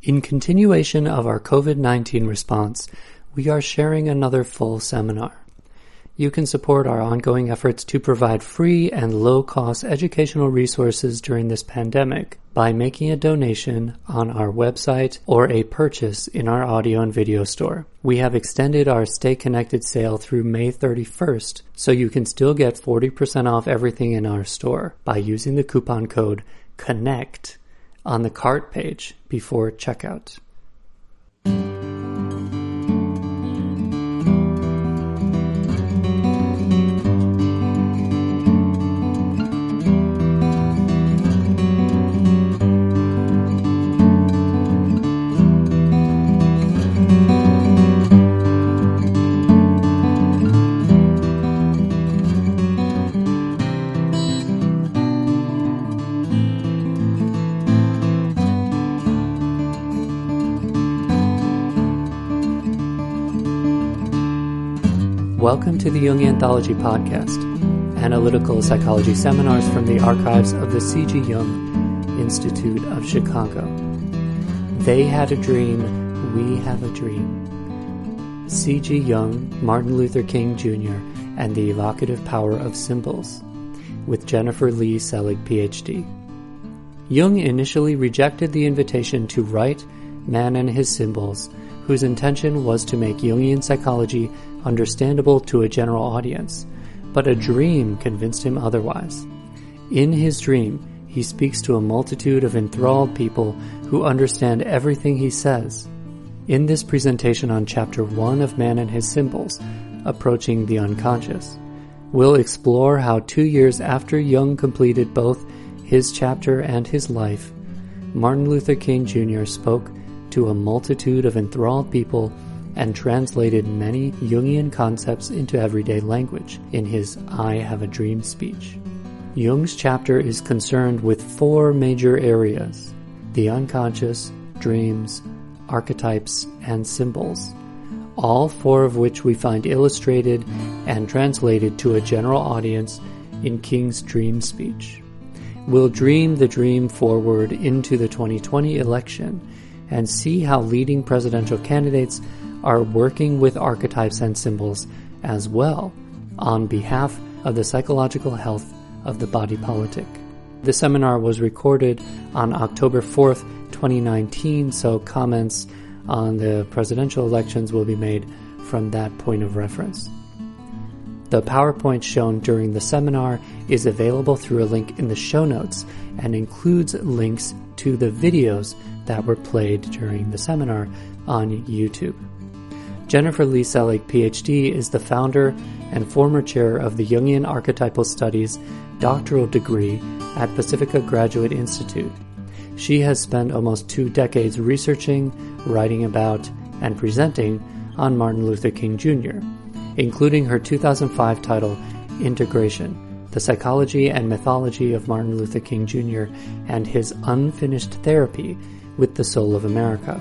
In continuation of our COVID-19 response, we are sharing another full seminar. You can support our ongoing efforts to provide free and low-cost educational resources during this pandemic by making a donation on our website or a purchase in our audio and video store. We have extended our Stay Connected sale through May 31st, so you can still get 40% off everything in our store by using the coupon code CONNECT on the cart page before checkout. Welcome to the Jung Anthology Podcast, analytical psychology seminars from the archives of the C.G. Jung Institute of Chicago. They had a dream, we have a dream. C.G. Jung, Martin Luther King Jr., and the Evocative Power of Symbols, with Jennifer Leigh Selig, Ph.D. Jung initially rejected the invitation to write Man and His Symbols, whose intention was to make Jungian psychology understandable to a general audience, but a dream convinced him otherwise. In his dream, he speaks to a multitude of enthralled people who understand everything he says. In this presentation on Chapter 1 of Man and His Symbols, Approaching the Unconscious, we'll explore how 2 years after Jung completed both his chapter and his life, Martin Luther King Jr. spoke to a multitude of enthralled people and translated many Jungian concepts into everyday language in his I Have a Dream speech. Jung's chapter is concerned with 4 major areas: the unconscious, dreams, archetypes, and symbols, all 4 of which we find illustrated and translated to a general audience in King's dream speech. We'll dream the dream forward into the 2020 election and see how leading presidential candidates are working with archetypes and symbols as well on behalf of the psychological health of the body politic. The seminar was recorded on October 4th, 2019, so comments on the presidential elections will be made from that point of reference. The PowerPoint shown during the seminar is available through a link in the show notes and includes links to the videos that were played during the seminar on YouTube. Jennifer Leigh Selig, Ph.D., is the founder and former chair of the Jungian Archetypal Studies doctoral degree at Pacifica Graduate Institute. She has spent almost 2 decades researching, writing about, and presenting on Martin Luther King Jr., including her 2005 title, Integration: The Psychology and Mythology of Martin Luther King Jr. and His Unfinished Therapy with the Soul of America.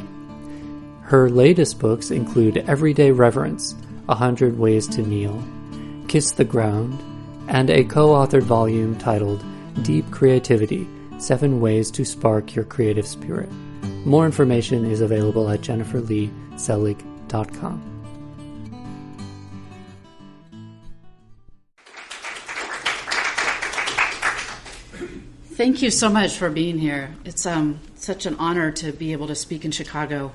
Her latest books include Everyday Reverence, 100 Ways to Kneel, Kiss the Ground, and a co-authored volume titled Deep Creativity, 7 Ways to Spark Your Creative Spirit. More information is available at jenniferleigh.selig.com. Thank you so much for being here. It's such an honor to be able to speak in Chicago.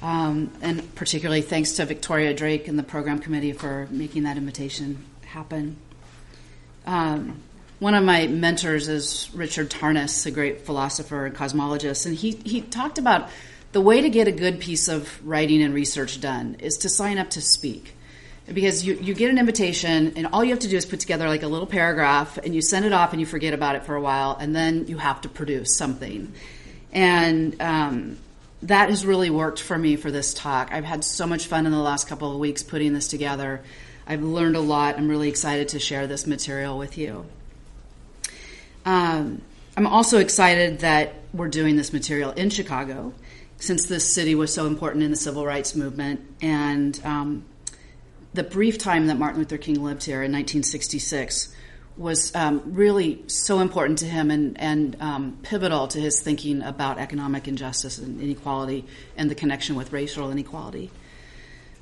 And particularly thanks to Victoria Drake and the program committee for making that invitation happen. One of my mentors is Richard Tarnas, a great philosopher and cosmologist, and he talked about the way to get a good piece of writing and research done is to sign up to speak. Because you get an invitation, and all you have to do is put together like a little paragraph, and you send it off, and you forget about it for a while, and then you have to produce something. And that has really worked for me for this talk. I've had so much fun in the last couple of weeks putting this together. I've learned a lot. I'm really excited to share this material with you. I'm also excited that we're doing this material in Chicago, since this city was so important in the civil rights movement, and the brief time that Martin Luther King lived here in 1966 was really so important to him and pivotal to his thinking about economic injustice and inequality and the connection with racial inequality.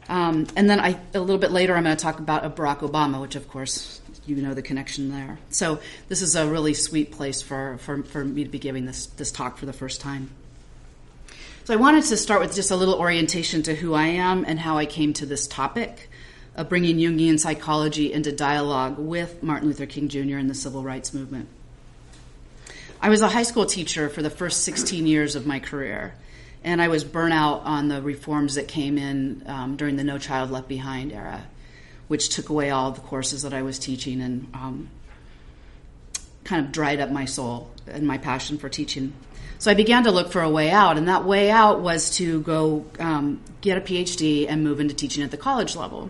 And then a little bit later, I'm going to talk about Barack Obama, which, of course, you know the connection there. So this is a really sweet place for me to be giving this talk for the first time. So I wanted to start with just a little orientation to who I am and how I came to this topic of bringing Jungian psychology into dialogue with Martin Luther King Jr. and the Civil Rights Movement. I was a high school teacher for the first 16 years of my career, and I was burnt out on the reforms that came in during the No Child Left Behind era, which took away all the courses that I was teaching and kind of dried up my soul and my passion for teaching. So I began to look for a way out, and that way out was to go get a PhD and move into teaching at the college level.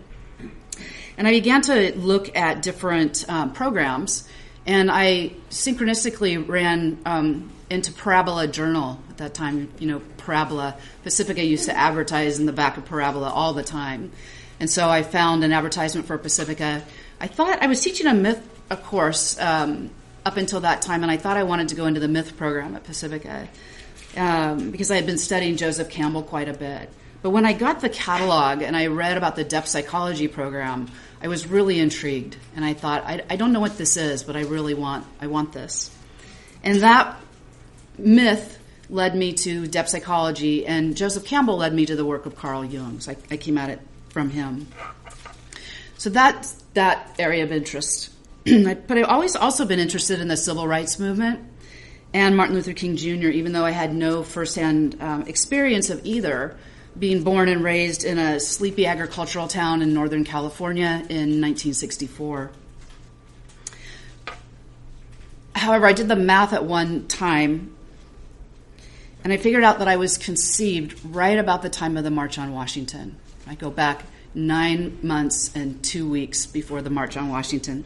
And I began to look at different programs, and I synchronistically ran into Parabola Journal at that time. You know, Parabola. Pacifica used to advertise in the back of Parabola all the time. And so I found an advertisement for Pacifica. I thought I was teaching a course up until that time, and I thought I wanted to go into the myth program at Pacifica because I had been studying Joseph Campbell quite a bit. But when I got the catalog and I read about the depth psychology program, I was really intrigued, and I thought, I don't know what this is, but I want this. And that myth led me to depth psychology, and Joseph Campbell led me to the work of Carl Jung. So I came at it from him. So that's that area of interest. But I've always also been interested in the civil rights movement and Martin Luther King Jr., even though I had no firsthand experience of either, being born and raised in a sleepy agricultural town in Northern California in 1964. However, I did the math at one time, and I figured out that I was conceived right about the time of the March on Washington. I go back 9 months and 2 weeks before the March on Washington,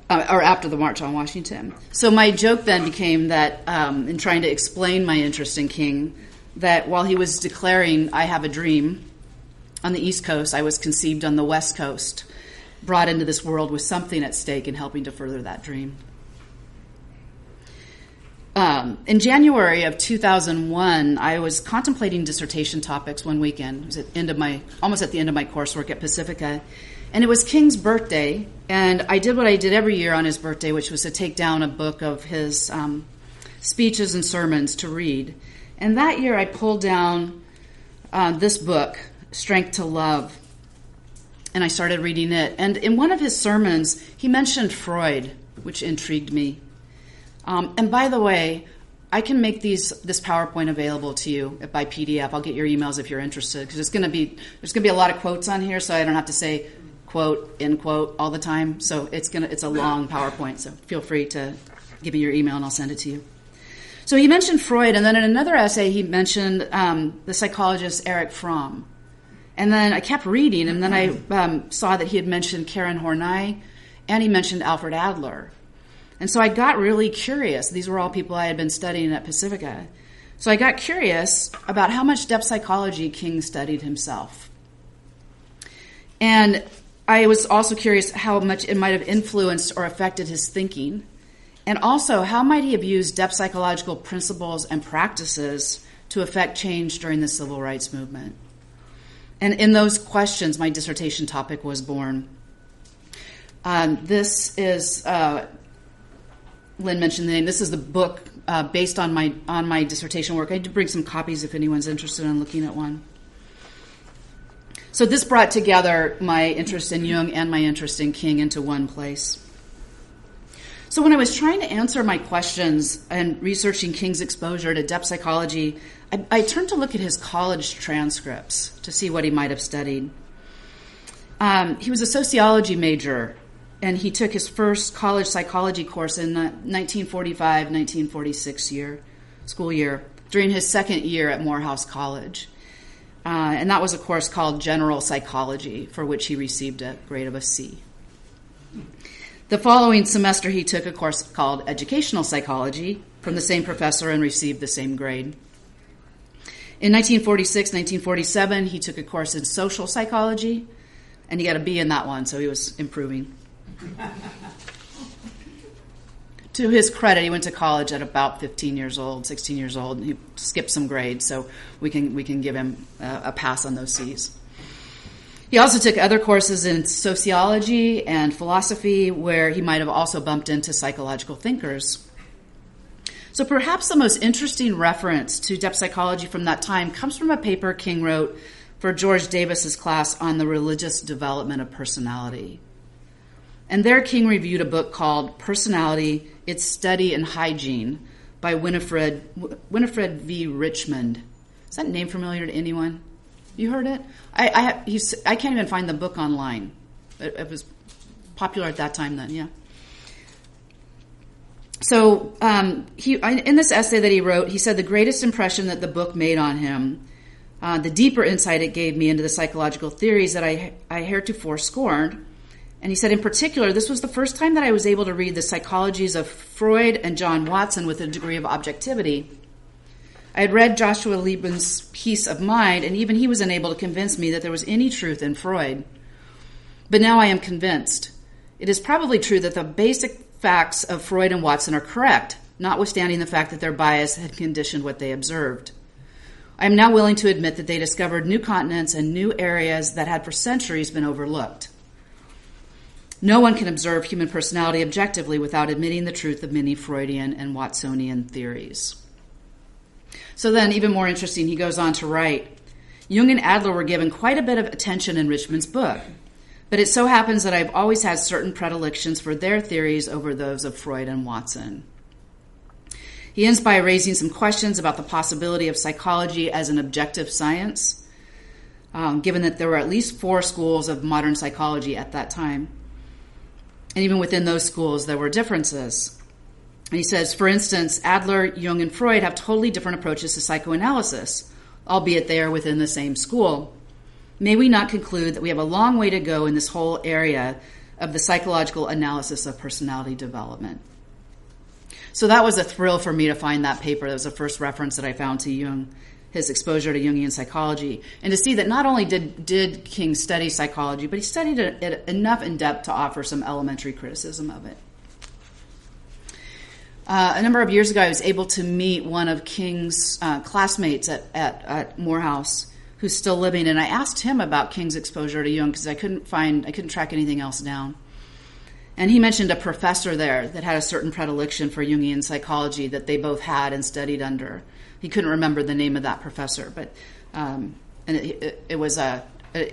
or after the March on Washington. So my joke then became that, in trying to explain my interest in King, that while he was declaring, "I have a dream," on the East Coast, I was conceived on the West Coast, brought into this world with something at stake in helping to further that dream. In January of 2001, I was contemplating dissertation topics one weekend. It was almost at the end of my coursework at Pacifica, and it was King's birthday, and I did what I did every year on his birthday, which was to take down a book of his speeches and sermons to read. And that year I pulled down this book, Strength to Love, and I started reading it. And in one of his sermons, he mentioned Freud, which intrigued me. And by the way, I can make this PowerPoint available to you by PDF. I'll get your emails if you're interested, because there's going to be a lot of quotes on here, so I don't have to say quote, end quote all the time. So it's a long PowerPoint, so feel free to give me your email and I'll send it to you. So he mentioned Freud, and then in another essay he mentioned the psychologist Erich Fromm. And then I kept reading, and then I saw that he had mentioned Karen Horney, and he mentioned Alfred Adler. And so I got really curious. These were all people I had been studying at Pacifica. So I got curious about how much depth psychology King studied himself. And I was also curious how much it might have influenced or affected his thinking. And also, how might he have used depth psychological principles and practices to affect change during the civil rights movement? And in those questions, my dissertation topic was born. This is, Lynne mentioned the name, this is the book based on my dissertation work. I did bring some copies if anyone's interested in looking at one. So this brought together my interest in Jung and my interest in King into one place. So when I was trying to answer my questions and researching King's exposure to depth psychology, I turned to look at his college transcripts to see what he might have studied. He was a sociology major, and he took his first college psychology course in the 1945-1946 school year during his second year at Morehouse College. And that was a course called General Psychology, for which he received a grade of a C. The following semester, he took a course called Educational Psychology from the same professor and received the same grade. In 1946-1947, he took a course in Social Psychology, and he got a B in that one, so he was improving. to his credit, he went to college at about 15 years old, 16 years old. He skipped some grades, so we can give him a pass on those C's. He also took other courses in sociology and philosophy, where he might have also bumped into psychological thinkers. So perhaps the most interesting reference to depth psychology from that time comes from a paper King wrote for George Davis's class on the religious development of personality. And there King reviewed a book called Personality, Its Study and Hygiene by Winifred V. Richmond. Is that name familiar to anyone? You heard it? I can't even find the book online. It was popular at that time then, yeah. So in this essay that he wrote, he said the greatest impression that the book made on him, the deeper insight it gave me into the psychological theories that I heretofore scorned. And he said, in particular, this was the first time that I was able to read the psychologies of Freud and John Watson with a degree of objectivity. I had read Joshua Liebman's Peace of Mind, and even he was unable to convince me that there was any truth in Freud. But now I am convinced. It is probably true that the basic facts of Freud and Watson are correct, notwithstanding the fact that their bias had conditioned what they observed. I am now willing to admit that they discovered new continents and new areas that had for centuries been overlooked. No one can observe human personality objectively without admitting the truth of many Freudian and Watsonian theories. So then, even more interesting, he goes on to write, Jung and Adler were given quite a bit of attention in Richmond's book, but it so happens that I've always had certain predilections for their theories over those of Freud and Watson. He ends by raising some questions about the possibility of psychology as an objective science, given that there were at least 4 schools of modern psychology at that time. And even within those schools, there were differences. And he says, for instance, Adler, Jung, and Freud have totally different approaches to psychoanalysis, albeit they are within the same school. May we not conclude that we have a long way to go in this whole area of the psychological analysis of personality development? So that was a thrill for me to find that paper. That was the first reference that I found to Jung, his exposure to Jungian psychology, and to see that not only did King study psychology, but he studied it enough in depth to offer some elementary criticism of it. A number of years ago, I was able to meet one of King's classmates at Morehouse, who's still living, and I asked him about King's exposure to Jung because I couldn't track anything else down. And he mentioned a professor there that had a certain predilection for Jungian psychology that they both had and studied under. He couldn't remember the name of that professor, but it was an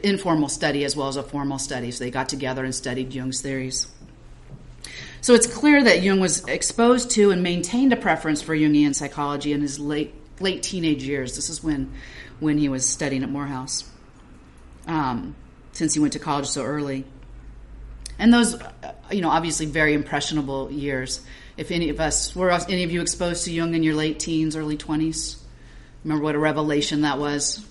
informal study as well as a formal study, so they got together and studied Jung's theories. So it's clear that Jung was exposed to and maintained a preference for Jungian psychology in his late teenage years. This is when he was studying at Morehouse, since he went to college so early. And those, obviously very impressionable years. If any of you exposed to Jung in your late teens, early 20s? Remember what a revelation that was?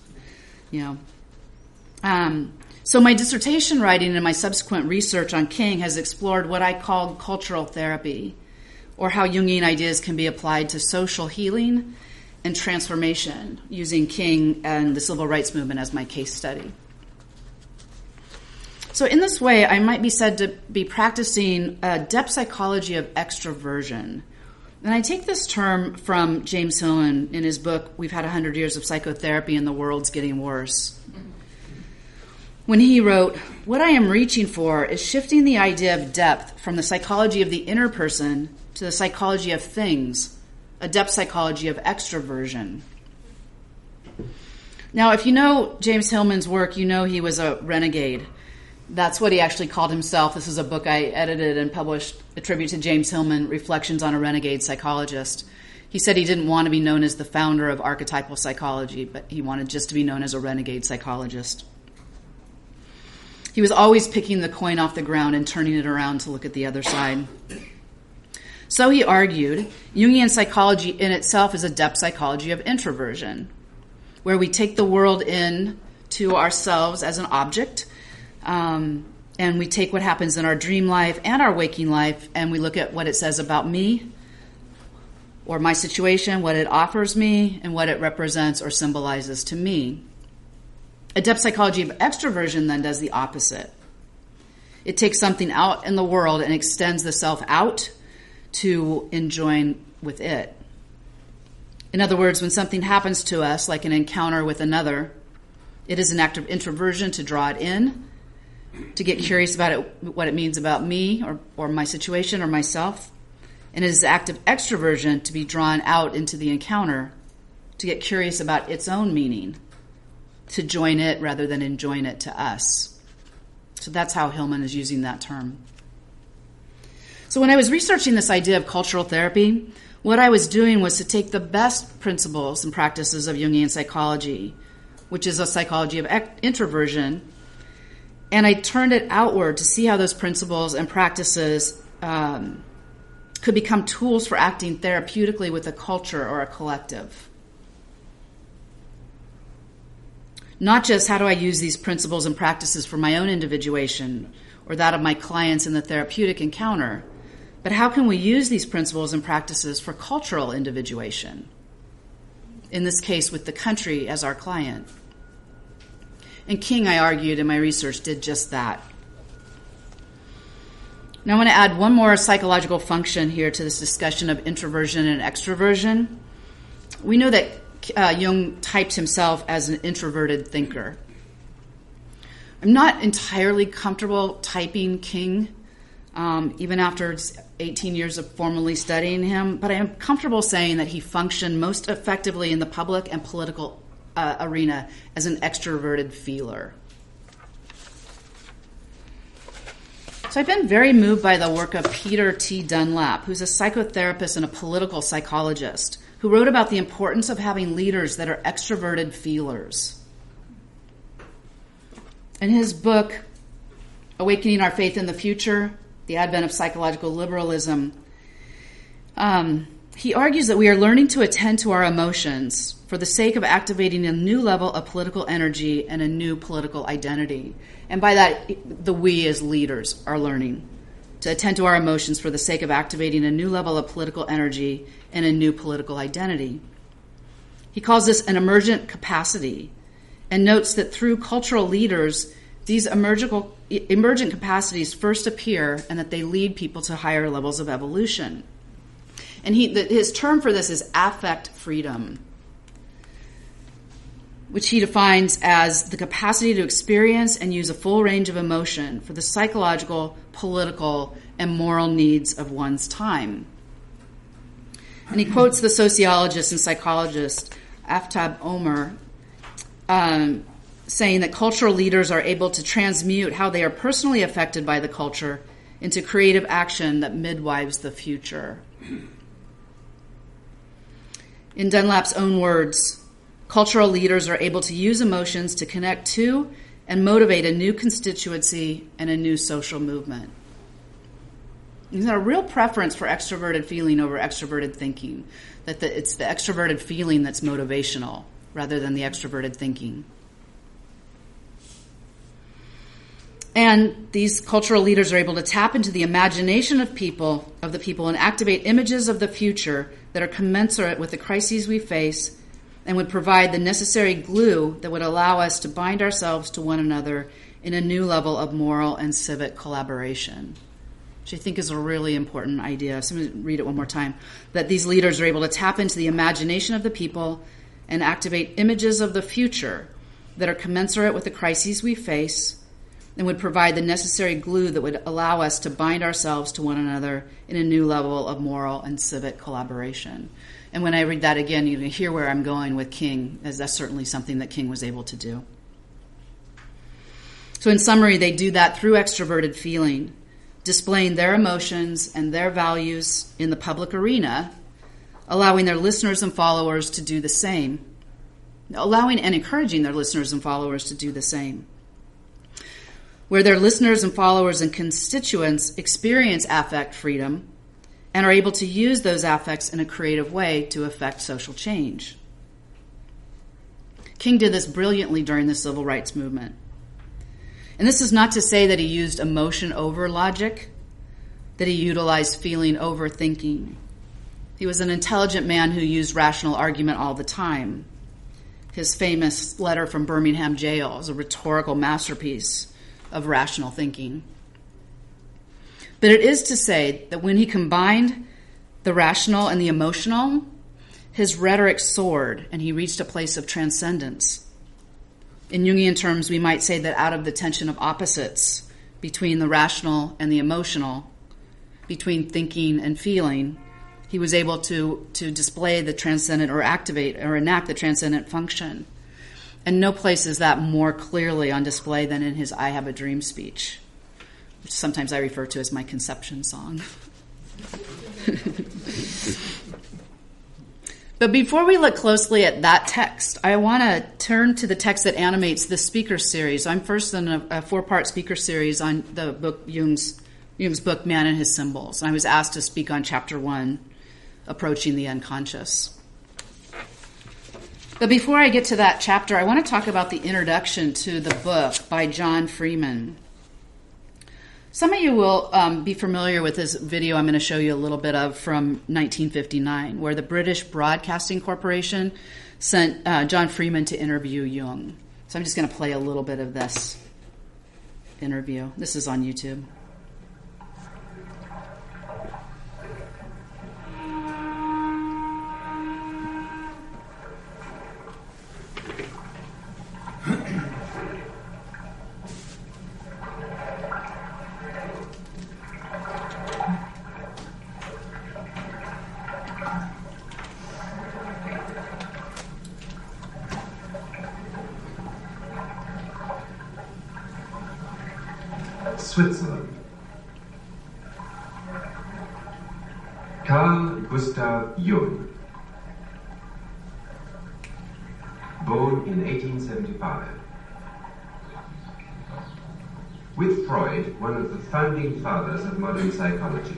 So my dissertation writing and my subsequent research on King has explored what I call cultural therapy, or how Jungian ideas can be applied to social healing and transformation, using King and the civil rights movement as my case study. So in this way, I might be said to be practicing a depth psychology of extroversion. And I take this term from James Hillman in his book, We've Had 100 Years of Psychotherapy and the World's Getting Worse. When he wrote, what I am reaching for is shifting the idea of depth from the psychology of the inner person to the psychology of things, a depth psychology of extroversion. Now, if you know James Hillman's work, you know he was a renegade. That's what he actually called himself. This is a book I edited and published, a tribute to James Hillman, Reflections on a Renegade Psychologist. He said he didn't want to be known as the founder of archetypal psychology, but he wanted just to be known as a renegade psychologist. He was always picking the coin off the ground and turning it around to look at the other side. So he argued, Jungian psychology in itself is a depth psychology of introversion, where we take the world in to ourselves as an object, and we take what happens in our dream life and our waking life, and we look at what it says about me or my situation, what it offers me, and what it represents or symbolizes to me. A depth psychology of extroversion then does the opposite. It takes something out in the world and extends the self out to enjoin with it. In other words, when something happens to us, like an encounter with another, it is an act of introversion to draw it in, to get curious about it, what it means about me or my situation or myself. And it is an act of extroversion to be drawn out into the encounter, to get curious about its own meaning, to join it rather than enjoin it to us. So that's how Hillman is using that term. So when I was researching this idea of cultural therapy, what I was doing was to take the best principles and practices of Jungian psychology, which is a psychology of introversion, and I turned it outward to see how those principles and practices could become tools for acting therapeutically with a culture or a collective. Not just how do I use these principles and practices for my own individuation or that of my clients in the therapeutic encounter, but how can we use these principles and practices for cultural individuation? In this case, with the country as our client. And King, I argued in my research, did just that. Now I want to add one more psychological function here to this discussion of introversion and extroversion. We know that Jung typed himself as an introverted thinker. I'm not entirely comfortable typing King, even after 18 years of formally studying him, but I am comfortable saying that he functioned most effectively in the public and political arena as an extroverted feeler. So I've been very moved by the work of Peter T. Dunlap, who's a psychotherapist and a political psychologist, who wrote about the importance of having leaders that are extroverted feelers. In his book, Awakening Our Faith in the Future, The Advent of Psychological Liberalism, he argues that we are learning to attend to our emotions for the sake of activating a new level of political energy and a new political identity. And by that, the we as leaders are learning to attend to our emotions for the sake of activating a new level of political energy and a new political identity. He calls this an emergent capacity and notes that through cultural leaders, these emergent capacities first appear and that they lead people to higher levels of evolution. And his term for this is affect freedom, which he defines as the capacity to experience and use a full range of emotion for the psychological, political, and moral needs of one's time. And he quotes the sociologist and psychologist Aftab Omer, saying that cultural leaders are able to transmute how they are personally affected by the culture into creative action that midwives the future. In Dunlap's own words, cultural leaders are able to use emotions to connect to and motivate a new constituency and a new social movement. There's a real preference for extroverted feeling over extroverted thinking, that it's the extroverted feeling that's motivational rather than the extroverted thinking. And these cultural leaders are able to tap into the imagination of the people, and activate images of the future that are commensurate with the crises we face and would provide the necessary glue that would allow us to bind ourselves to one another in a new level of moral and civic collaboration, which I think is a really important idea. So I'm going to read it one more time. That these leaders are able to tap into the imagination of the people and activate images of the future that are commensurate with the crises we face and would provide the necessary glue that would allow us to bind ourselves to one another in a new level of moral and civic collaboration. And when I read that again, you can hear where I'm going with King, as that's certainly something that King was able to do. So in summary, they do that through extroverted feeling, displaying their emotions and their values in the public arena, allowing their listeners and followers to do the same, allowing and encouraging their listeners and followers to do the same. Where their listeners and followers and constituents experience affect freedom and are able to use those affects in a creative way to affect social change. King did this brilliantly during the civil rights movement. And this is not to say that he used emotion over logic, that he utilized feeling over thinking. He was an intelligent man who used rational argument all the time. His famous letter from Birmingham jail is a rhetorical masterpiece of rational thinking. But it is to say that when he combined the rational and the emotional, his rhetoric soared, and he reached a place of transcendence. In Jungian terms, we might say that out of the tension of opposites between the rational and the emotional, between thinking and feeling, he was able to display the transcendent or activate or enact the transcendent function. And no place is that more clearly on display than in his I Have a Dream speech, which sometimes I refer to as my conception song. But before we look closely at that text, I want to turn to the text that animates the speaker series. I'm first in a 4-part speaker series on the book Jung's book, Man and His Symbols. And I was asked to speak on chapter 1, Approaching the Unconscious. But before I get to that chapter, I want to talk about the introduction to the book by John Freeman. Some of you will be familiar with this video I'm going to show you a little bit of from 1959, where the British Broadcasting Corporation sent John Freeman to interview Jung. So I'm just going to play a little bit of this interview. This is on YouTube. Switzerland. Carl Gustav Jung, born in 1875. With Freud, one of the founding fathers of modern psychology.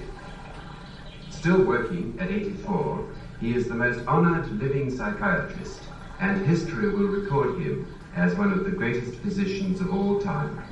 Still working at 84, he is the most honored living psychiatrist, and history will record him as one of the greatest physicians of all time.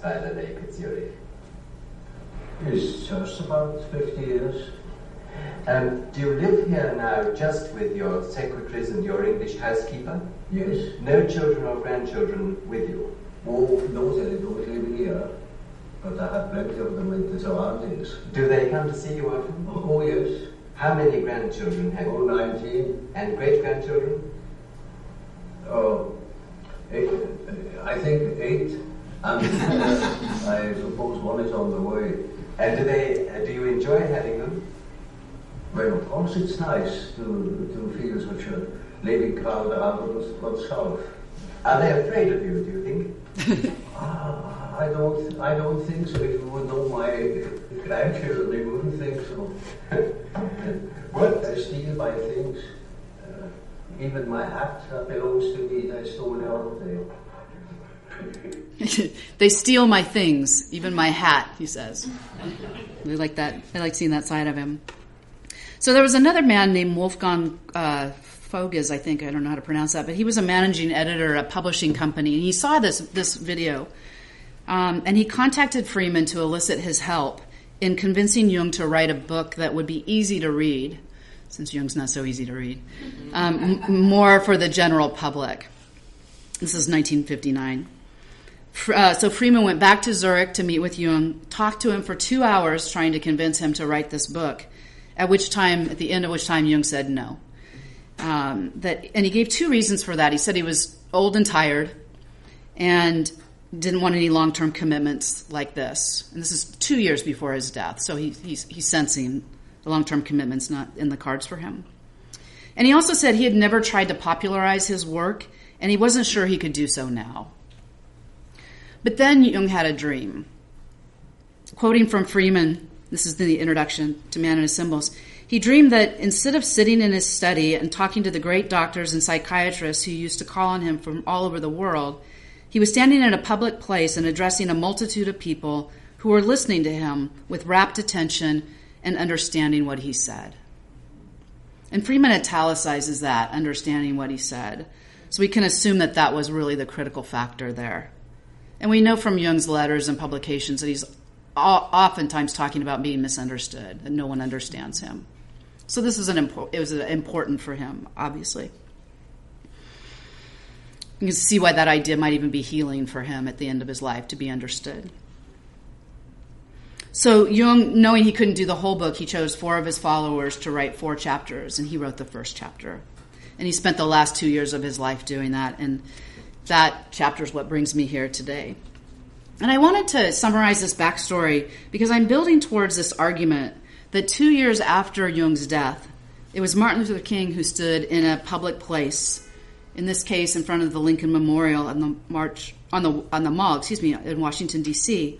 By the lake at Zurich? It's just about 50 years. Do you live here now just with your secretaries and your English housekeeper? Yes. No children or grandchildren with you? Oh, no, they don't live here. But I have plenty of them in the surroundings. Do they come to see you often? Oh, yes. How many grandchildren have you? 19. And great-grandchildren? Oh, 8, I think 8. And I suppose one is on the way. And do you enjoy having them? Well, of course it's nice to feel such a living crowd around oneself. Are they afraid of you, do you think? I don't think so. If you would know my grandchildren, they wouldn't think so. What? I steal my things. Even my hat that belongs to me, I stole the other day. They steal my things, even my hat, he says. We like that. I like seeing that side of him. So there was another man named Wolfgang Foges, I think. I don't know how to pronounce that, but he was a managing editor at a publishing company, and he saw this video. And he contacted Freeman to elicit his help in convincing Jung to write a book that would be easy to read, since Jung's not so easy to read, more for the general public. This is 1959. So Freeman went back to Zurich to meet with Jung, talked to him for 2 hours trying to convince him to write this book, at the end of which time Jung said no. And he gave 2 reasons for that. He said he was old and tired and didn't want any long-term commitments like this. And this is 2 years before his death, so he's sensing the long-term commitments not in the cards for him. And he also said he had never tried to popularize his work, and he wasn't sure he could do so now. But then Jung had a dream. Quoting from Freeman, this is the introduction to Man and His Symbols, he dreamed that instead of sitting in his study and talking to the great doctors and psychiatrists who used to call on him from all over the world, he was standing in a public place and addressing a multitude of people who were listening to him with rapt attention and understanding what he said. And Freeman italicizes that, understanding what he said. So we can assume that that was really the critical factor there. And we know from Jung's letters and publications that he's oftentimes talking about being misunderstood, that no one understands him. So this is it was important for him, obviously. You can see why that idea might even be healing for him at the end of his life, to be understood. So Jung, knowing he couldn't do the whole book, he chose 4 of his followers to write 4 chapters, and he wrote the first chapter. And he spent the last 2 years of his life doing that, and that chapter is what brings me here today. And I wanted to summarize this backstory because I'm building towards this argument that 2 years after Jung's death, it was Martin Luther King who stood in a public place, in this case in front of the Lincoln Memorial on the Mall in Washington, D.C.,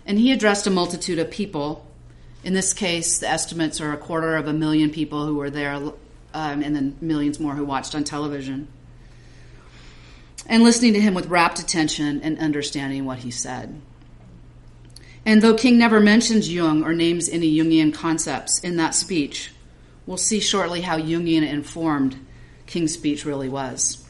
and he addressed a multitude of people. In this case, the estimates are 250,000 people who were there, and then millions more who watched on television, and listening to him with rapt attention and understanding what he said. And though King never mentions Jung or names any Jungian concepts in that speech, we'll see shortly how Jungian informed King's speech really was.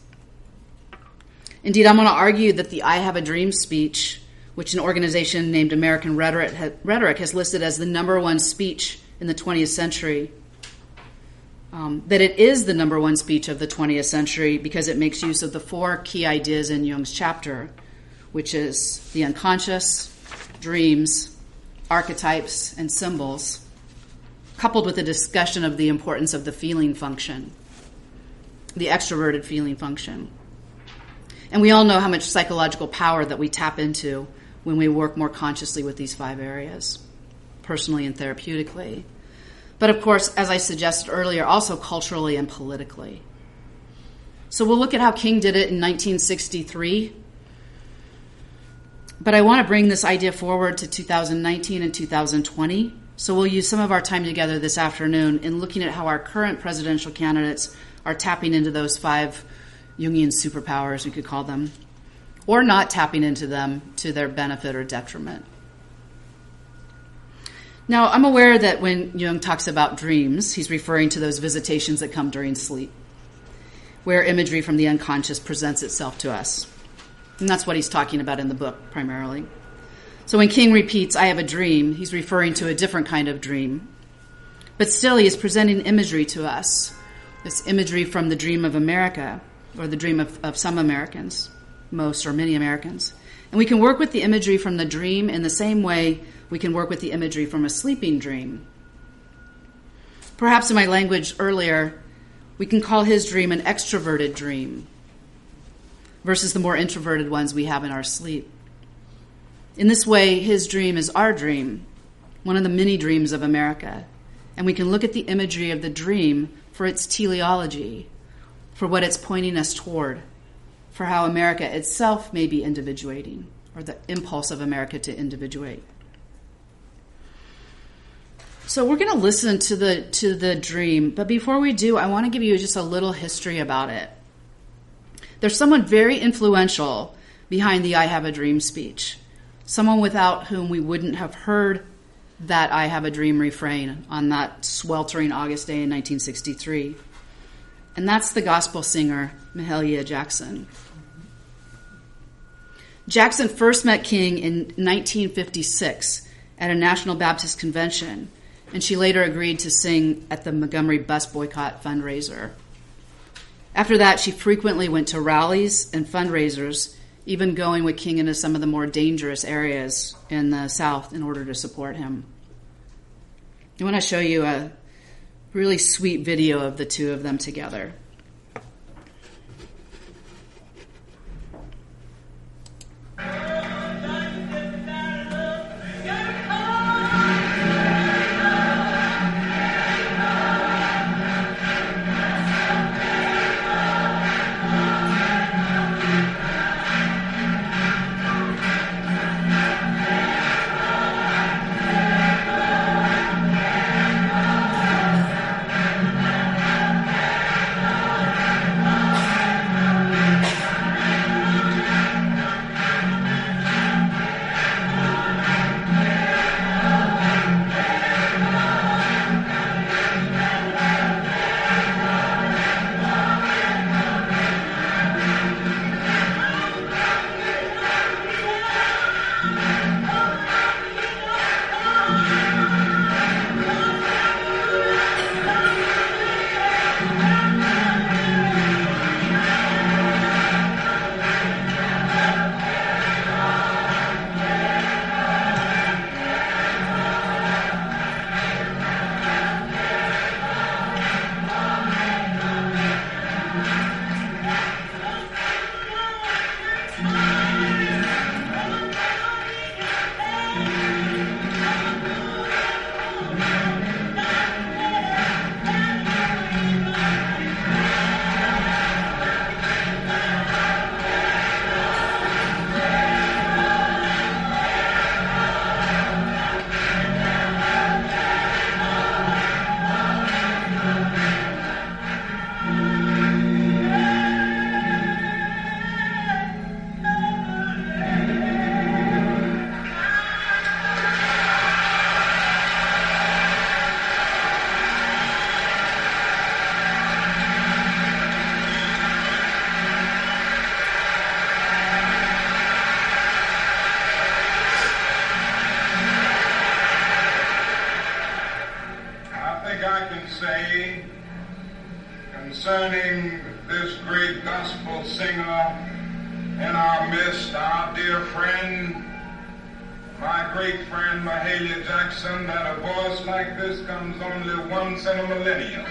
Indeed, I'm going to argue that the I Have a Dream speech, which an organization named American Rhetoric has listed as the #1 speech in the 20th century, that it is the #1 speech of the 20th century because it makes use of the 4 key ideas in Jung's chapter, which is the unconscious, dreams, archetypes, and symbols, coupled with a discussion of the importance of the feeling function, the extroverted feeling function. And we all know how much psychological power that we tap into when we work more consciously with these 5 areas, personally and therapeutically. But of course, as I suggested earlier, also culturally and politically. So we'll look at how King did it in 1963. But I want to bring this idea forward to 2019 and 2020. So we'll use some of our time together this afternoon in looking at how our current presidential candidates are tapping into those 5 Jungian superpowers, we could call them, or not tapping into them to their benefit or detriment. Now, I'm aware that when Jung talks about dreams, he's referring to those visitations that come during sleep, where imagery from the unconscious presents itself to us. And that's what he's talking about in the book, primarily. So when King repeats, I have a dream, he's referring to a different kind of dream. But still, he is presenting imagery to us, this imagery from the dream of America, or the dream of some Americans, most or many Americans. And we can work with the imagery from the dream in the same way we can work with the imagery from a sleeping dream. Perhaps in my language earlier, we can call his dream an extroverted dream versus the more introverted ones we have in our sleep. In this way, his dream is our dream, one of the many dreams of America. And we can look at the imagery of the dream for its teleology, for what it's pointing us toward, for how America itself may be individuating, or the impulse of America to individuate. So we're going to listen to the dream, but before we do, I want to give you just a little history about it. There's someone very influential behind the I Have a Dream speech, someone without whom we wouldn't have heard that I Have a Dream refrain on that sweltering August day in 1963. And that's the gospel singer, Mahalia Jackson. Jackson first met King in 1956 at a National Baptist Convention, and she later agreed to sing at the Montgomery bus boycott fundraiser. After that, she frequently went to rallies and fundraisers, even going with King into some of the more dangerous areas in the South in order to support him. I want to show you a really sweet video of the two of them together. think I can say concerning this great gospel singer in our midst, our dear friend, my great friend Mahalia Jackson, that a voice like this comes only once in a millennium.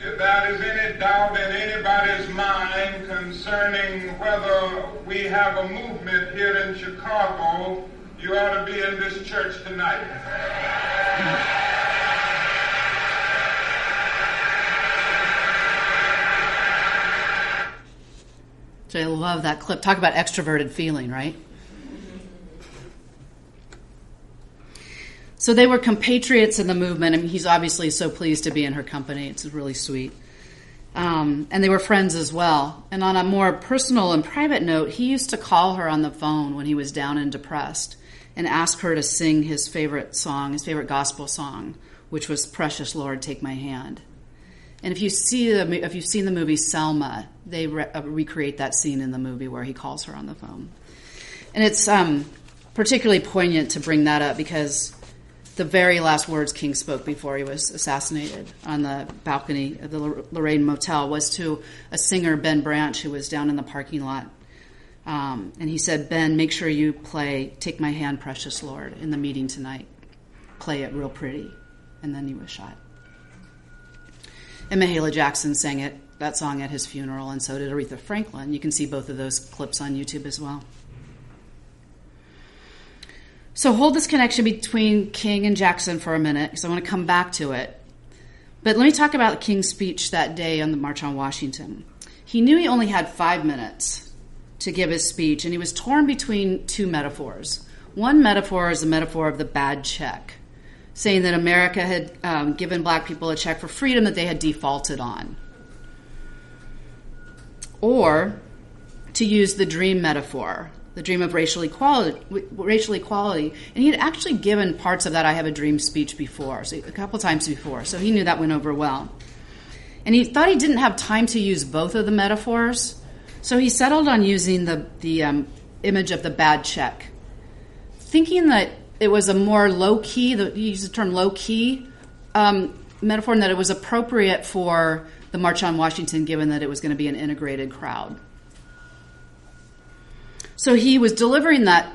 If there is any doubt in anybody's mind concerning whether we have a movement here in Chicago, you ought to be in this church tonight. So I love that clip. Talk about extroverted feeling, right? So they were compatriots in the movement. I mean, he's obviously so pleased to be in her company. It's really sweet. And they were friends as well. And on a more personal and private note, he used to call her on the phone when he was down and depressed and ask her to sing his favorite song, his favorite gospel song, which was "Precious Lord, Take My Hand." And if you've seen the movie Selma, they recreate that scene in the movie where he calls her on the phone. And it's particularly poignant to bring that up because the very last words King spoke before he was assassinated on the balcony of the Lorraine Motel was to a singer, Ben Branch, who was down in the parking lot. And he said, "Ben, make sure you play 'Take My Hand, Precious Lord' in the meeting tonight. Play it real pretty." And then he was shot. And Mahalia Jackson sang that song at his funeral, and so did Aretha Franklin. You can see both of those clips on YouTube as well. So hold this connection between King and Jackson for a minute, because I want to come back to it. But let me talk about King's speech that day on the March on Washington. He knew he only had 5 minutes to give his speech, and he was torn between two metaphors. One metaphor is the metaphor of the bad check, saying that America had given black people a check for freedom that they had defaulted on. Or to use the dream metaphor, the dream of racial equality. And he had actually given parts of that I Have a Dream speech before, so a couple times before, so he knew that went over well. And he thought he didn't have time to use both of the metaphors, so he settled on using the image of the bad check, thinking that it was a more low-key, he used the term low-key metaphor, and that it was appropriate for the March on Washington, given that it was going to be an integrated crowd. So he was delivering that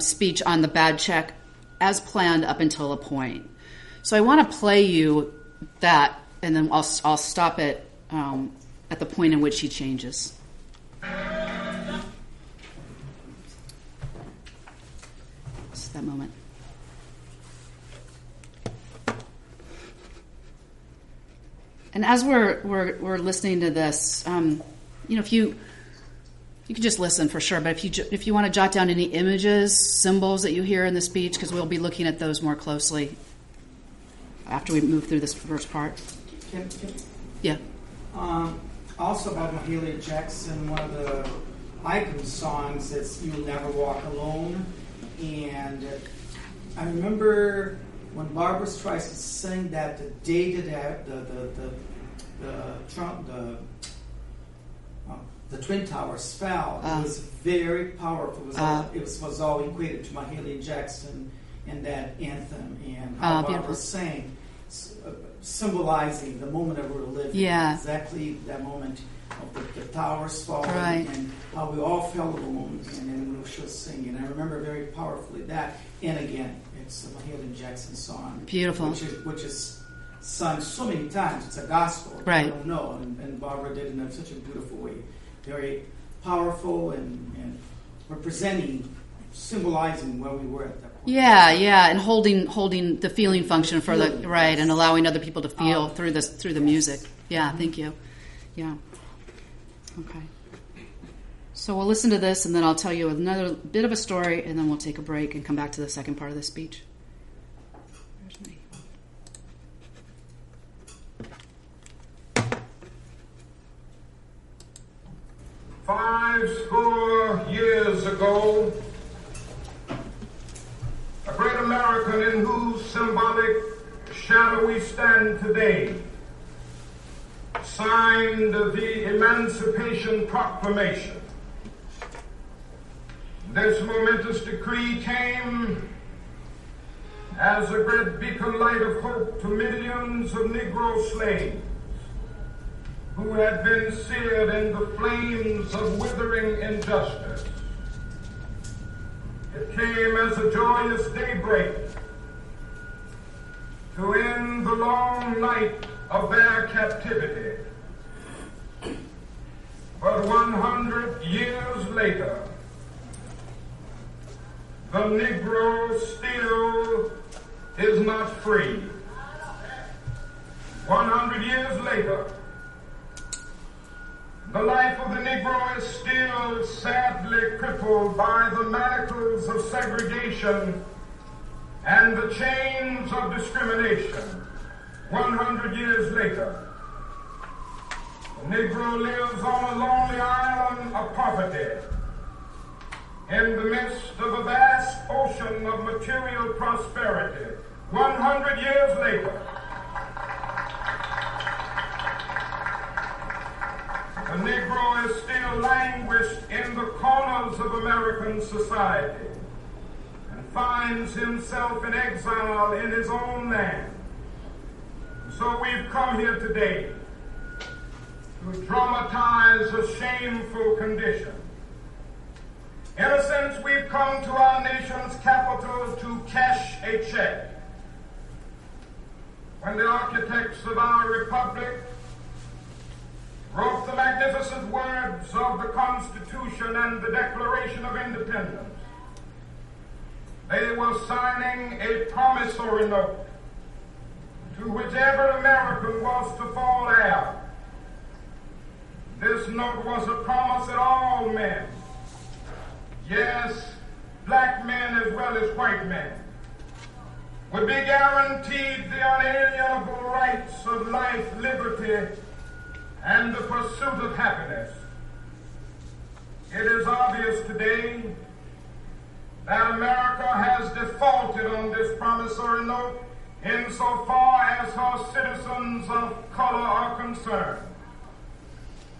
speech on the bad check as planned up until a point. So I want to play you that, and then I'll stop it at the point in which he changes. This is that moment. And as we're listening to this, if you can just listen for sure, but if you want to jot down any images, symbols that you hear in the speech, because we'll be looking at those more closely after we move through this first part. Yeah. Also about Mahalia Jackson, one of the icon songs is "You'll Never Walk Alone," and I remember when Barbra Streisand sang that the day that the Twin Towers fell. It was very powerful. It was all equated to Mahalia Jackson and that anthem, and how Barbra sang, symbolizing the moment that we're living. Yeah. Exactly that moment of the towers falling, right, and how we all felt the moment, and then when she was singing. I remember very powerfully that. And again, it's a Mahalia Jackson song. Beautiful. Which is sung so many times. It's a gospel. Right. I don't know. And Barbra did it in such a beautiful way. Very powerful and representing, symbolizing where we were at that point. Yeah, and holding the feeling function for the right, and allowing other people to feel through the music. Yeah, thank you. Yeah. Okay. So we'll listen to this, and then I'll tell you another bit of a story, and then we'll take a break and come back to the second part of the speech. Where's me? 50 years ago, a great American in whose symbolic shadow matter we stand today, signed the Emancipation Proclamation. This momentous decree came as a great beacon light of hope to millions of Negro slaves who had been seared in the flames of withering injustice. It came as a joyous daybreak to end the long night of their captivity. But 100 years later, the Negro still is not free. 100 years later, the life of the Negro is still sadly crippled by the manacles of segregation and the chains of discrimination. 100 years later, the Negro lives on a lonely island of poverty in the midst of a vast ocean of material prosperity. 100 years later, the Negro is still languished in the corners of American society and finds himself in exile in his own land. So we've come here today to dramatize a shameful condition. In a sense, we've come to our nation's capital to cash a check. When the architects of our republic wrote the magnificent words of the Constitution and the Declaration of Independence, they were signing a promissory note to which every American was to fall heir. This note was a promise that all men, yes, black men as well as white men, would be guaranteed the unalienable rights of life, liberty, and the pursuit of happiness. It is obvious today that America has defaulted on this promissory note insofar as her citizens of color are concerned.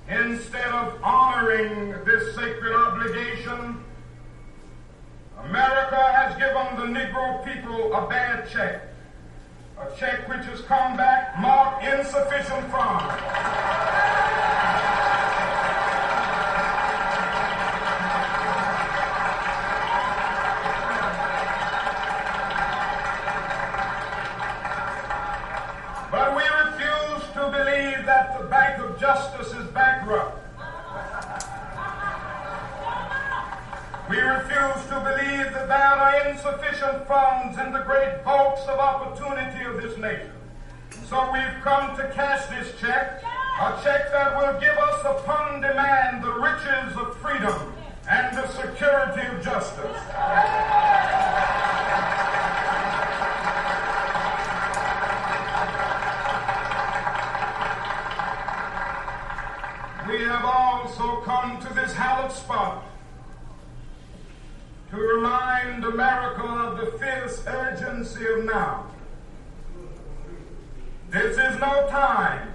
Instead of honoring this sacred obligation, America has given the Negro people a bad check, a check which has come back marked insufficient funds. But we refuse to believe that the Bank of Justice is bankrupt. We refuse to believe that there are insufficient funds in the great vaults of opportunity of this nation. So we've come to cash this check, a check that will give us upon demand the riches of freedom and the security of justice. We have also come to this hallowed spot to remind America of the fierce urgency of now. This is no time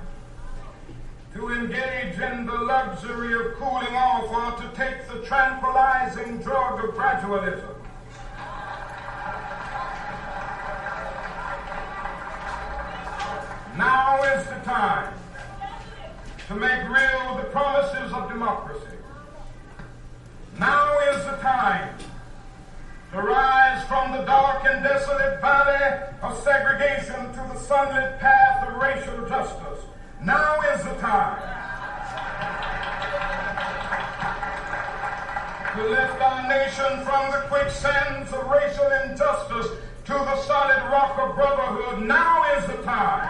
to engage in the luxury of cooling off or to take the tranquilizing drug of gradualism. Now is the time to make real the promises of democracy. Now is the time to rise from the dark and desolate valley of segregation to the sunlit path of racial justice. Now is the time to lift our nation from the quicksands of racial injustice to the solid rock of brotherhood. Now is the time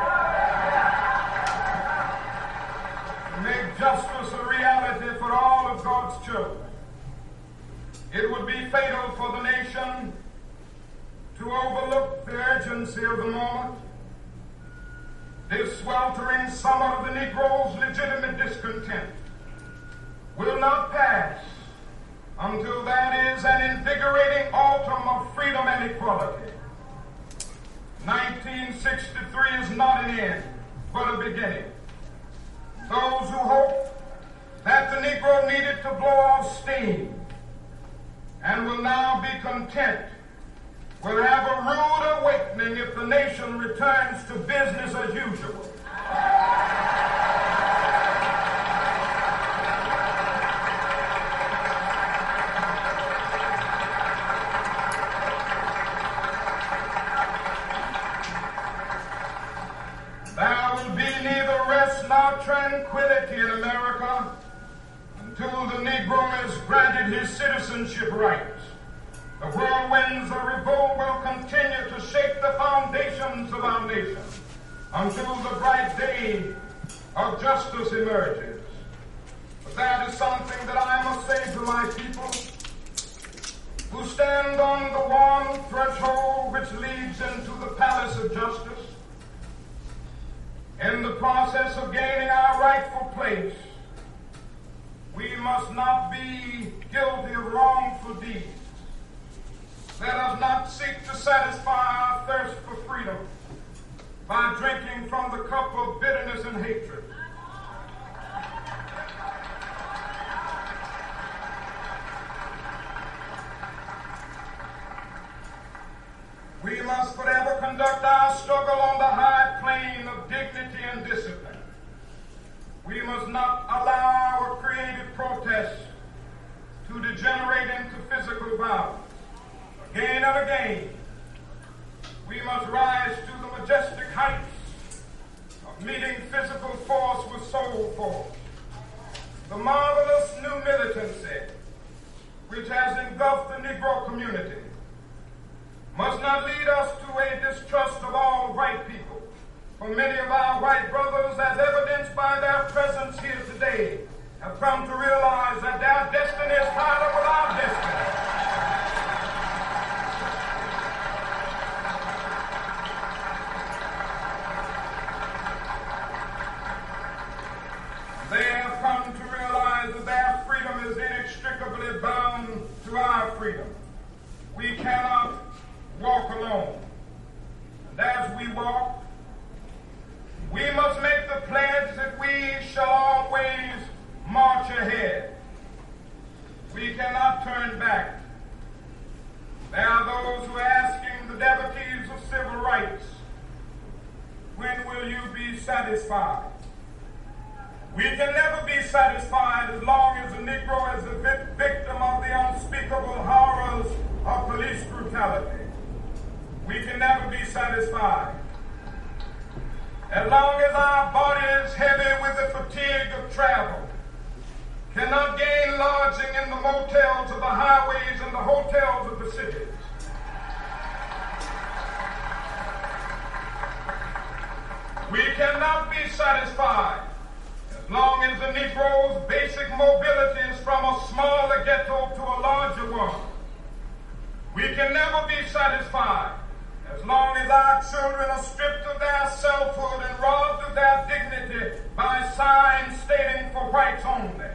to make justice a reality for all of God's children. It would be fatal for the nation to overlook the urgency of the moment. This sweltering summer of the Negro's legitimate discontent will not pass until there is an invigorating autumn of freedom and equality. 1963 is not an end, but a beginning. Those who hope that the Negro needed to blow off steam and will now be content will have a rude awakening if the nation returns to business as usual. There will be neither rest nor tranquility in America until the Negro is granted his citizenship rights. The whirlwinds of revolt will continue to shake the foundations of our nation until the bright day of justice emerges. But that is something that I must say to my people who stand on the warm threshold which leads into the palace of justice. In the process of gaining our rightful place, we must not be guilty of wrongful deeds. Let us not seek to satisfy our thirst for freedom by drinking from the cup of bitterness and hatred. We must forever conduct our struggle on the high plane of dignity and discipline. We must not allow our creative protests to degenerate into physical violence. Again and again, we must rise to the majestic heights of meeting physical force with soul force. The marvelous new militancy which has engulfed the Negro community must not lead us to a distrust of all white people. For many of our white brothers, as evidenced by their presence here today, have come to realize that their destiny is tied up with our destiny. They have come to realize that their freedom is inextricably bound to our freedom. We cannot walk alone. And as we walk, we must make the pledge that we shall always march ahead. We cannot turn back. There are those who are asking the devotees of civil rights, when will you be satisfied? We can never be satisfied as long as the Negro is a victim of the unspeakable horrors of police brutality. We can never be satisfied as long as our body is heavy with the fatigue of travel, cannot gain lodging in the motels of the highways and the hotels of the cities. We cannot be satisfied as long as the Negro's basic mobility is from a smaller ghetto to a larger one. We can never be satisfied as long as our children are stripped of their selfhood and robbed of their dignity by signs stating for whites only.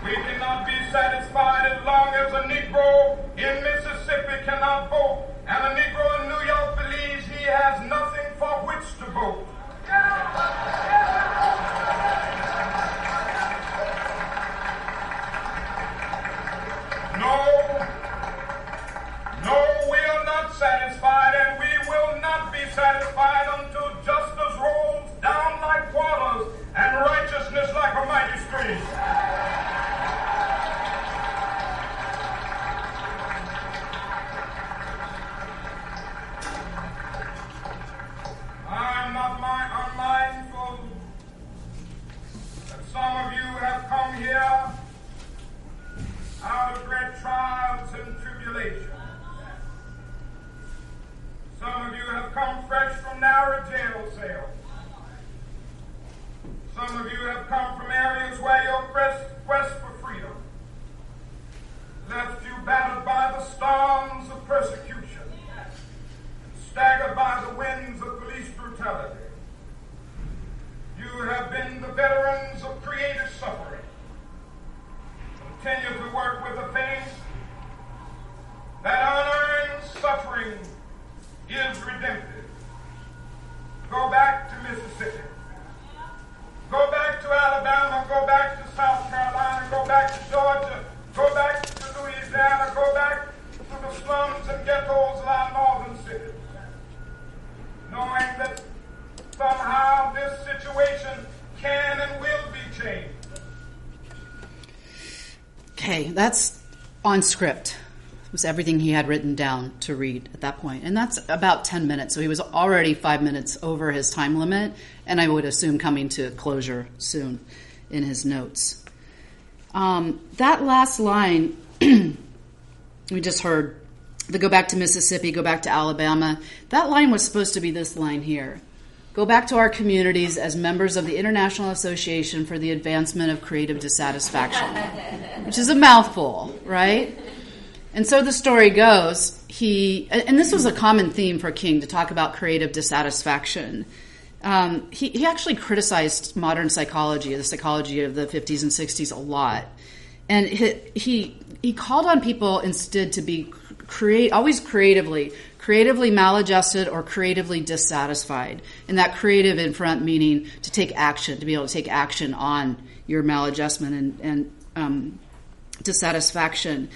We cannot be satisfied as long as a Negro in Mississippi cannot vote and a Negro in New York believes he has nothing for which to vote. Nor doing is redemptive. Go back to Mississippi. Go back to Alabama. Go back to South Carolina. Go back to Georgia. Go back to Louisiana. Go back to the slums and ghettos of our northern cities. Knowing that somehow this situation can and will be changed. Okay, that's on script. It was everything he had written down to read at that point. And that's about 10 minutes. So he was already 5 minutes over his time limit, and I would assume coming to closure soon in his notes. That last line, we just heard, the go back to Mississippi, go back to Alabama. That line was supposed to be this line here. Go back to our communities as members of the International Association for the Advancement of Creative Dissatisfaction, which is a mouthful, right? And so the story goes, and this was a common theme for King, to talk about creative dissatisfaction. He actually criticized modern psychology, the psychology of the 50s and 60s a lot. And he called on people instead to be always creatively maladjusted or creatively dissatisfied. And that creative in front meaning to take action, to be able to take action on your maladjustment and dissatisfaction.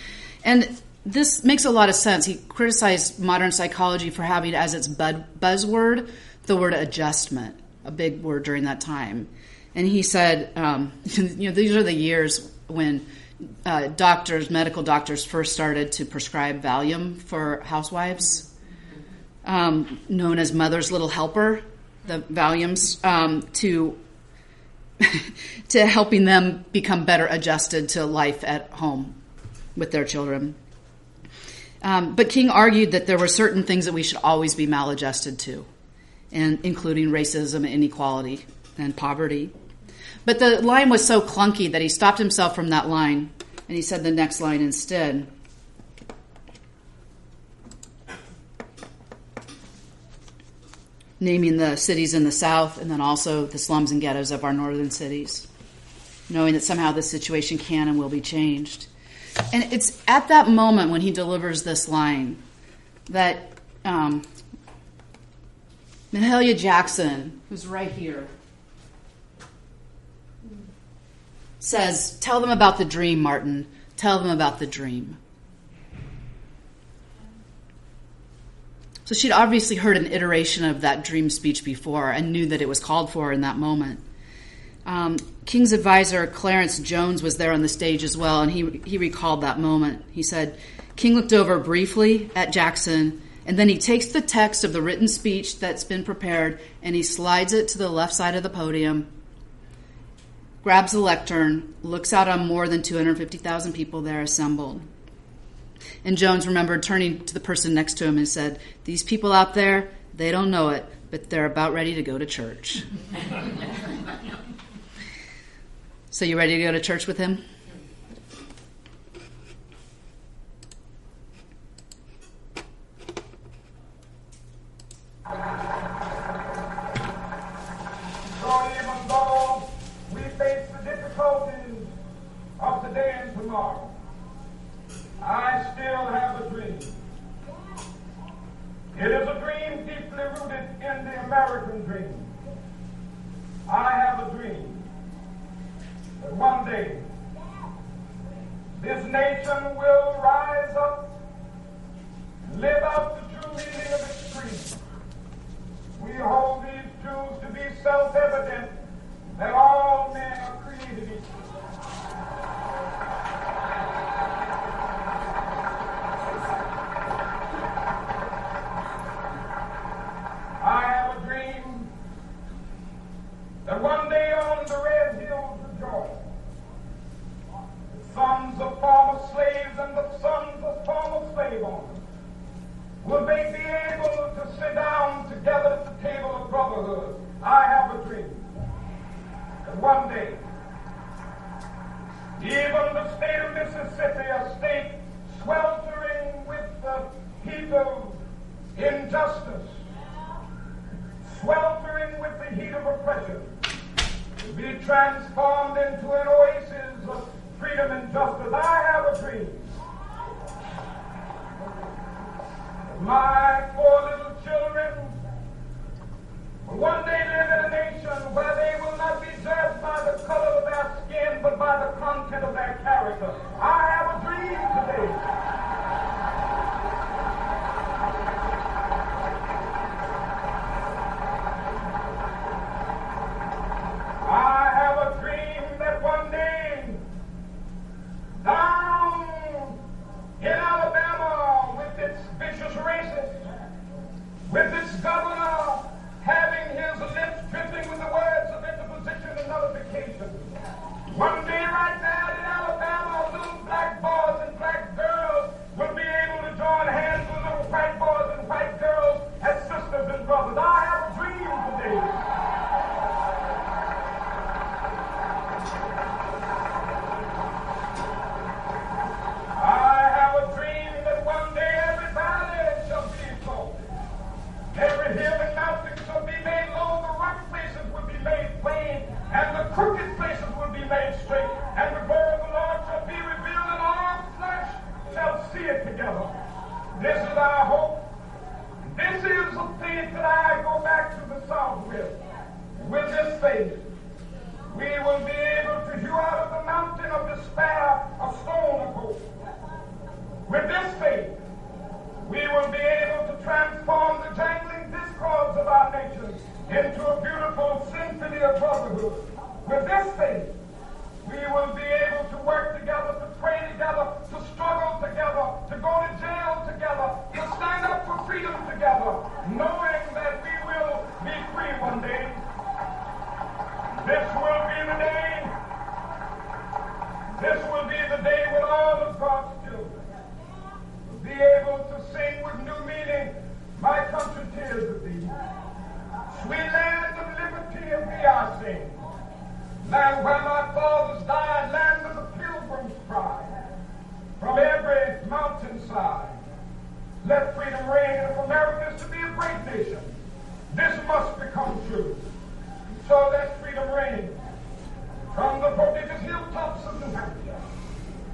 And this makes a lot of sense. He criticized modern psychology for having as its buzzword the word adjustment, a big word during that time. And he said, these are the years when medical doctors first started to prescribe Valium for housewives, known as Mother's Little Helper, the Valiums, to helping them become better adjusted to life at home with their children. But King argued that there were certain things that we should always be maladjusted to, and including racism, inequality, and poverty. But the line was so clunky that he stopped himself from that line, and he said the next line instead. Naming the cities in the South and then also the slums and ghettos of our northern cities, knowing that somehow this situation can and will be changed. And it's at that moment when he delivers this line that Mahalia Jackson, who's right here, says, "Tell them about the dream, Martin. Tell them about the dream." So she'd obviously heard an iteration of that dream speech before and knew that it was called for in that moment. King's advisor, Clarence Jones, was there on the stage as well, and he recalled that moment. He said, King looked over briefly at Jackson, and then he takes the text of the written speech that's been prepared, and he slides it to the left side of the podium, grabs the lectern, looks out on more than 250,000 people there assembled. And Jones remembered turning to the person next to him and said, "These people out there, they don't know it, but they're about ready to go to church." So you ready to go to church with him? So even though we face the difficulties of today and tomorrow, I still have a dream. It is a dream deeply rooted in the American dream. I have a dream that one day this nation will rise up and live out the true meaning of its creed. We hold these truths to be self-evident, that all men are created equal. I have a dream that one day on the red hills of Georgia, the sons of former slaves and the sons of former slave owners will they be able to sit down together at the table of brotherhood. I have a dream that one day, even the state of Mississippi, a state sweltering with the heat of injustice, sweltering with the heat of oppression, will be transformed into an oasis of freedom and justice. I have a dream. My four little children will one day live in a nation where they will not be judged by the color of their skin, but by the content of their character. I have a dream today. I have a dream that one day, down in Alabama, with its vicious racists, with its governor having his lips dripping with the words of interposition and nullification, one day right there in Alabama, little black boys and black girls will be able to join hands with little white boys and white girls as sisters and brothers. I have a dream today. Every hill and mountain shall be made low, the rock places will be made plain, and the crooked places will be made straight, and the glory of the Lord shall be revealed, and all flesh shall see it together. This is our hope. This is the faith that I go back to the South with. With this faith, we will be able to hew out of the mountain of despair a stone of hope. With this faith, we will be able to transform the jangling discords of our nation into a beautiful symphony of brotherhood. With this faith, we will be able to work together, to pray together, to struggle together, to go to jail together, to stand up for freedom together, knowing that we will be free one day. This will be the day. This will be the day when all of God's children be able to sing with new meaning, my country tears of thee. Sweet land of liberty of thee I sing. Land where my fathers died, land of the pilgrims cry. From every mountainside, let freedom reign. And if America is to be a great nation, this must become true. So let freedom reign. From the prodigious hilltops of New Hampshire,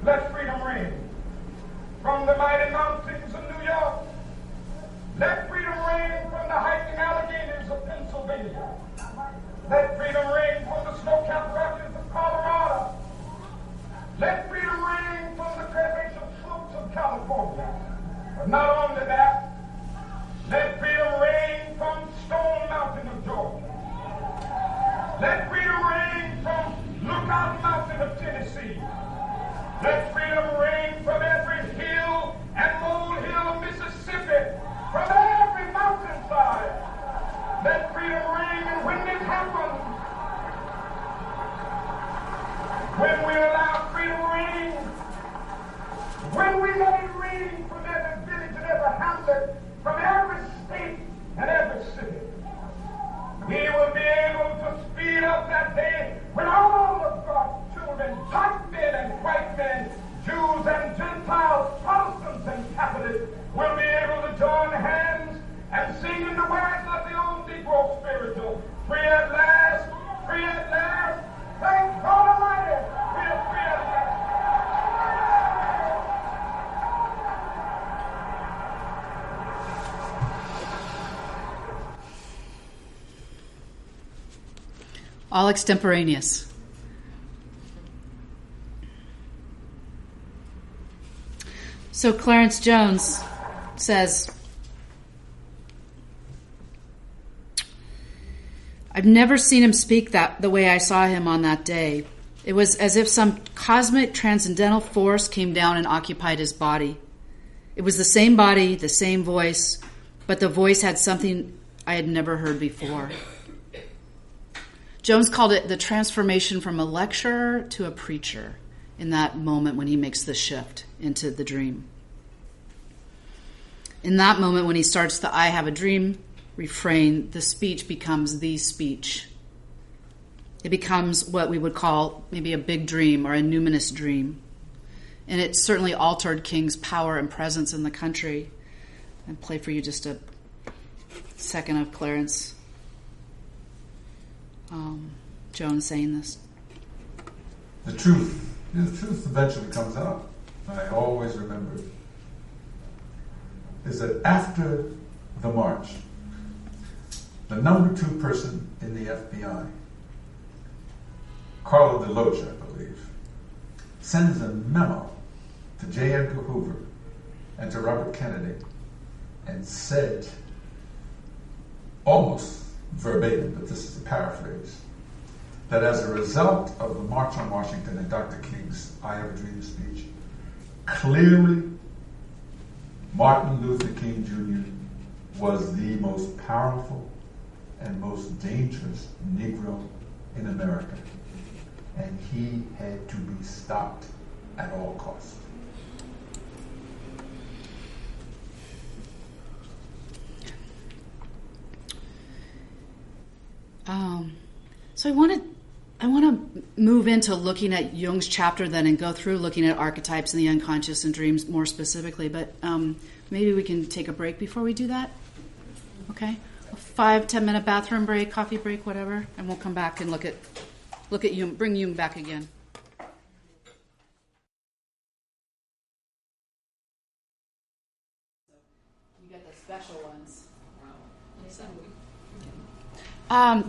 let freedom reign. From the mighty mountains of New York, let freedom reign. From the hiking Alleghenies of Pennsylvania, let freedom reign. From the snow-capped Rockies of Colorado, let freedom reign. From the curvaceous slopes of California. But not only that, let freedom reign from Stone Mountain of Georgia. Let freedom reign from Lookout Mountain of Tennessee. Let freedom reign from every hill and molehill of Mississippi, from every mountainside. Let freedom reign, and when this happens, when we allow freedom reign, when we let it reign from every village and every hamlet, from every state and every city, we will be able to speed up that day when all of God's children, black men and white men, Jews and Gentiles, Protestants and Catholics, will be able to join hands and sing in the words of the old Negro spiritual, free at last, free at last, thank God Almighty, we are free at last. All extemporaneous. So Clarence Jones says, I've never seen him speak the way I saw him on that day. It was as if some cosmic transcendental force came down and occupied his body. It was the same body, the same voice, but the voice had something I had never heard before. Jones called it the transformation from a lecturer to a preacher in that moment when he makes the shift into the dream. In that moment when he starts the I have a dream refrain, the speech becomes the speech. It becomes what we would call maybe a big dream or a numinous dream. And it certainly altered King's power and presence in the country. I'll play for you just a second of Clarence Jones saying this. The truth eventually comes out. I always remember it. is that after the march, the number 2 person in the FBI, Carl Deloach, I believe, sends a memo to J. Edgar Hoover and to Robert Kennedy and said, almost verbatim, but this is a paraphrase, that as a result of the March on Washington and Dr. King's I Have a Dream speech, clearly Martin Luther King Jr. was the most powerful and most dangerous Negro in America, and he had to be stopped at all costs. So I want to move into looking at Jung's chapter then and go through looking at archetypes and the unconscious and dreams more specifically. But maybe we can take a break before we do that. Okay, a 5-10 minute bathroom break, coffee break, whatever, and we'll come back and look at Jung, bring Jung back again. You got the special ones.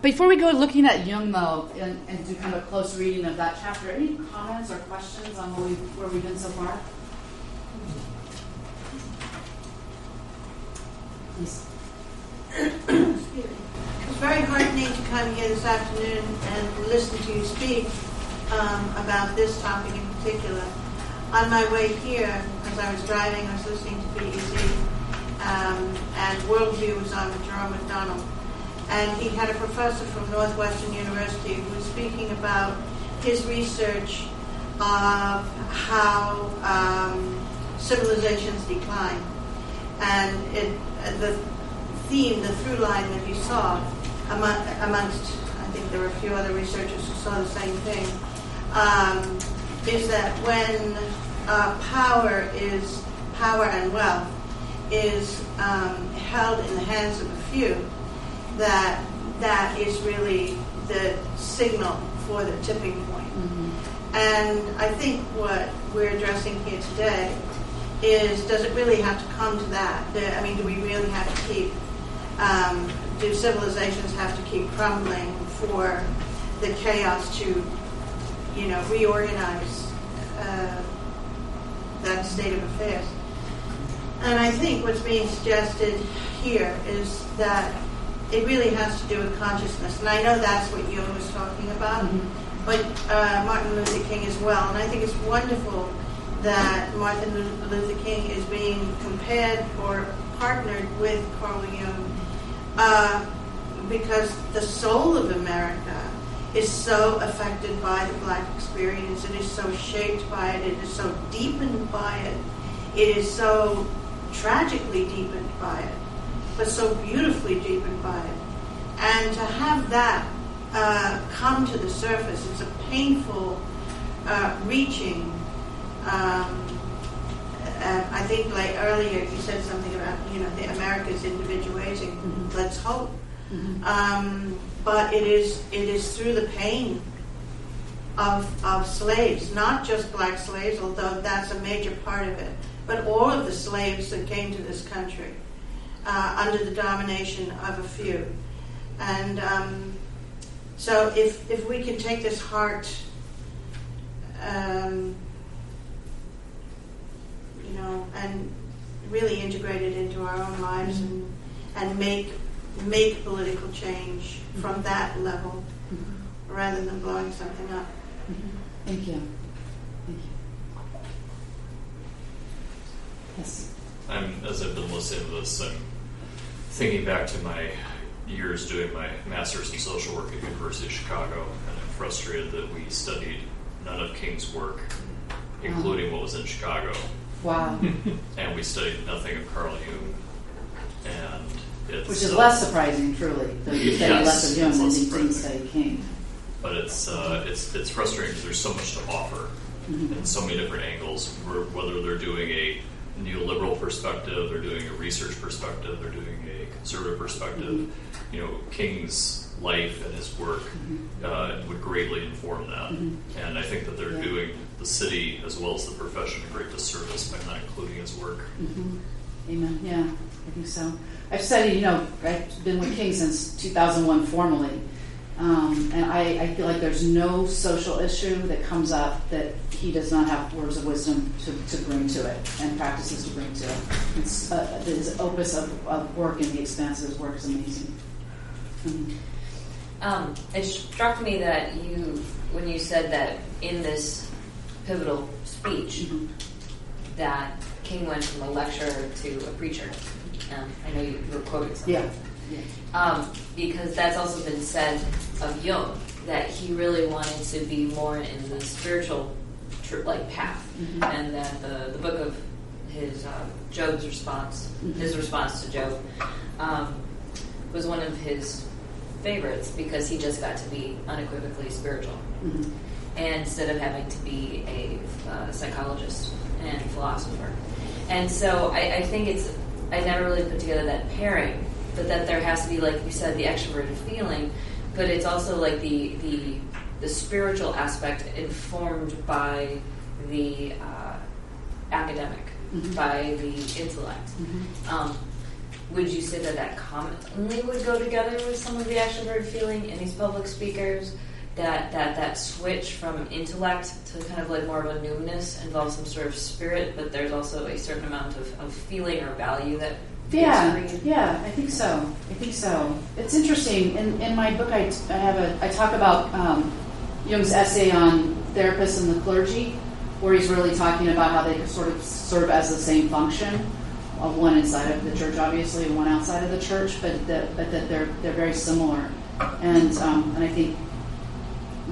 Before we go looking at Jung, though, and do kind of a close reading of that chapter, any comments or questions on where we've been so far? Please. It's very heartening to come here this afternoon and listen to you speak about this topic in particular. On my way here, as I was driving, I was listening to BEZ, and Worldview was on with Jerome McDonald. And he had a professor from Northwestern University who was speaking about his research of how civilizations decline. And the theme, the through line that he saw amongst, I think there were a few other researchers who saw the same thing, is that when power and wealth is held in the hands of a few, that is really the signal for the tipping point. Mm-hmm. And I think what we're addressing here today is, does it really have to come to that? Do we really have to keep, do civilizations have to keep crumbling for the chaos to, reorganize that state of affairs? And I think what's being suggested here is that it really has to do with consciousness. And I know that's what Jung was talking about, mm-hmm. but Martin Luther King as well. And I think it's wonderful that Martin Luther King is being compared or partnered with Carl Jung, because the soul of America is so affected by the Black experience. It is so shaped by it. It is so deepened by it. It is so tragically deepened by it, but so beautifully deepened by it. And to have that come to the surface, it's a painful reaching. I think, like earlier, you said something about the America's individuating. Mm-hmm. Let's hope. Mm-hmm. But it is through the pain of slaves, not just black slaves, although that's a major part of it, but all of the slaves that came to this country under the domination of a few. And so if we can take this heart, and really integrate it into our own lives, and make political change from that level, rather than blowing something up. Thank you. Yes. As I've been listening to this, I'm thinking back to my years doing my master's in social work at the University of Chicago, and I'm frustrated that we studied none of King's work, including what was in Chicago. Wow. And we studied nothing of Carl Jung. And it's, which is less surprising, truly, that you study less of Jung than you didn't study King. But it's frustrating because there's so much to offer in so many different angles, whether they're doing a neoliberal perspective, they're doing a research perspective, they're doing a conservative perspective. King's life and his work would greatly inform that. And I think that they're doing the city as well as the profession a great disservice by not including his work. Amen. Yeah, I think so. I've studied, I've been with King since 2001 formally. And I feel like there's no social issue that comes up that he does not have words of wisdom to bring to it and practices to bring to it. It's, his opus of work and the expanse of his work is amazing. It struck me that when you said that in this pivotal speech, that King went from a lecturer to a preacher. I know you were quoting something. Yeah. Because that's also been said of Jung, that he really wanted to be more in the spiritual path, and that the book of his Job's response, his response to Job, was one of his favorites because he just got to be unequivocally spiritual, and instead of having to be a psychologist and philosopher. And so I think I never really put together that pairing, but that there has to be, like you said, the extroverted feeling, but it's also like the spiritual aspect informed by the academic, by the intellect. Would you say that commonly would go together with some of the extroverted feeling in these public speakers? That switch from intellect to kind of like more of a numinous involves some sort of spirit, but there's also a certain amount of feeling or value that. Yeah, I think so. It's interesting. In my book, I talk about Jung's essay on therapists and the clergy, where he's really talking about how they sort of serve as the same function, one inside of the church, obviously, and one outside of the church, but that they're very similar. And I think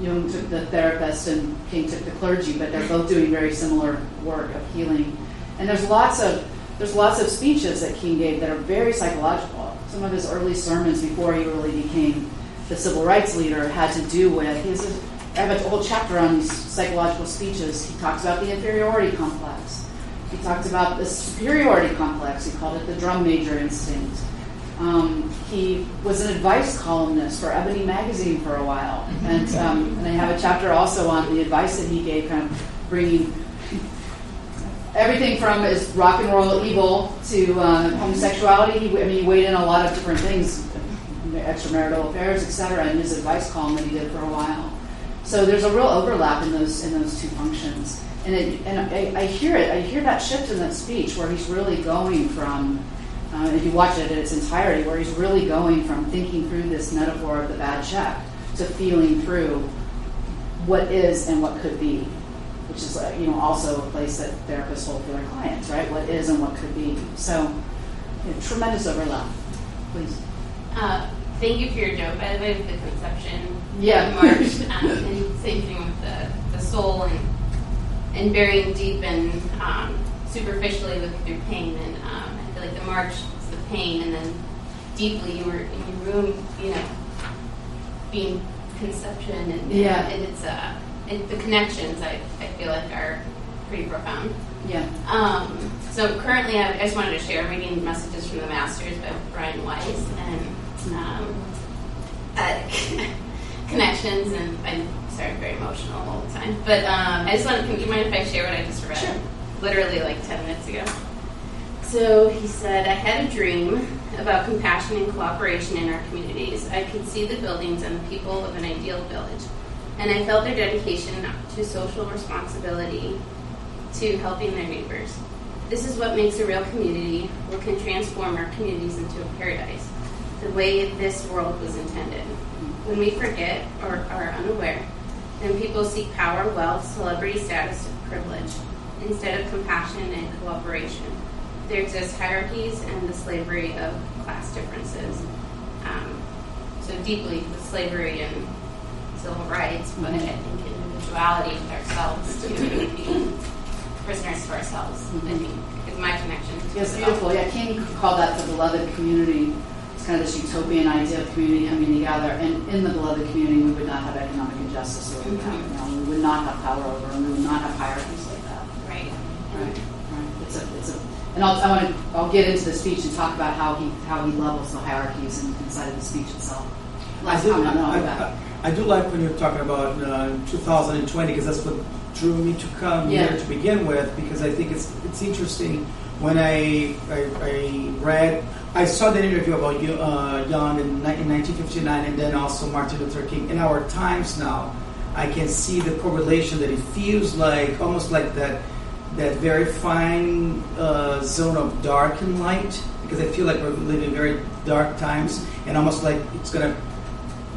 Jung took the therapist and King took the clergy, but they're both doing very similar work of healing. And there's lots of speeches that King gave that are very psychological. Some of his early sermons before he really became the civil rights leader had to do with I have a whole chapter on these psychological speeches. He talks about the inferiority complex. He talks about the superiority complex. He called it the drum major instinct. He was an advice columnist for Ebony magazine for a while, and I have a chapter also on the advice that he gave, kind of bringing everything from is rock and roll evil to homosexuality. He weighed in a lot of different things, extramarital affairs, etc. in his advice column that he did for a while. So there's a real overlap in those two functions, and I hear it. I hear that shift in that speech where he's really going from. If you watch it in its entirety, where he's really going from thinking through this metaphor of the bad check to feeling through what is and what could be, which is also a place that therapists hold for their clients, right? What is and what could be. So, tremendous overlap. Please. Thank you for your joke, by the way, with the conception. Yeah. March, and same thing with the soul and burying deep and superficially through pain. And I feel like the march is the pain, and then deeply you were in your room, being conception, and it's the connections I feel like are pretty profound. Yeah. So currently, I just wanted to share reading Messages from the Masters by Brian Weiss and connections, and I'm sorry, very emotional all the time. But I just wanted, do you mind if I share what I just read? Sure. Literally like 10 minutes ago. So he said, I had a dream about compassion and cooperation in our communities. I could see the buildings and the people of an ideal village, and I felt their dedication to social responsibility, to helping their neighbors. This is what makes a real community, what can transform our communities into a paradise, the way this world was intended. When we forget or are unaware, then people seek power, wealth, celebrity status, and privilege, instead of compassion and cooperation. There exist hierarchies and the slavery of class differences. So deeply with slavery and civil rights, but I think individuality with ourselves, to be prisoners to ourselves, I think, is my connection. Yes, beautiful. Yeah, King called that the beloved community. It's kind of this utopian idea of community coming together. And in the beloved community, we would not have economic injustice, or we would not have power over, and we would not have hierarchies like that. Right. And I'll get into the speech and talk about how he levels the hierarchies inside of the speech itself. I do like when you're talking about 2020, because that's what drew me to come here to begin with, because I think it's interesting when I read, I saw that interview about Jung in 1959, and then also Martin Luther King. In our times now, I can see the correlation that it feels like, almost like that very fine zone of dark and light, because I feel like we're living in very dark times, and almost like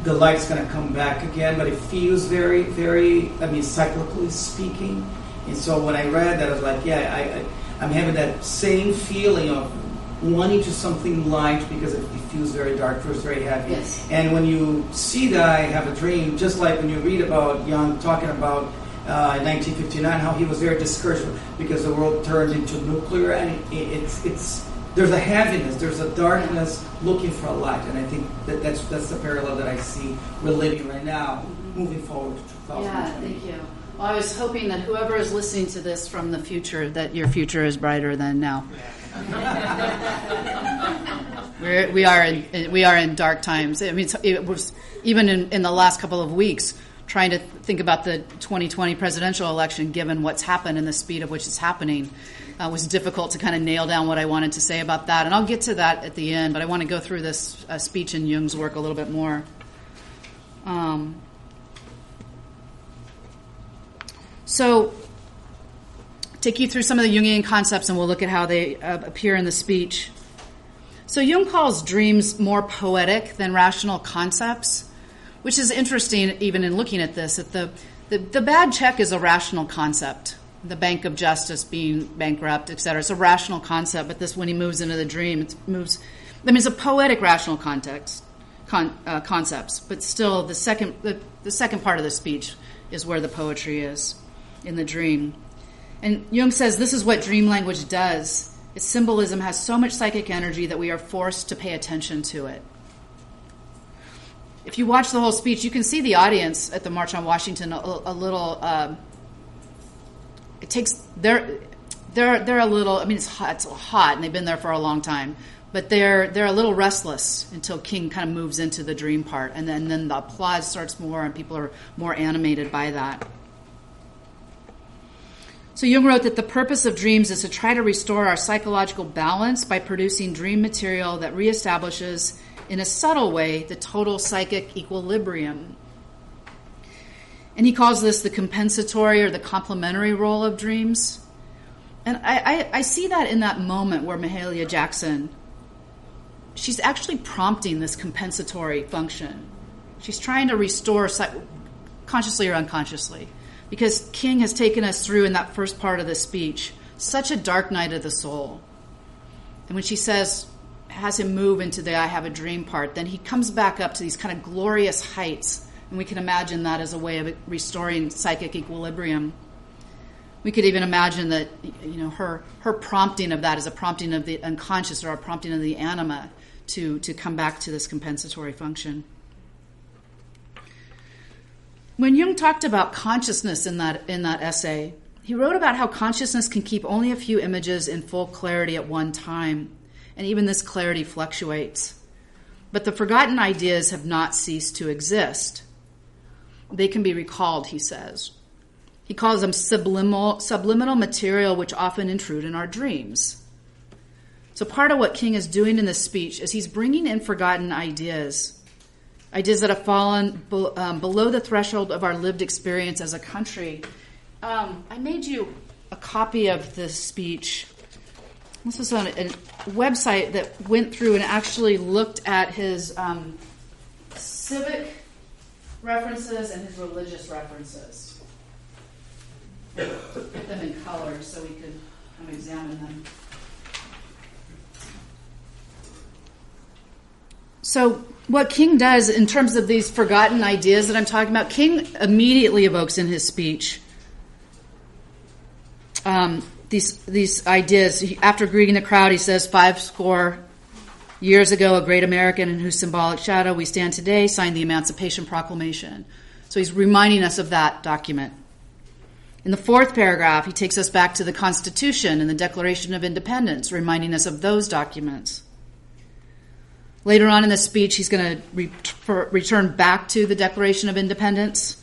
the light's going to come back again, but it feels very, very, cyclically speaking. And so when I read that, I was like, I'm having that same feeling of wanting to something light, because it feels very dark, feels very heavy. Yes. And when you see that I Have a Dream, just like when you read about Jung talking about in 1959 how he was very discouraged because the world turned into nuclear, and it's there's a heaviness, there's a darkness looking for a light, and I think that's the parallel that I see we're living right now, moving forward to 2020. Yeah, thank you. Well, I was hoping that whoever is listening to this from the future, that your future is brighter than now. we are in dark times. I mean, it was even in the last couple of weeks trying to think about the 2020 presidential election, given what's happened and the speed of which it's happening. Was difficult to kind of nail down what I wanted to say about that, and I'll get to that at the end. But I want to go through this speech in Jung's work a little bit more. So, take you through some of the Jungian concepts, and we'll look at how they appear in the speech. So Jung calls dreams more poetic than rational concepts, which is interesting even in looking at this. That the bad check is a rational concept. The Bank of Justice being bankrupt, etc. It's a rational concept, but this, when he moves into the dream, it's a poetic rational concepts, but still the second part of the speech is where the poetry is, in the dream. And Jung says this is what dream language does. Its symbolism has so much psychic energy that we are forced to pay attention to it. If you watch the whole speech, you can see the audience at the March on Washington a little. It takes they're a little. I mean, it's hot, and they've been there for a long time. But they're a little restless until King kind of moves into the dream part, and then the applause starts more, and people are more animated by that. So Jung wrote that the purpose of dreams is to try to restore our psychological balance by producing dream material that reestablishes, in a subtle way, the total psychic equilibrium. And he calls this the compensatory or the complementary role of dreams. And I see that in that moment where Mahalia Jackson, she's actually prompting this compensatory function. She's trying to restore, consciously or unconsciously, because King has taken us through, in that first part of the speech, such a dark night of the soul. And when she has him move into the I Have a Dream part, then he comes back up to these kind of glorious heights. And we can imagine that as a way of restoring psychic equilibrium. We could even imagine that, her prompting of that is a prompting of the unconscious, or a prompting of the anima to come back to this compensatory function. When Jung talked about consciousness in that essay, he wrote about how consciousness can keep only a few images in full clarity at one time, and even this clarity fluctuates. But the forgotten ideas have not ceased to exist. They can be recalled, he says. He calls them subliminal material which often intrude in our dreams. So part of what King is doing in this speech is he's bringing in forgotten ideas that have fallen below the threshold of our lived experience as a country. I made you a copy of this speech. This was on a website that went through and actually looked at his civic references and his religious references. Put them in color so we could examine them. So what King does in terms of these forgotten ideas that I'm talking about, King immediately evokes in his speech these ideas. After greeting the crowd, he says, 50 years ago, a great American in whose symbolic shadow we stand today signed the Emancipation Proclamation. So he's reminding us of that document. In the fourth paragraph, he takes us back to the Constitution and the Declaration of Independence, reminding us of those documents. Later on in the speech, he's going to return back to the Declaration of Independence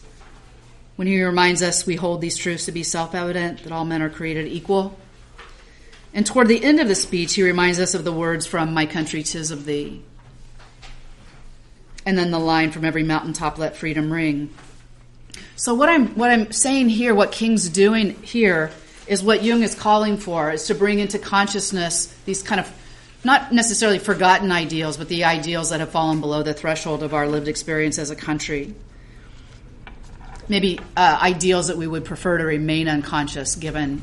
when he reminds us we hold these truths to be self-evident, that all men are created equal. And toward the end of the speech, he reminds us of the words from "My country, 'tis of thee." And then the line from "Every mountaintop let freedom ring." So what I'm saying here, what King's doing here, is what Jung is calling for, is to bring into consciousness these kind of, not necessarily forgotten ideals, but the ideals that have fallen below the threshold of our lived experience as a country. Maybe ideals that we would prefer to remain unconscious, given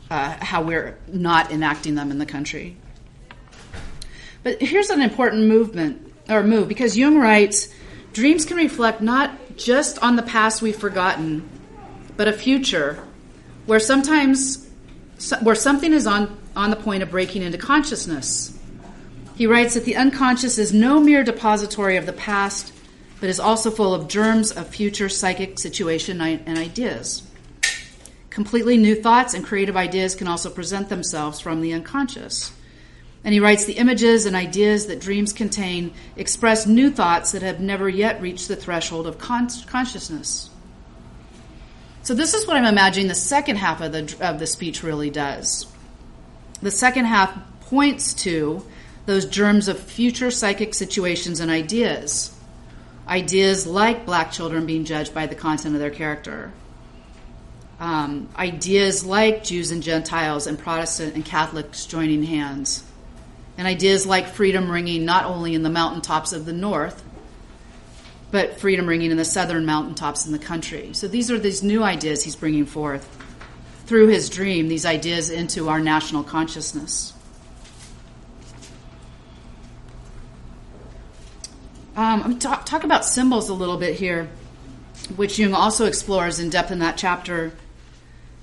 how we're not enacting them in the country. But here's an important move, because Jung writes, dreams can reflect not just on the past we've forgotten, but a future where something is on the point of breaking into consciousness. He writes that the unconscious is no mere depository of the past, but is also full of germs of future psychic situation and ideas. Completely new thoughts and creative ideas can also present themselves from the unconscious. And he writes, the images and ideas that dreams contain express new thoughts that have never yet reached the threshold of consciousness. So this is what I'm imagining the second half of the speech really does. The second half points to those germs of future psychic situations and ideas. Ideas like black children being judged by the content of their character. Ideas like Jews and Gentiles and Protestant and Catholics joining hands. And ideas like freedom ringing not only in the mountaintops of the north, but freedom ringing in the southern mountaintops in the country. So these are these new ideas he's bringing forth through his dream, these ideas into our national consciousness. I'm talk about symbols a little bit here, which Jung also explores in depth in that chapter.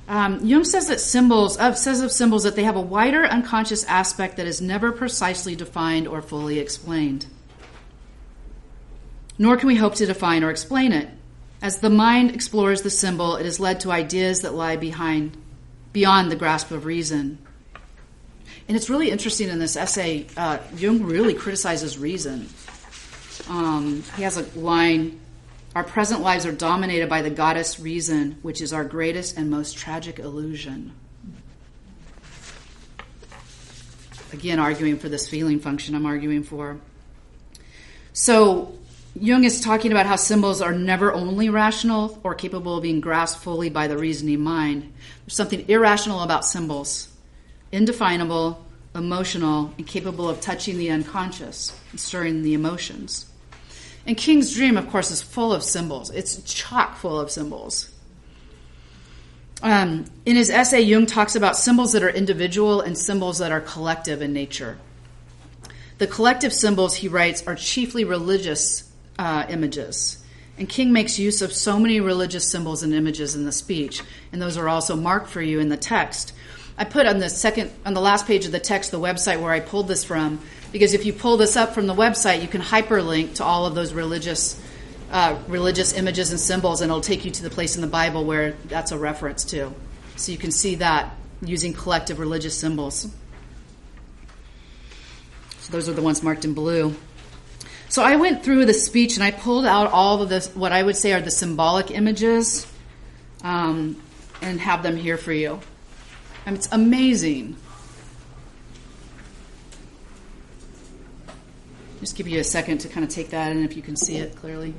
Jung says of symbols that they have a wider unconscious aspect that is never precisely defined or fully explained. Nor can we hope to define or explain it. As the mind explores the symbol, it is led to ideas that lie beyond the grasp of reason. And it's really interesting in this essay, Jung really criticizes reason. He has a line, our present lives are dominated by the goddess reason, which is our greatest and most tragic illusion. Again, arguing for this feeling function I'm arguing for. So Jung is talking about how symbols are never only rational or capable of being grasped fully by the reasoning mind. There's something irrational about symbols, indefinable, emotional, and capable of touching the unconscious and stirring the emotions. And King's dream, of course, is full of symbols. It's chock full of symbols. In his essay, Jung talks about symbols that are individual and symbols that are collective in nature. The collective symbols, he writes, are chiefly religious images. And King makes use of so many religious symbols and images in the speech, and those are also marked for you in the text. I put on the last page of the text, the website where I pulled this from, because if you pull this up from the website, you can hyperlink to all of those religious images and symbols, and it'll take you to the place in the Bible where that's a reference to. So you can see that using collective religious symbols. So those are the ones marked in blue. So I went through the speech and I pulled out all of this, what I would say are the symbolic images, and have them here for you. And it's amazing. Just give you a second to kind of take that in if you can see it clearly.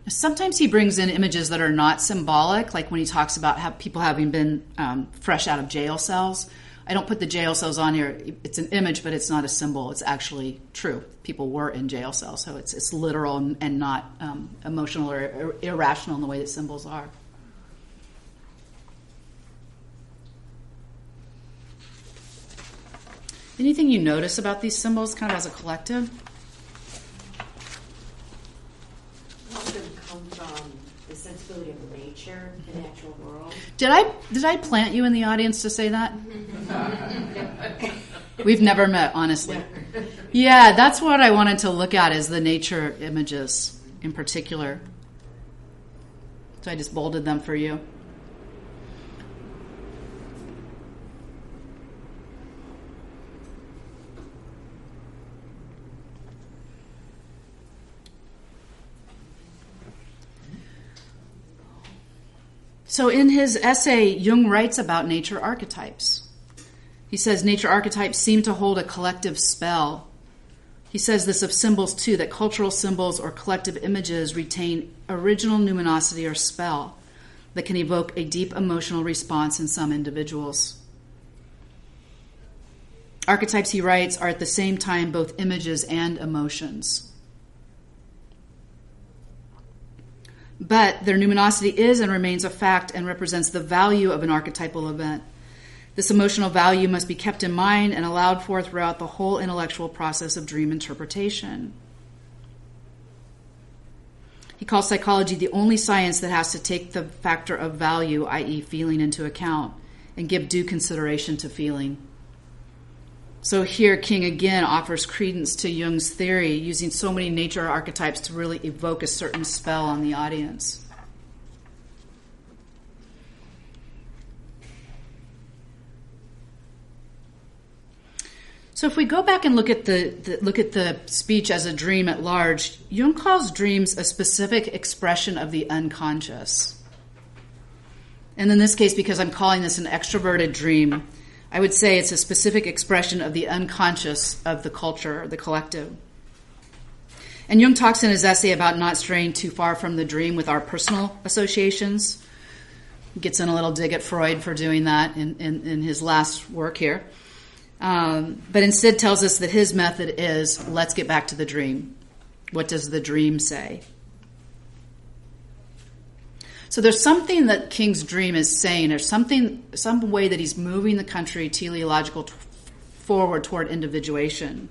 Sometimes he brings in images that are not symbolic, like when he talks about people having been fresh out of jail cells. I don't put the jail cells on here. It's an image, but it's not a symbol. It's actually true. People were in jail cells, so it's literal and not emotional or irrational in the way that symbols are. Anything you notice about these symbols kind of as a collective? Sensibility of nature, the natural world. Did I plant you in the audience to say that? We've never met, honestly. Yeah, that's what I wanted to look at, is the nature images in particular. So I just bolded them for you. So in his essay, Jung writes about nature archetypes. He says nature archetypes seem to hold a collective spell. He says this of symbols too, that cultural symbols or collective images retain original numinosity or spell that can evoke a deep emotional response in some individuals. Archetypes, he writes, are at the same time both images and emotions. But their numinosity is and remains a fact and represents the value of an archetypal event. This emotional value must be kept in mind and allowed for throughout the whole intellectual process of dream interpretation. He calls psychology the only science that has to take the factor of value, i.e. feeling, into account and give due consideration to feeling. So here, King again offers credence to Jung's theory, using so many nature archetypes to really evoke a certain spell on the audience. So if we go back and look at the speech as a dream at large, Jung calls dreams a specific expression of the unconscious. And in this case, because I'm calling this an extroverted dream, I would say it's a specific expression of the unconscious of the culture, the collective. And Jung talks in his essay about not straying too far from the dream with our personal associations. Gets in a little dig at Freud for doing that in his last work here. But instead tells us that his method is, let's get back to the dream. What does the dream say? So there's something that King's dream is saying. There's some way that he's moving the country teleological forward toward individuation.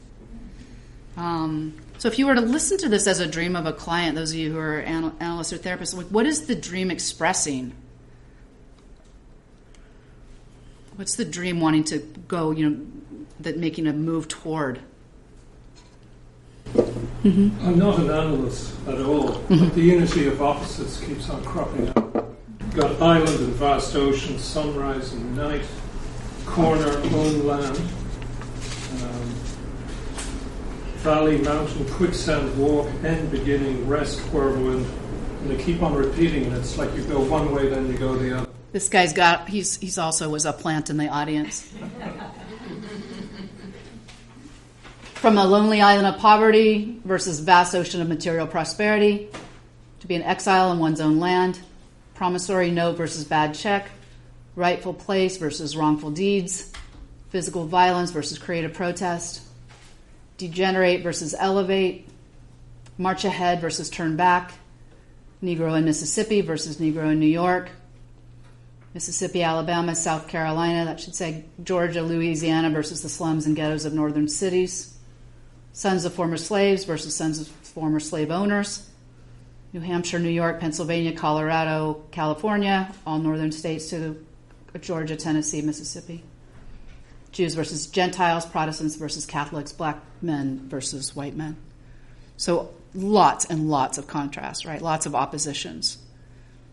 So if you were to listen to this as a dream of a client, those of you who are analysts or therapists, what is the dream expressing? What's the dream wanting to go, that making a move toward? Mm-hmm. I'm not an analyst at all, but the unity of opposites keeps on cropping up. You've got island and vast ocean, sunrise and night, corner, own land, valley, mountain, quicksand, walk, end, beginning, rest, whirlwind, and they keep on repeating it. It's like you go one way, then you go the other. This guy's he's also was a plant in the audience. From a lonely island of poverty versus vast ocean of material prosperity, to be an exile in one's own land, promissory note versus bad check, rightful place versus wrongful deeds, physical violence versus creative protest, degenerate versus elevate, march ahead versus turn back, Negro in Mississippi versus Negro in New York, Mississippi, Alabama, South Carolina, that should say Georgia, Louisiana versus the slums and ghettos of northern cities, sons of former slaves versus sons of former slave owners, New Hampshire, New York, Pennsylvania, Colorado, California, all northern states to Georgia, Tennessee, Mississippi. Jews versus Gentiles, Protestants versus Catholics, black men versus white men. So lots and lots of contrast, right? Lots of oppositions.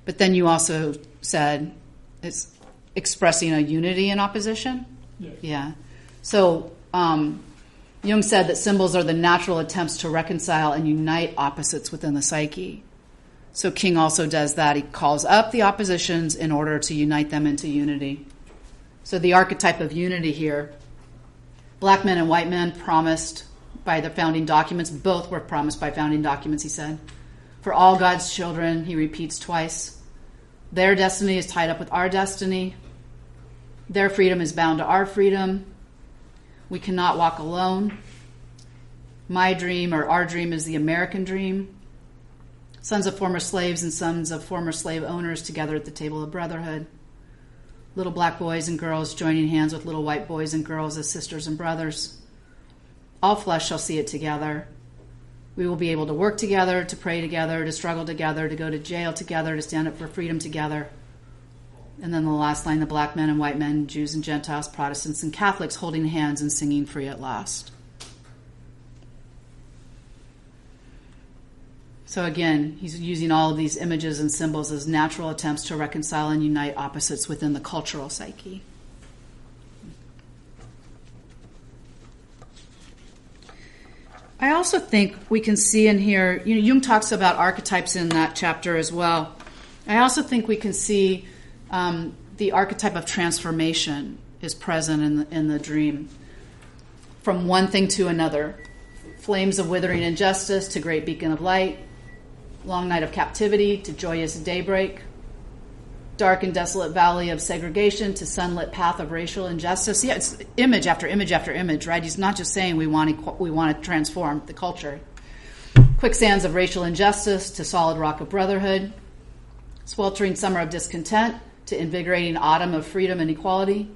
But then you also said it's expressing a unity in opposition. Yeah. So Jung said that symbols are the natural attempts to reconcile and unite opposites within the psyche. So King also does that. He calls up the oppositions in order to unite them into unity. So the archetype of unity here, black men and white men promised by the founding documents, both were promised by founding documents, he said. For all God's children, he repeats twice, their destiny is tied up with our destiny. Their freedom is bound to our freedom. We cannot walk alone. My dream or our dream is the American dream. Sons of former slaves and sons of former slave owners together at the table of brotherhood. Little black boys and girls joining hands with little white boys and girls as sisters and brothers. All flesh shall see it together. We will be able to work together, to pray together, to struggle together, to go to jail together, to stand up for freedom together. And then the last line, the black men and white men, Jews and Gentiles, Protestants and Catholics holding hands and singing free at last. So again, he's using all of these images and symbols as natural attempts to reconcile and unite opposites within the cultural psyche. I also think we can see in here, Jung talks about archetypes in that chapter as well. I also think we can see The archetype of transformation is present in the dream. From one thing to another. Flames of withering injustice to great beacon of light. Long night of captivity to joyous daybreak. Dark and desolate valley of segregation to sunlit path of racial injustice. Yeah, it's image after image after image, right? He's not just saying we want to transform the culture. Quicksands of racial injustice to solid rock of brotherhood. Sweltering summer of discontent to invigorating autumn of freedom and equality.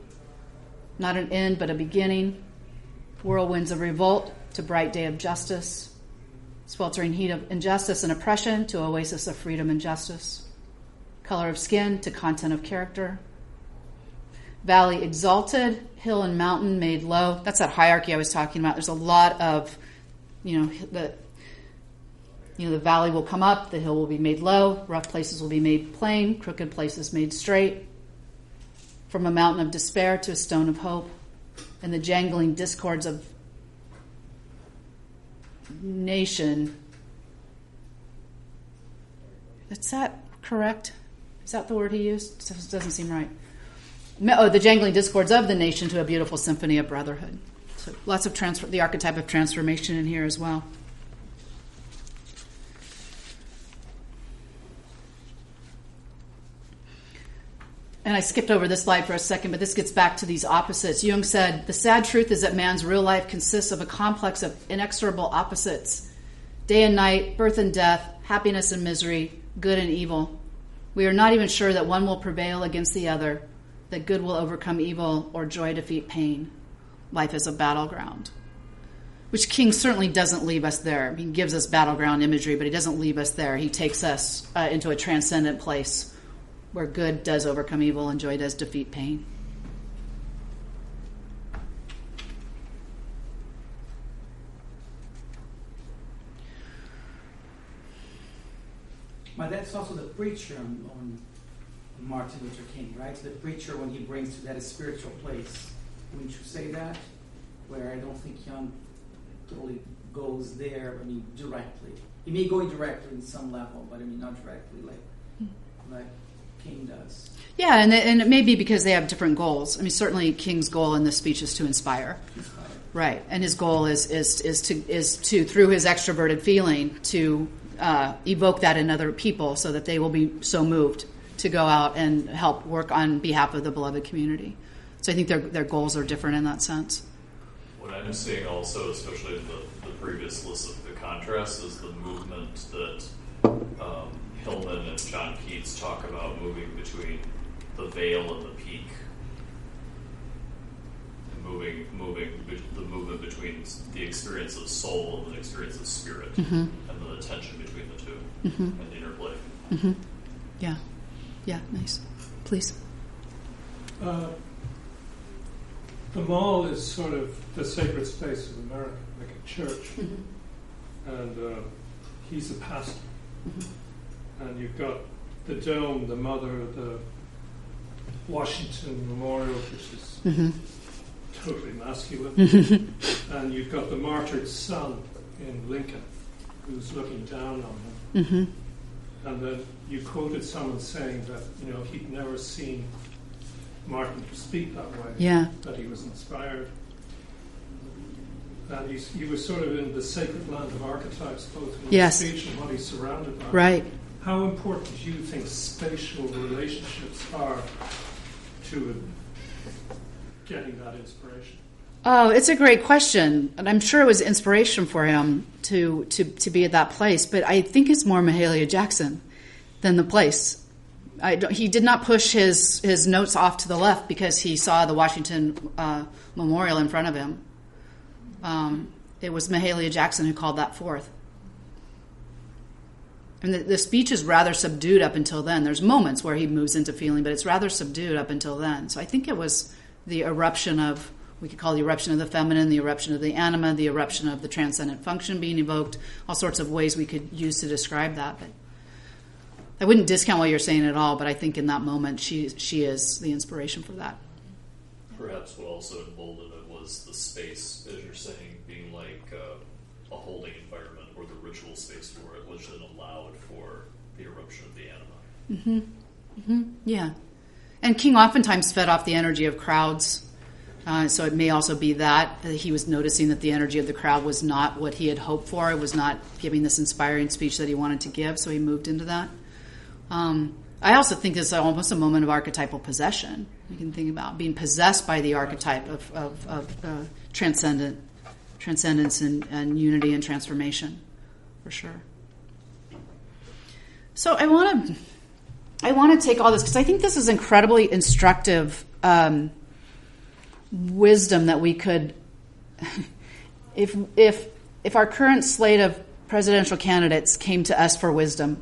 Not an end, but a beginning. Whirlwinds of revolt to bright day of justice. Sweltering heat of injustice and oppression to oasis of freedom and justice. Color of skin to content of character. Valley exalted, hill and mountain made low. That's that hierarchy I was talking about. There's a lot of, the valley will come up, the hill will be made low, rough places will be made plain, crooked places made straight. From a mountain of despair to a stone of hope, and the jangling discords of nation. Is that correct? Is that the word he used? It doesn't seem right. Oh, the jangling discords of the nation to a beautiful symphony of brotherhood. So lots of the archetype of transformation in here as well. And I skipped over this slide for a second, but this gets back to these opposites. Jung said, the sad truth is that man's real life consists of a complex of inexorable opposites. Day and night, birth and death, happiness and misery, good and evil. We are not even sure that one will prevail against the other, that good will overcome evil or joy defeat pain. Life is a battleground. Which King certainly doesn't leave us there. He gives us battleground imagery, but he doesn't leave us there. He takes us into a transcendent place where good does overcome evil and joy does defeat pain. But that's also the preacher on Martin Luther King, right? The preacher when he brings to that spiritual place. Wouldn't you say that? Where I don't think Jung totally goes there, directly. He may go directly in some level, but not directly like King does. Yeah, and it may be because they have different goals. Certainly King's goal in this speech is to inspire. Right, and his goal is to through his extroverted feeling to evoke that in other people so that they will be so moved to go out and help work on behalf of the beloved community. So I think their goals are different in that sense. What I'm seeing also, especially in the previous list of the contrast, is the movement that Hillman and John Keats talk about, moving between the veil and the peak. Moving the movement between the experience of soul and the experience of spirit, and the tension between the two, and the interplay. Mm-hmm. Yeah, nice. Please. The mall is sort of the sacred space of America, like a church, and he's a pastor, and you've got the dome, the mother, the Washington Memorial, which is totally masculine. And you've got the martyred son in Lincoln, who's looking down on him. And then you quoted someone saying that he'd never seen Martin speak that way. That he was inspired. And he was sort of in the sacred land of archetypes, both in his speech and what he's surrounded by. Right. How important do you think spatial relationships are to getting that inspiration? Oh, it's a great question, and I'm sure it was inspiration for him to be at that place. But I think it's more Mahalia Jackson than the place. He did not push his notes off to the left because he saw the Washington Memorial in front of him. It was Mahalia Jackson who called that forth. And the speech is rather subdued up until then. There's moments where he moves into feeling, but it's rather subdued up until then. So I think it was the eruption of, we could call the eruption of the feminine, the eruption of the anima, the eruption of the transcendent function being evoked, all sorts of ways we could use to describe that. But I wouldn't discount what you're saying at all, but I think in that moment she is the inspiration for that. Perhaps what also emboldened it was the space, as you're saying, being like a holding environment or the ritual space for it, which then allowed for the eruption of the anima. Yeah. And King oftentimes fed off the energy of crowds. So it may also be that he was noticing that the energy of the crowd was not what he had hoped for. It was not giving this inspiring speech that he wanted to give, so he moved into that. I also think it's almost a moment of archetypal possession. You can think about being possessed by the archetype of transcendence and unity and transformation, for sure. So I want to take all this because I think this is incredibly instructive wisdom that we could, if our current slate of presidential candidates came to us for wisdom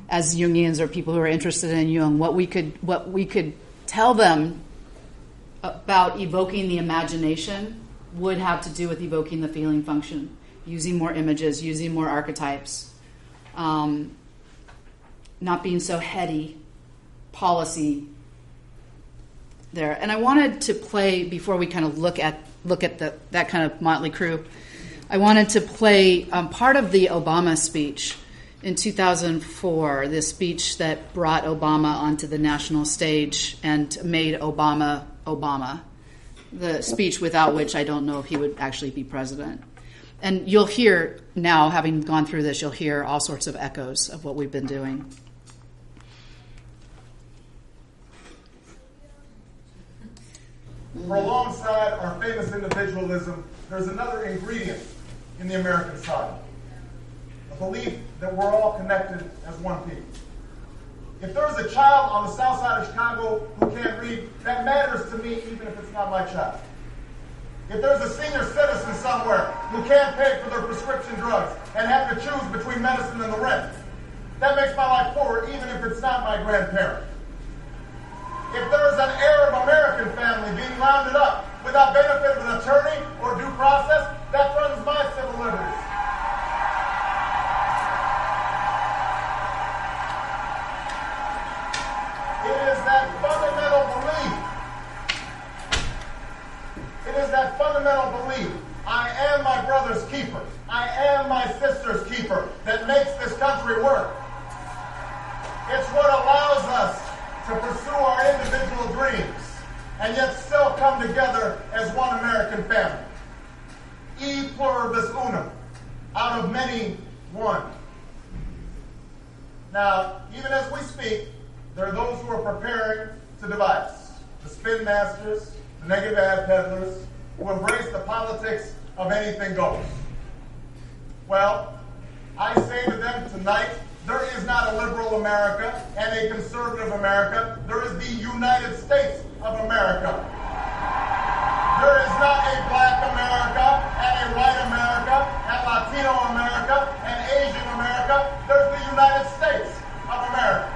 as Jungians or people who are interested in Jung, what we could tell them about evoking the imagination would have to do with evoking the feeling function, using more images, using more archetypes, not being so heady, policy there. And I wanted to play, before we kind of look at that kind of motley crew, I wanted to play part of the Obama speech in 2004, the speech that brought Obama onto the national stage and made Obama Obama, the speech without which I don't know if he would actually be president. And you'll hear now, having gone through this, you'll hear all sorts of echoes of what we've been doing. For alongside our famous individualism, there's another ingredient in the American side. A belief that we're all connected as one people. If there's a child on the south side of Chicago who can't read, that matters to me even if it's not my child. If there's a senior citizen somewhere who can't pay for their prescription drugs and have to choose between medicine and the rent, that makes my life poorer even if it's not my grandparent. If there's an Arab American family being rounded up without benefit of an attorney or due process, that threatens my civil liberties. It is that fundamental belief, I am my brother's keeper, I am my sister's keeper, that makes this country work. It's what allows us to pursue our individual dreams and yet still come together as one American family. E pluribus unum, out of many, one. Now, even as we speak, there are those who are preparing to divide us. The spin masters, the negative ad peddlers, who embrace the politics of anything goes. Well, I say to them tonight, there is not a liberal America and a conservative America. There is the United States of America. There is not a black America and a white America and Latino America and Asian America. There's the United States of America.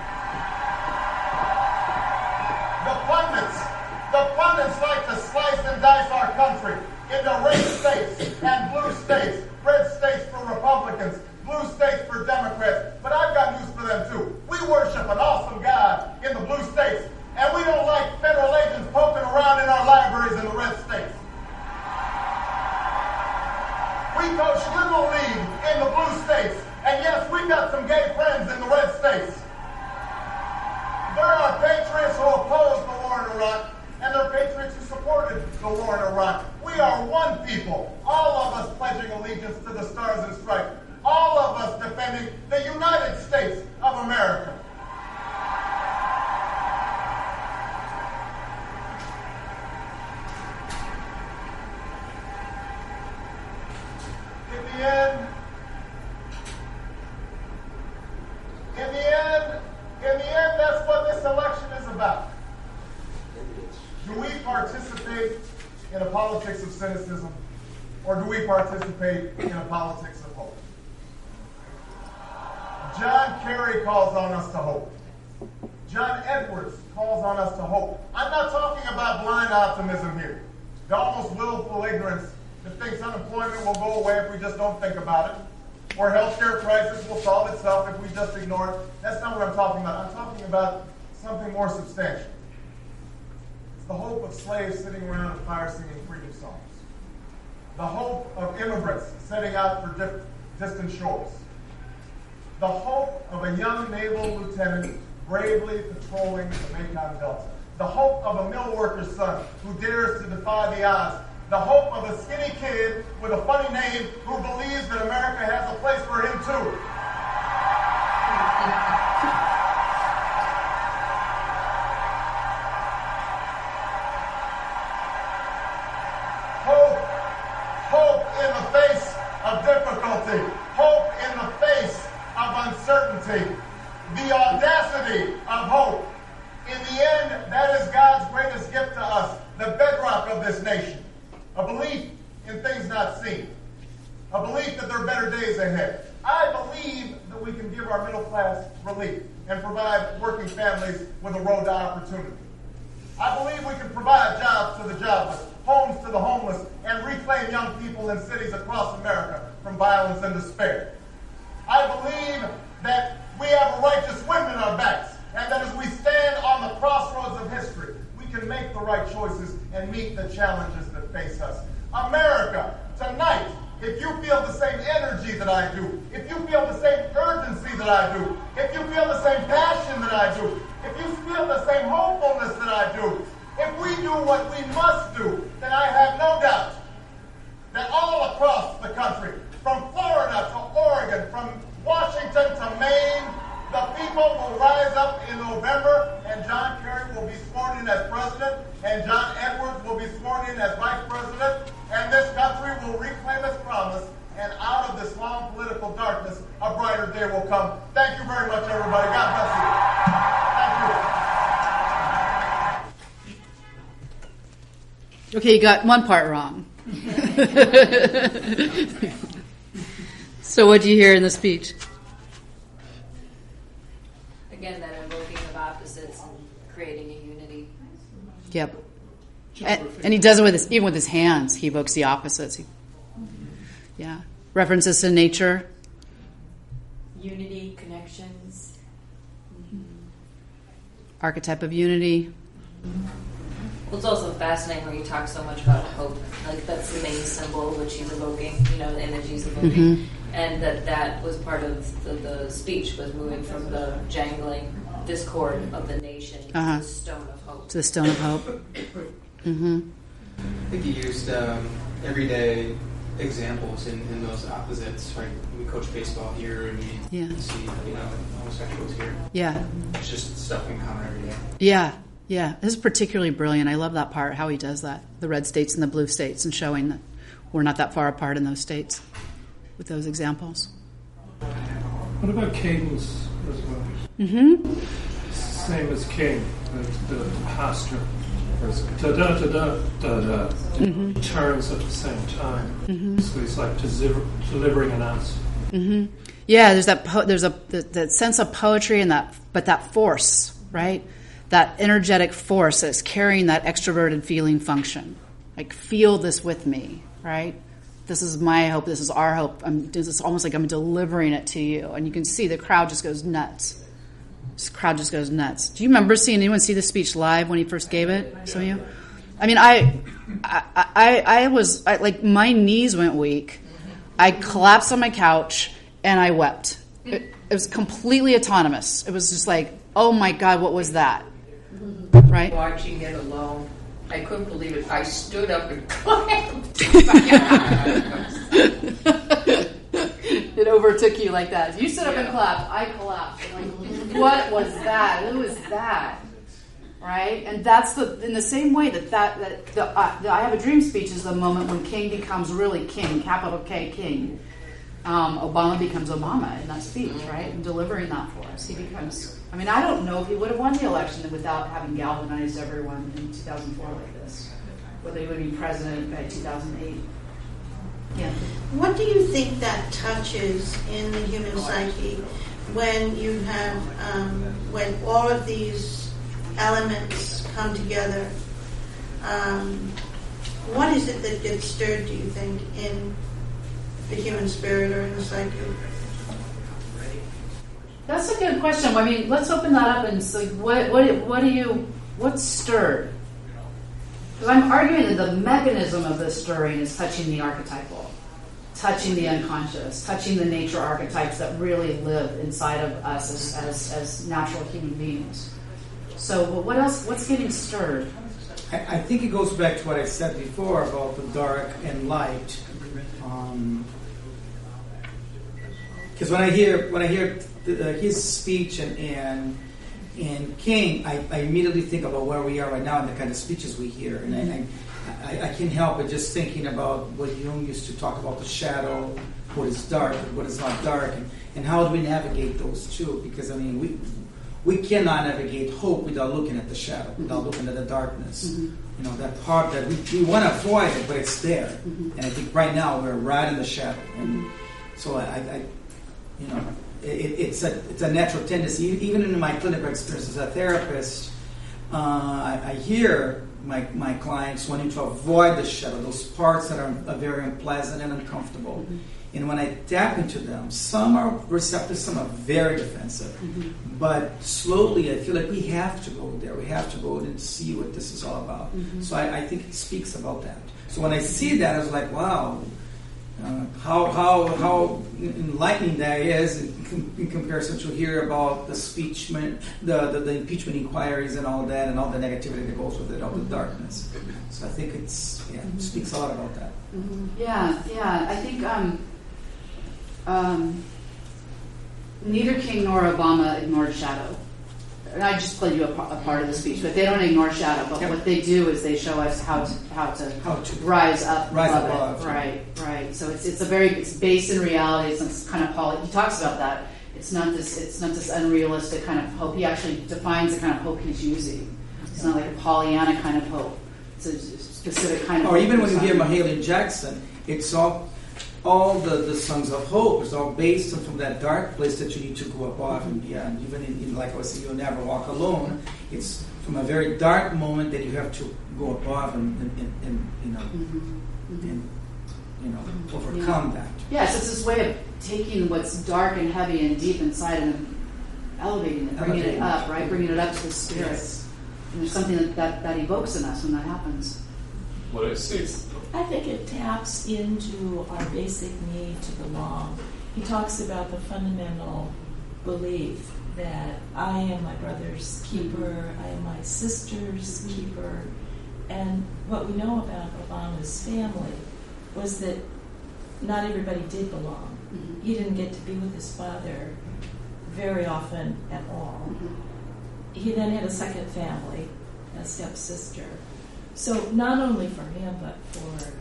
The pundits like to slice and dice our country into red states and blue states, red states for Republicans, blue states for Democrats, but I've got news for them too. We worship an awesome God in the blue states, and we don't like federal agents poking around in our libraries in the red states. We coach Little League in the blue states, and yes, we've got some gay friends in the red states. There are patriots who opposed the war in Iraq, and there are patriots who supported the war in Iraq. We are one people, all of us pledging allegiance to the Stars and Stripes. All of us defending the United States of America. In the end, that's what this election is about. Do we participate in a politics of cynicism, or do we participate in a politics of hope? John Kerry calls on us to hope. John Edwards calls on us to hope. I'm not talking about blind optimism here. The almost willful ignorance that thinks unemployment will go away if we just don't think about it, or healthcare crisis will solve itself if we just ignore it. That's not what I'm talking about. I'm talking about something more substantial. It's the hope of slaves sitting around a fire singing freedom songs. The hope of immigrants setting out for distant shores. The hope of a young naval lieutenant bravely patrolling the Mekong Delta. The hope of a mill worker's son who dares to defy the odds. The hope of a skinny kid with a funny name who believes that America has a place for him too. Hope in the face of difficulty. Hope in the face of uncertainty. The audacity of hope. In the end, that is God's greatest gift to us, the bedrock of this nation. A belief in things not seen. A belief that there are better days ahead. I believe that we can give our middle class relief and provide working families with a road to opportunity. I believe we can provide jobs to the jobless, homes to the homeless, and reclaim young people in cities across America from violence and despair. I believe that we have a righteous wind in our backs, and that as we stand on the crossroads of history, we can make the right choices and meet the challenges that face us. America, tonight, if you feel the same energy that I do, if you feel the same urgency that I do, if you feel the same passion that I do, if you feel the same hopefulness that I do, if we do what we must do, then I have no doubt that all across the country, from Florida to Oregon, from Washington to Maine, the people will rise up in November, and John Kerry will be sworn in as president, and John Edwards will be sworn in as vice president, and this country will reclaim its promise, and out of this long political darkness, a brighter day will come. Thank you very much, everybody. God bless you. Thank you. Okay, you got one part wrong. So what do you hear in the speech? Again, that invoking of opposites and creating a unity. Yep. And he does it with even with his hands. He evokes the opposites. Yeah. References to nature. Unity, connections. Archetype of unity. Well, it's also fascinating where you talk so much about hope. Like, that's the main symbol which he's evoking, the image he's evoking. Mm-hmm. And that was part of the speech, was moving from the jangling discord of the nation to the stone of hope. To the stone of hope. Mm-hmm. I think he used everyday examples in those opposites, right? We coach baseball here, and we see, homosexuals here. Yeah. It's just stuff we encounter every day. Yeah. Yeah, this is particularly brilliant. I love that part, how he does that. The red states and the blue states, and showing that we're not that far apart in those states with those examples. What about cadence as well? Mm-hmm. Same as King, the pastor. There's da-da-da-da-da-da. Mm-hmm. He turns at the same time. Mm-hmm. So he's like delivering an answer. Mm-hmm. Yeah, there's that sense of poetry and that force, right? That energetic force that's carrying that extroverted feeling function. Like, feel this with me, right? This is my hope. This is our hope. This is almost like I'm delivering it to you. And you can see the crowd just goes nuts. This crowd just goes nuts. Do you remember seeing anyone see the speech live when he first gave it? Some of you? I mean, I was like, my knees went weak. I collapsed on my couch and I wept. It was completely autonomous. It was just like, oh my God, what was that? Right? Watching it alone, I couldn't believe it. I stood up and clapped. It overtook you like that. You stood up and clapped. I collapsed. I'm like, what was that? Who was that? Right? And that's in the same way that the I Have a Dream speech is the moment when King becomes really king, capital K, king. Obama becomes Obama in that speech, right? And delivering that for us. He becomes... I mean, I don't know if he would have won the election without having galvanized everyone in 2004 like this. Whether he would be president by 2008. Yeah. What do you think that touches in the human psyche when you have, when all of these elements come together? What is it that gets stirred, do you think, in the human spirit or in the psyche? That's a good question. I mean, let's open that up and say, what's stirred? Because I'm arguing that the mechanism of this stirring is touching the archetypal, touching the unconscious, touching the nature archetypes that really live inside of us as natural human beings. So, what else? What's getting stirred? I think it goes back to what I said before about the dark and light. Because when I hear his speech and King, I immediately think about where we are right now and the kind of speeches we hear, and I can't help but just thinking about what Jung used to talk about, the shadow, what is dark, what is not dark, and how do we navigate those two? Because I mean, we cannot navigate hope without looking at the shadow, without looking at the darkness. You know, that part that we want to avoid it, but it's there. And I think right now we're right in the shadow. And so I you know, it's a natural tendency. Even in my clinical experience as a therapist, I hear my clients wanting to avoid the shadow, those parts that are very unpleasant and uncomfortable. And when I tap into them, some are receptive, some are very defensive. But slowly, I feel like we have to go there. We have to go and see what this is all about. So I think it speaks about that. So when I see that, I was like, wow, how enlightening that is in comparison to hear about the impeachment inquiries and all that, and all the negativity that goes with it, all the darkness. So I think it speaks a lot about that. Yeah. I think neither King nor Obama ignored shadow. And I just played you a part of the speech, but they don't ignore shadow. But what they do is they show us how to rise up above it. Right. So it's based in reality. It's kind of he talks about that. It's not this unrealistic kind of hope. He actually defines the kind of hope he's using. It's not like a Pollyanna kind of hope. It's a specific kind of hope. Or even when you hear Mahalia Jackson, it's all the songs of hope is all based from that dark place that you need to go above and beyond. Even in like I was saying, You'll Never Walk Alone, it's from a very dark moment that you have to go above and overcome that. Yes, it's this way of taking what's dark and heavy and deep inside and elevating it, bringing it up, right? Bringing it up to the spirit. Yes. And there's something that evokes in us when that happens. What I see. I think it taps into our basic need to belong. He talks about the fundamental belief that I am my brother's keeper, I am my sister's keeper. And what we know about Obama's family was that not everybody did belong. He didn't get to be with his father very often at all. He then had a second family, a stepsister. So not only for him, but for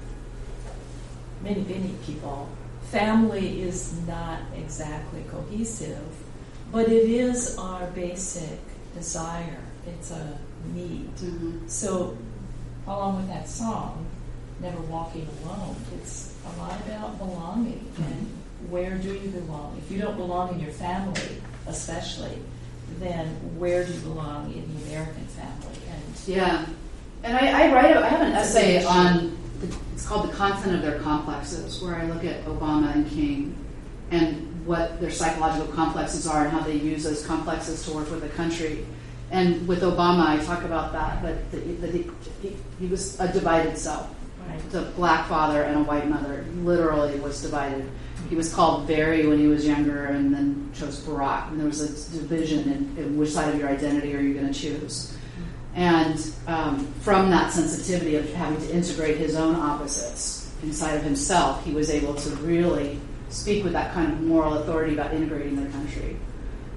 many, many people, family is not exactly cohesive, but it is our basic desire. It's a need. So along with that song, Never Walking Alone, it's a lot about belonging and where do you belong? If you don't belong in your family, especially, then where do you belong in the American family? And I have an essay on, it's called The Content of Their Complexes, where I look at Obama and King and what their psychological complexes are and how they use those complexes to work with the country. And with Obama, I talk about that he was a divided self. Right. It's a black father and a white mother. He literally was divided. He was called Barry when he was younger and then chose Barack. And there was a division in which side of your identity are you going to choose. And from that sensitivity of having to integrate his own opposites inside of himself, he was able to really speak with that kind of moral authority about integrating the country.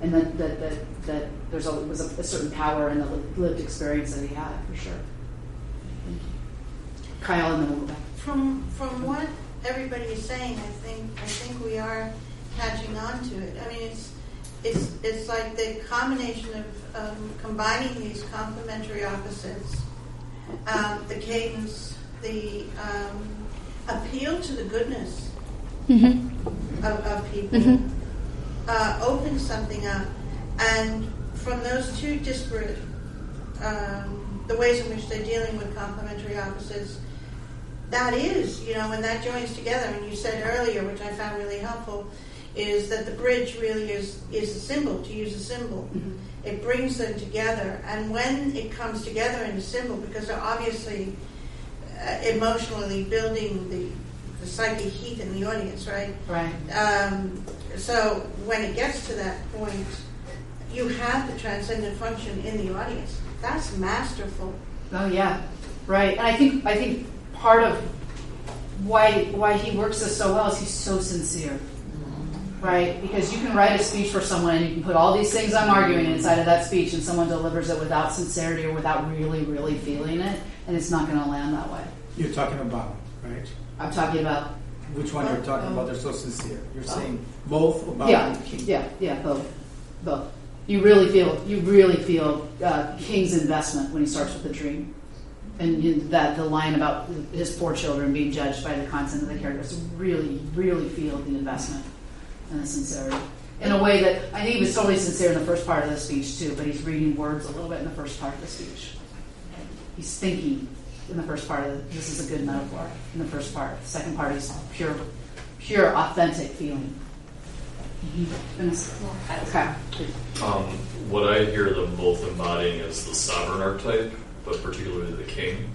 And that there was a certain power in the lived experience that he had, for sure. Thank you. Kyle, and then we'll go back. From what everybody is saying, I think we are catching on to it. I mean, it's like the combination of combining these complementary opposites, the cadence, the appeal to the goodness of people, opens something up, and from those two disparate, the ways in which they're dealing with complementary opposites, that is, when that joins together, and you said earlier, which I found really helpful, is that the bridge really is a symbol, to use a symbol. It brings them together, and when it comes together in a symbol, because they're obviously emotionally building the psychic heat in the audience, right? Right. So when it gets to that point, you have the transcendent function in the audience. That's masterful. Oh yeah, right. And I think part of why he works this so well is he's so sincere, right? Because you can write a speech for someone and you can put all these things I'm arguing inside of that speech, and someone delivers it without sincerity or without really, really feeling it, and it's not going to land that way. You're talking about, right? I'm talking about. Which one you're talking about? They're so sincere. You're saying both about King. Yeah, both. You really feel King's investment when he starts with the dream, and that the line about his poor children being judged by the content of the characters. Really feel the investment and the sincerity in a way that I think he was totally sincere in the first part of the speech too. But he's reading words a little bit in the first part of the speech. He's thinking in the first part of this is a good metaphor. In the first part, the second part is pure, authentic feeling. Okay. What I hear them both embodying is the sovereign archetype, but particularly the king,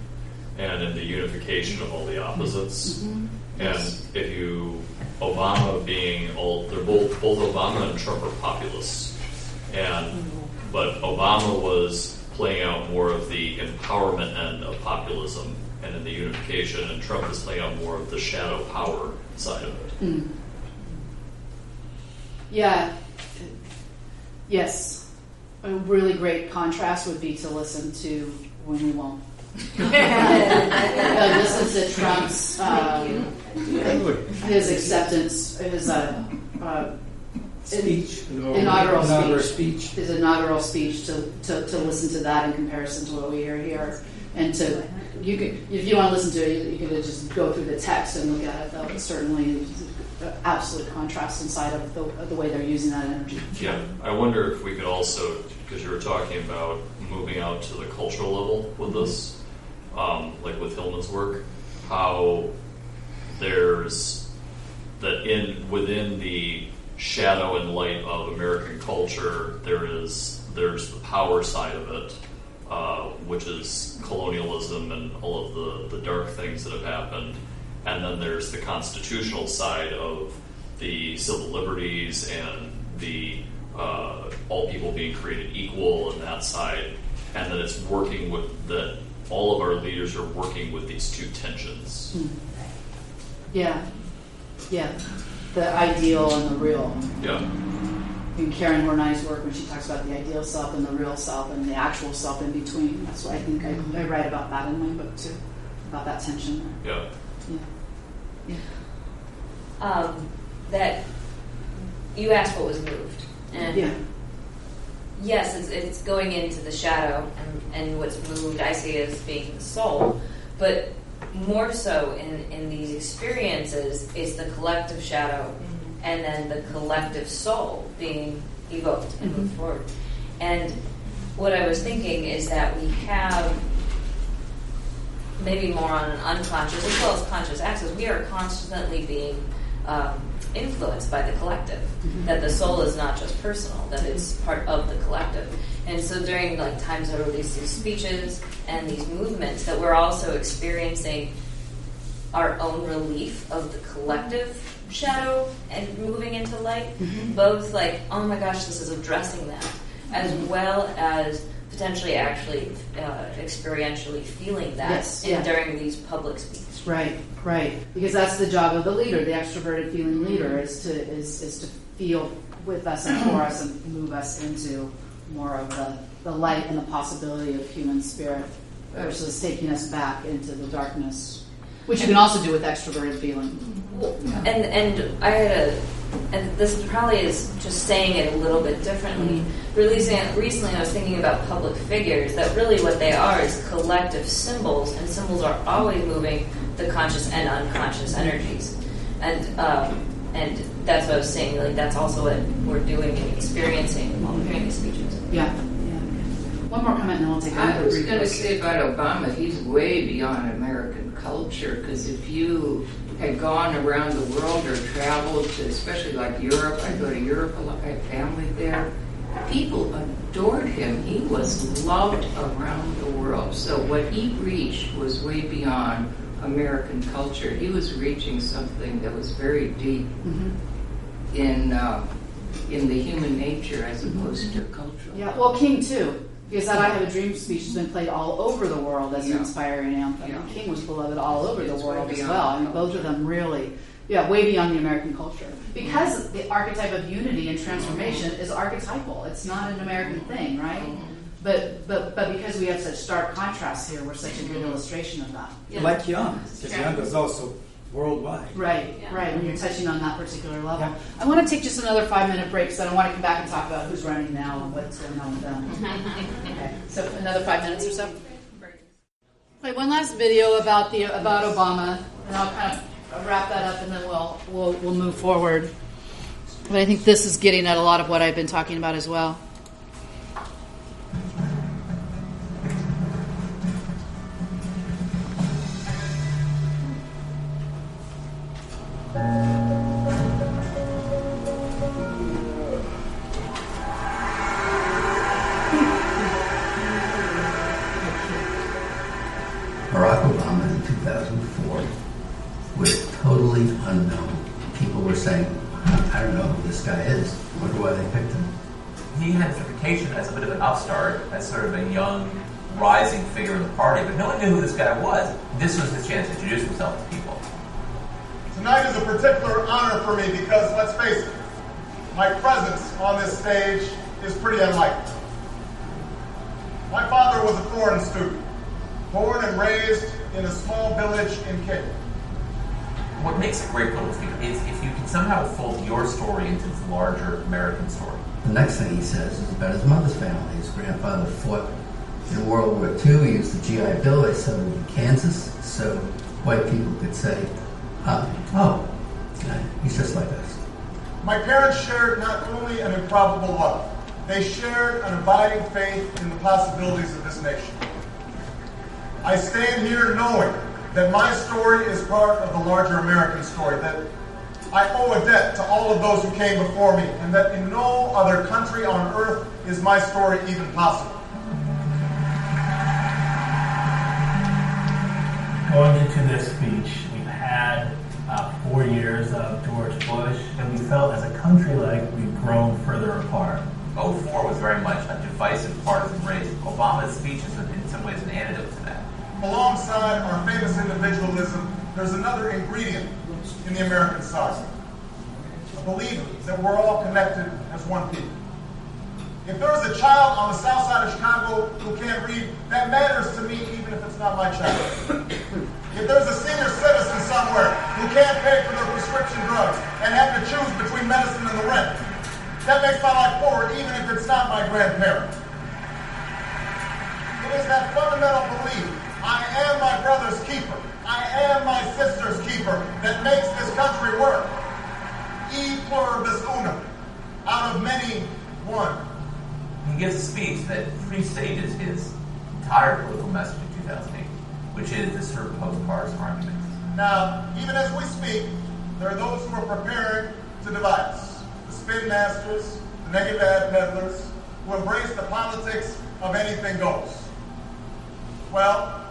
and in the unification of all the opposites. Mm-hmm. And if you, Obama being they're both Obama and Trump are populists, but Obama was playing out more of the empowerment end of populism and in the unification, and Trump is playing out more of the shadow power side of it. Mm. Yeah. Yes. A really great contrast would be to listen to When We Won't. Listen to Trump's his acceptance, his speech, inaugural speech, his inaugural speech. To listen to that in comparison to what we hear here, and if you want to listen to it, you can just go through the text and look at it. Though certainly, absolute contrast inside of the way they're using that energy. Yeah, I wonder if we could also, because you were talking about moving out to the cultural level with this, like with Hillman's work, how there's that within the shadow and light of American culture, there's the power side of it, which is colonialism and all of the dark things that have happened. And then there's the constitutional side of the civil liberties and the all people being created equal and that side. And then it's working with that all of our leaders are working with these two tensions. Yeah. The ideal and the real. Yeah. In Karen Horney's work, when she talks about the ideal self and the real self and the actual self in between, that's what I think I write about that in my book too, about that tension. Yeah. That you asked what was moved, and yes, it's going into the shadow, and what's moved I see as being the soul, but more so in these experiences is the collective shadow, and then the collective soul being evoked and moved forward. And what I was thinking is that we have, maybe more on an unconscious as well as conscious axis, we are constantly being influenced by the collective. That the soul is not just personal, that it's part of the collective. And so during times that release these speeches and these movements, that we're also experiencing our own relief of the collective shadow and moving into light. Both oh my gosh, this is addressing that, as well as potentially actually experientially feeling that during these public speeches. Right. Because that's the job of the leader, the extroverted feeling leader, is to feel with us and for us and move us into more of the light and the possibility of human spirit versus taking us back into the darkness, which you can also do with extroverted feeling. And I had and this probably is just saying it a little bit differently. Recently I was thinking about public figures, that really what they are is collective symbols, and symbols are always moving the conscious and unconscious energies. And that's what I was saying, that's also what we're doing and experiencing while we're hearing these speeches. Yeah. One more comment and then we'll take I was going to say about Obama, he's way beyond American culture, because if you had gone around the world or traveled to, especially Europe, I go to Europe a lot, I have family there, people adored him. He was loved around the world. So what he reached was way beyond American culture. He was reaching something that was very deep in in the human nature as opposed to cultural. Yeah, well, King too. Because that I Have a Dream speech has been played all over the world as an inspiring anthem. And King was beloved all over the world as well. I mean, both of them really, way beyond the American culture. Because the archetype of unity and transformation is archetypal. It's not an American thing, right? But because we have such stark contrasts here, we're such a good illustration of that. Yeah. Like Jung, because Jung is also worldwide. Right, when you're touching on that particular level. Yeah. I want to take just another 5-minute break, so I want to come back and talk about who's running now and what's going on with them. Okay, so another 5 minutes or so. Play one last video about Obama, and I'll kind of wrap that up, and then we'll move forward. But I think this is getting at a lot of what I've been talking about as well. Barack Obama in 2004 was totally unknown. People were saying, I don't know who this guy is. I wonder why they picked him. He had his reputation as a bit of an upstart, as sort of a young, rising figure in the party, but no one knew who this guy was. This was his chance to introduce himself to people. Tonight is a particular honor for me because, let's face it, my presence on this stage is pretty unlikely. My father was a foreign student, born and raised in a small village in Kenya. What makes a great political speaker is if you can somehow fold your story into this larger American story. The next thing he says is about his mother's family. His grandfather fought in World War II. He used the GI Bill. They settled in Kansas, so white people could say, he's just like us. My parents shared not only an improbable love, they shared an abiding faith in the possibilities of this nation. I stand here knowing that my story is part of the larger American story, that I owe a debt to all of those who came before me, and that in no other country on earth is my story even possible. Going into this speech, we've had 4 years of George Bush, and we felt as a country like we've grown further apart. 2004 was very much a divisive partisan race. Obama's speech is in some ways an antidote to that. Alongside our famous individualism, there's another ingredient in the American side. A belief that we're all connected as one people. If there is a child on the south side of Chicago who can't read, that matters to me even if it's not my child. If there's a senior citizen somewhere who can't pay for their prescription drugs and have to choose between medicine and the rent, that makes my life forward even if it's not my grandparent. It is that fundamental belief, I am my brother's keeper, I am my sister's keeper, that makes this country work. E pluribus unum, out of many, one. He gives a speech that prestages his entire political message in 2008, which is this sort of post-partisan argument. Now, even as we speak, there are those who are preparing to divide us. The spin masters, the negative ad peddlers, who embrace the politics of anything goes. Well,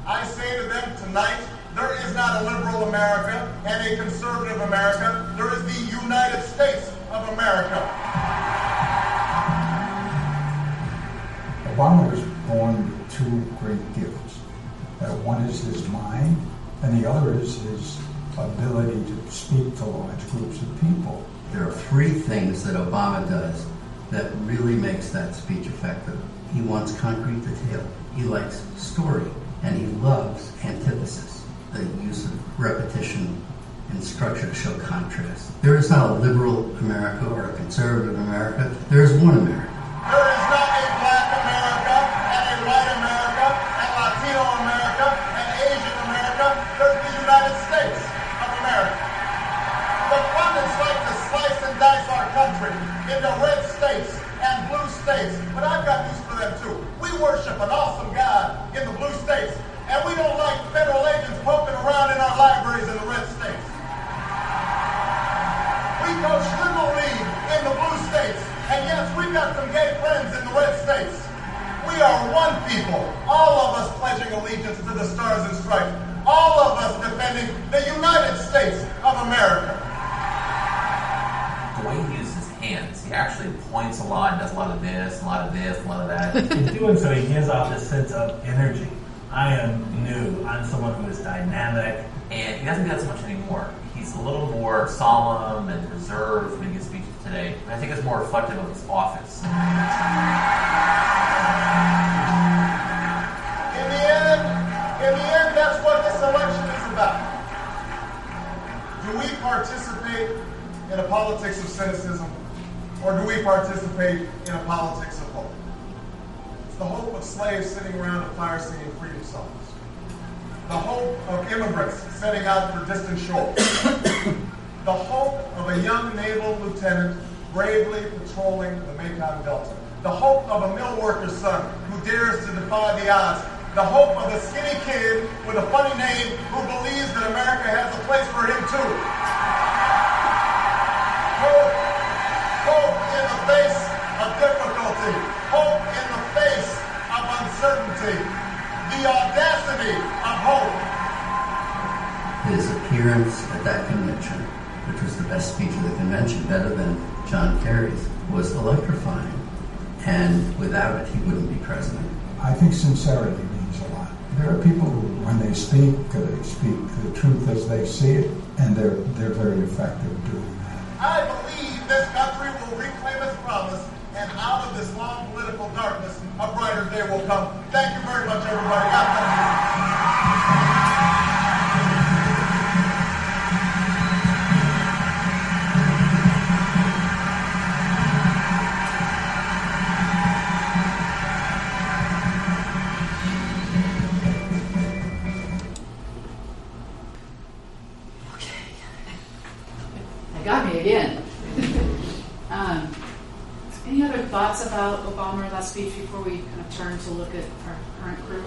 I say to them tonight, there is not a liberal America and a conservative America. There is the United States of America. Obama was born with two great gifts. One is his mind, and the other is his ability to speak to large groups of people. There are three things that Obama does that really makes that speech effective. He wants concrete detail. He likes story, and he loves antithesis, the use of repetition and structure to show contrast. There is not a liberal America or a conservative America. There is one America. There is not a black America and a white America and Latino America and Asian America. There's the United States of America. The pundits like to slice and dice our country into red states and blue states, but I've got news for them too. We worship an awesome God in the blue states, and we don't like federal agents poking around in our libraries in the red states. We coach Little League in the blue states, and yes, we've got some gay friends in the red states. We are one people, all of us pledging allegiance to the Stars and Stripes, all of us defending the United States of America. The way he uses his hands points a lot, and does a lot of this, a lot of this, a lot of that. In doing so, he gives off this sense of energy. I am new. I'm someone who is dynamic. And he doesn't do that so much anymore. He's a little more solemn and reserved when he gives speeches today. And I think it's more reflective of his office. In the end, that's what this election is about. Do we participate in a politics of cynicism, or do we participate in a politics of hope? It's the hope of slaves sitting around a fire singing freedom songs. The hope of immigrants setting out for distant shores. The hope of a young naval lieutenant bravely patrolling the Mekong Delta. The hope of a mill worker's son who dares to defy the odds. The hope of a skinny kid with a funny name who believes that America has a place for him too. Hope in the face of difficulty. Hope in the face of uncertainty. The audacity of hope. His appearance at that convention, which was the best speech of the convention, better than John Kerry's, was electrifying. And without it, he wouldn't be president. I think sincerity means a lot. There are people who, when they speak the truth as they see it, and they're very effective doing that. I believe this country will reclaim its promise, and out of this long political darkness, a brighter day will come. Thank you very much, everybody. God bless you. Got me again. Any other thoughts about Obama or that speech before we kind of turn to look at our current crew?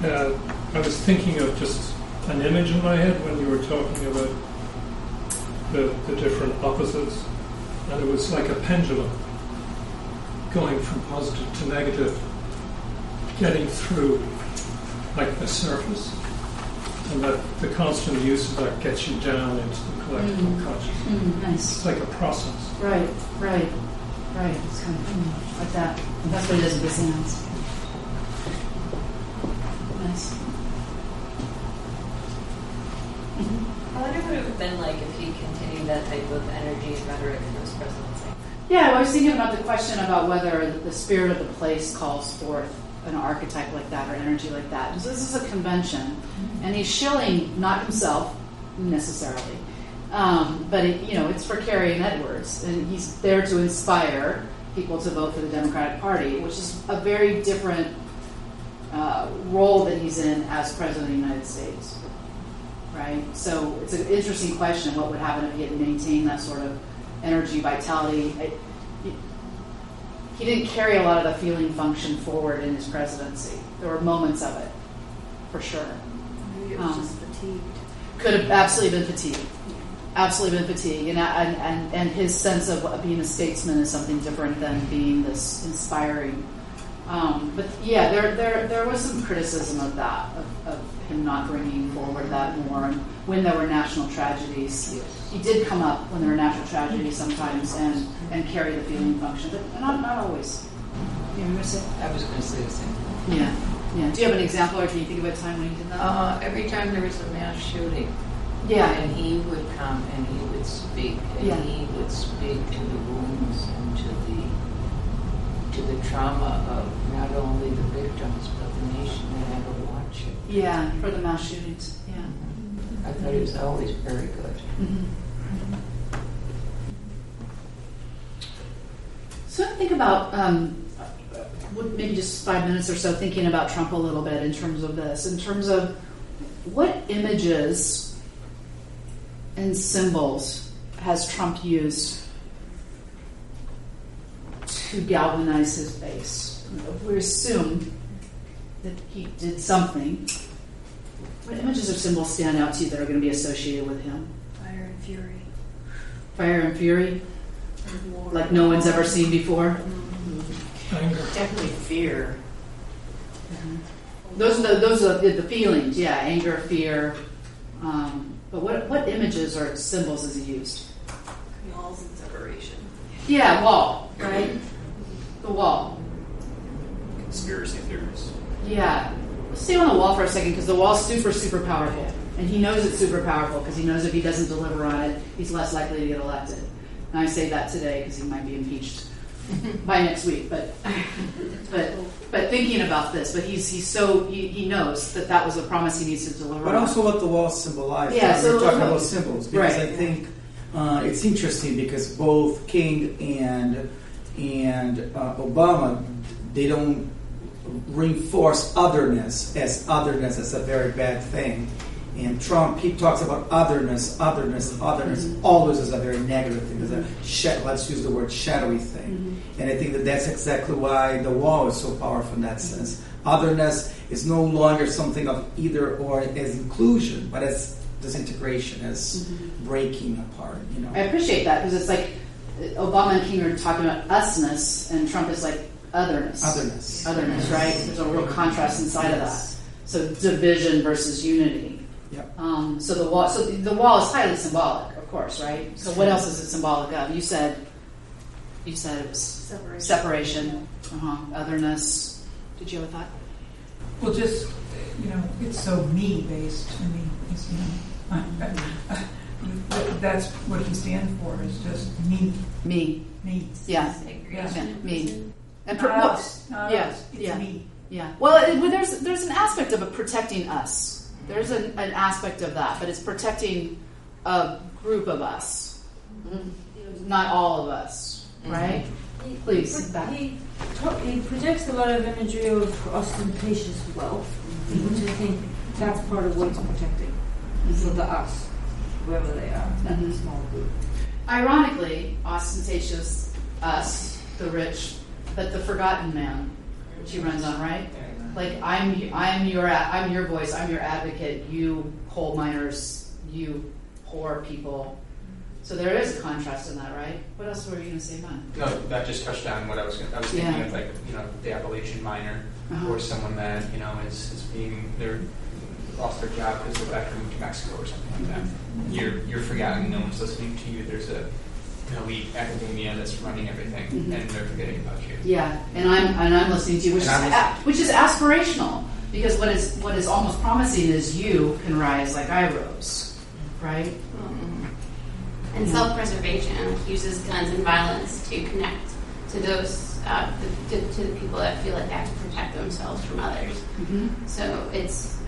I was thinking of just an image in my head when you were talking about the different opposites, and it was like a pendulum going from positive to negative, getting through like the surface. And that the constant use of that gets you down into the collective unconscious. Nice. It's like a process. Right. It's kind of like that. And that's what it is with the sounds. Nice. I wonder what it would have been like if he continued that type of energy and rhetoric in his presidency. Yeah, I was thinking about the question about whether the spirit of the place calls forth an archetype like that or energy like that. So this is a convention, and he's shilling not himself necessarily, but it's for Kerry and Edwards, and he's there to inspire people to vote for the Democratic Party, which is a very different role that he's in as President of the United States, right? So it's an interesting question: what would happen if he had maintained that sort of energy, vitality? He didn't carry a lot of the feeling function forward in his presidency. There were moments of it, for sure. Maybe it was just fatigued. Could have absolutely been fatigued. Absolutely been fatigued. And his sense of being a statesman is something different than being this inspiring. But yeah, there was some criticism of that, of him not bringing forward that more. And when there were national tragedies, he did come up when there were national tragedies sometimes and carry the feeling function, but not always. You were going to say? I was going to say the same thing. Yeah. Do you have an example, or can you think of a time when he did that? Every time there was a mass shooting. Yeah. And he would come and he would speak, and he would speak to the wounds and to the trauma of not only the victims but the nation that had to watch it. Yeah, for the mass shootings. Yeah. I thought he was always very good. Mm-hmm. So think about maybe just 5 minutes or so thinking about Trump a little bit in terms of this, in terms of what images and symbols has Trump used to galvanize his base? If we assume that he did something, what images or symbols stand out to you that are going to be associated with him? Fire and fury. Fire and fury? Like no one's ever seen before? Mm-hmm. Definitely fear. Mm-hmm. Those are the feelings, yeah, anger, fear. But what images or symbols has he used? Walls and separation. Yeah, wall, right? The wall. Conspiracy theories. Yeah. Let's stay on the wall for a second because the wall's super, super powerful. And he knows it's super powerful because he knows if he doesn't deliver on it, he's less likely to get elected. And I say that today because he might be impeached by next week. But thinking about this, but he knows that was a promise he needs to deliver. But also what the wall symbolizes. Yeah, we're talking about symbols because right. I think it's interesting because both King and Obama, they don't reinforce otherness as a very bad thing. And Trump, he talks about otherness, Mm-hmm. always as a very negative thing, as a let's use the word shadowy thing. Mm-hmm. And I think that's exactly why the wall is so powerful in that sense. Otherness is no longer something of either or as inclusion, but as disintegration, as breaking apart. I appreciate that because it's like Obama and King are talking about usness, and Trump is like otherness, right? There's a real contrast inside of that. So division versus unity. Yep. So the wall is highly symbolic, of course, right? So what else is it symbolic of? You said it was separation, otherness. Did you have a thought? Well, just it's so me-based. I mean, it's, that's what he stands for. Is just me. Me. Yeah. Me. And not us. It's me. Yeah. Well, there's an aspect of it protecting us. There's an aspect of that, but it's protecting a group of us, not all of us, right? Please. He projects a lot of imagery of ostentatious wealth, which I think that's part of what it's protecting. So the us, whoever they are, that small group. Ironically, ostentatious us, the rich, but the forgotten man, which he runs on, right? Like I'm your voice, I'm your advocate. You coal miners, you poor people. So there is a contrast in that, right? What else were you going to say, man? No, that just touched on what I was thinking of, like the Appalachian miner, or someone that is being they're lost their job because they're back to move to Mexico or something like that. You're forgotten. No one's listening to you. There's an elite academia that's running everything, and they're forgetting about you. Yeah, and I'm listening to you, which is aspirational, because what is almost promising is you can rise like I rose, right? And self-preservation uses guns and violence to connect to those to the people that feel like they have to protect themselves from others. So it's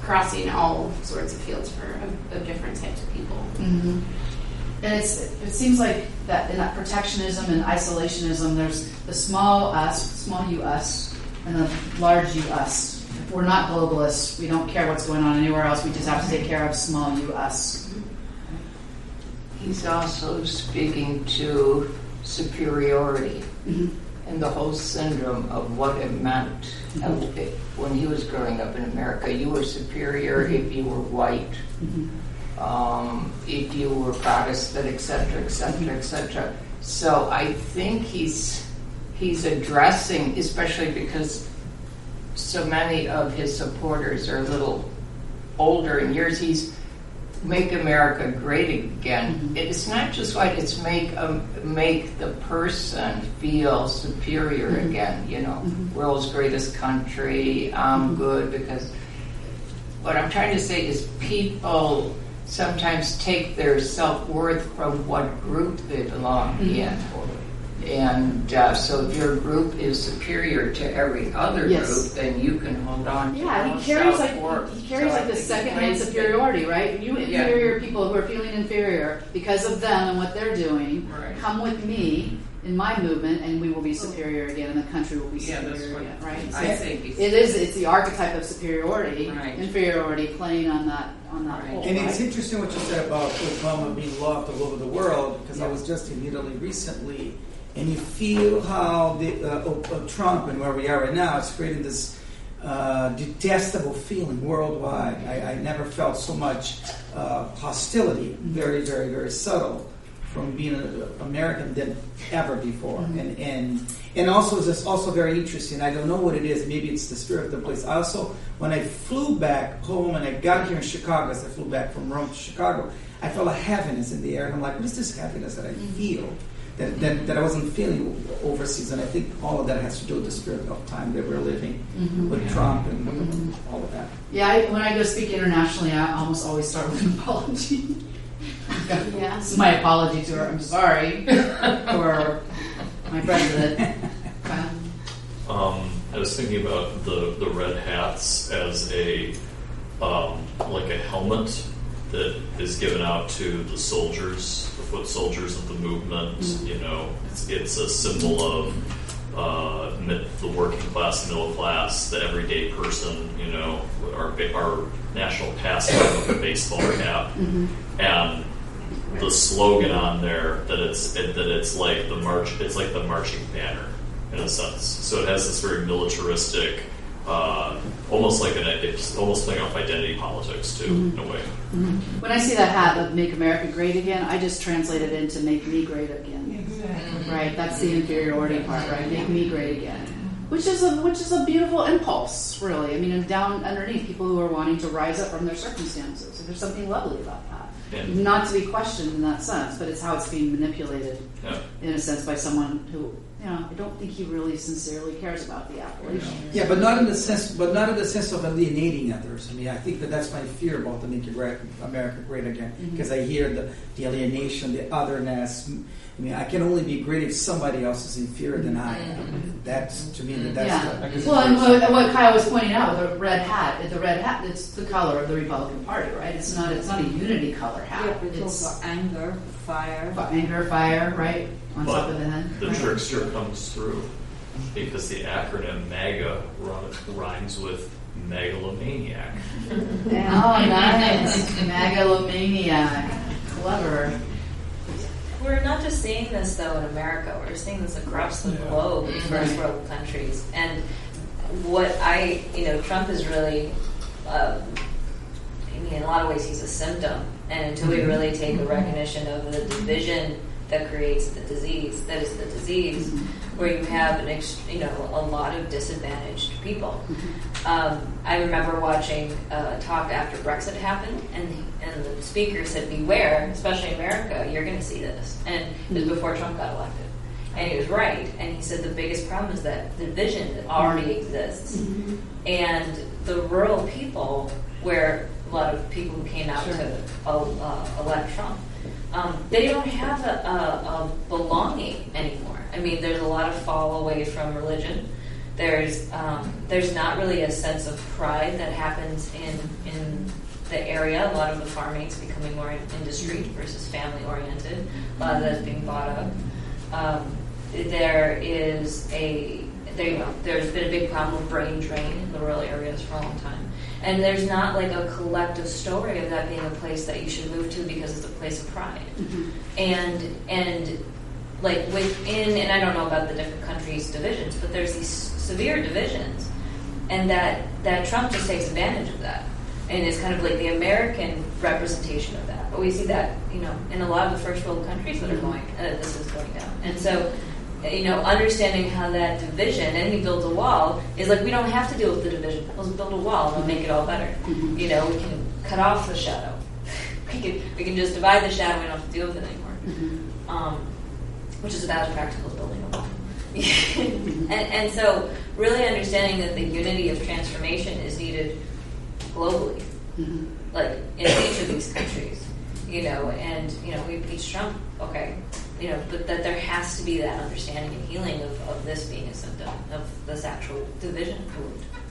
crossing all sorts of fields of different types of people. And it seems like that in that protectionism and isolationism, there's the small us, small you us, and the large you us. If we're not globalists, we don't care what's going on anywhere else. We just have to take care of small you us. He's also speaking to superiority and the whole syndrome of what it meant. When he was growing up in America, you were superior if you were white, if you were Protestant, etc., etc., etc. So I think he's addressing, especially because so many of his supporters are a little older in years, he's make America great again. It's not just white, it's make the person feel superior again, world's greatest country, I'm good, because what I'm trying to say is people sometimes take their self-worth from what group they belong in. And so if your group is superior to every other group, then you can hold on to he carries like the second-hand superiority, right? You inferior people who are feeling inferior because of them and what they're doing, come with me in my movement, and we will be superior again, and the country will be superior again, right? So I think it's the archetype of superiority, inferiority playing on that whole. And it's interesting what you said about Obama being loved all over the world, because I was just in Italy recently. And you feel how Trump and where we are right now is creating this detestable feeling worldwide. I never felt so much hostility, very, very, very subtle, from being an American than ever before. And also, it's also very interesting. I don't know what it is. Maybe it's the spirit of the place. I also when I flew back home and I got here in Chicago, as I flew back from Rome to Chicago, I felt a heaviness in the air. And I'm like, what is this heaviness that I feel that I wasn't feeling overseas? And I think all of that has to do with the spirit of time that we're living with Trump and all of that. Yeah, when I go speak internationally, I almost always start with an apology. Yeah. This is my apology to her. I'm sorry for my president. I was thinking about the red hats as a like a helmet that is given out to the soldiers, the foot soldiers of the movement. You know, it's a symbol of the working class, middle class, the everyday person. You know, our national pastime of a baseball cap, and the slogan on there that it's like the march. It's like the marching banner in a sense. So it has this very militaristic, almost like it's almost playing off identity politics too, in a way. When I see that hat of "Make America Great Again," I just translate it into "Make me great again." Exactly. Right. That's the inferiority part, right? Make me great again, which is a beautiful impulse, really. I mean, and down underneath, people who are wanting to rise up from their circumstances. There's something lovely about that. Yeah. Not to be questioned in that sense, but it's how it's being manipulated, in a sense, by someone who, I don't think he really sincerely cares about the Appalachian. Yeah, but not in the sense of alienating others. I mean, I think that's my fear about the Make America Great Again, because I hear the alienation, the otherness. I mean, I can only be great if somebody else is inferior than I am. That's, to me, that's Well, and what Kyle was pointing out with the red hat, it's the color of the Republican Party, right? It's not a unity color hat. Yeah, but it's also anger, fire. Fire, right? On top of the head. The trickster comes through because the acronym MAGA rhymes with megalomaniac. Oh, nice. Megalomaniac. Clever. We're not just seeing this, though, in America. We're seeing this across the globe in first world countries. And what Trump is really, in a lot of ways, he's a symptom. And until we really take a recognition of the division that creates the disease, that is the disease, where you have a lot of disadvantaged people. I remember watching a talk after Brexit happened, and the speaker said, "Beware, especially in America, you're going to see this." And it was before Trump got elected, and he was right. And he said the biggest problem is that division that already exists, and the rural people, where a lot of people who came out to elect Trump. They don't have a belonging anymore. I mean, there's a lot of fall away from religion. There's not really a sense of pride that happens in the area. A lot of the farming is becoming more industry versus family oriented. A lot of that's being bought up. There's been a big problem with brain drain in the rural areas for a long time. And there's not like a collective story of that being a place that you should move to because it's a place of pride. And like within, and I don't know about the different countries' divisions, but there's these severe divisions, and that Trump just takes advantage of that, and is kind of like the American representation of that. But we see that, in a lot of the first world countries that are going, this is going down. And so, understanding how that division, and he builds a wall, is like we don't have to deal with the division. Let's build a wall and make it all better. We can cut off the shadow. we can just divide the shadow. We don't have to deal with it anymore. Which is about as practical as building a wall. and so, really understanding that the unity of transformation is needed globally, like in each of these countries. And we impeach Trump, okay. But that there has to be that understanding and healing of this being a symptom of this actual division.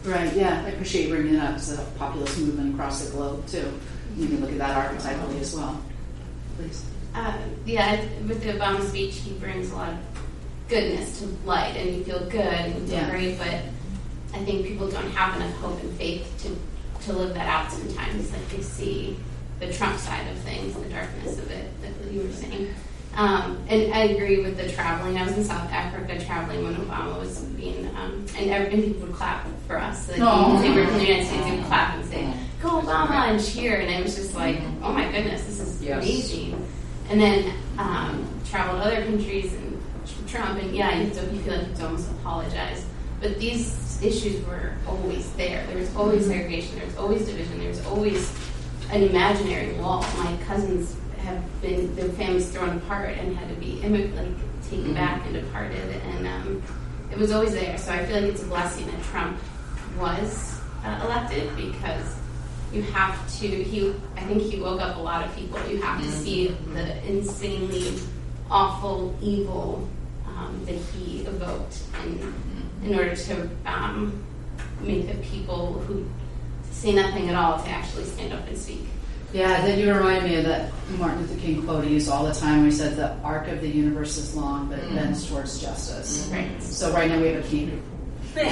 Right, yeah. I appreciate you bringing it up. It's a populist movement across the globe, too. You can look at that archetypally as well. Please. With the Obama speech, he brings a lot of goodness to light, and you feel good, and you feel great, but I think people don't have enough hope and faith to live that out sometimes. Like they see the Trump side of things, the darkness of it, that you were saying. And I agree with the traveling. I was in South Africa traveling when Obama was being, and people would clap for us. Like, they were from the United States, they would clap and say, "Go Obama," and cheer. And I was just like, oh my goodness, this is amazing. And then traveled to other countries and Trump, and so you feel like it's almost apologize. But these issues were always there. There was always segregation. There was always division. There was always an imaginary wall. My cousins have been, their families thrown apart and had to be taken back and departed, and it was always there. So I feel like it's a blessing that Trump was elected, because you have to, I think he woke up a lot of people. You have to see the insanely awful evil that he evoked in order to make the people who say nothing at all to actually stand up and speak. Yeah, then you remind me of that Martin Luther King quote he used all the time where he said, the arc of the universe is long, but it bends towards justice. Right. So right now we have a king. Right?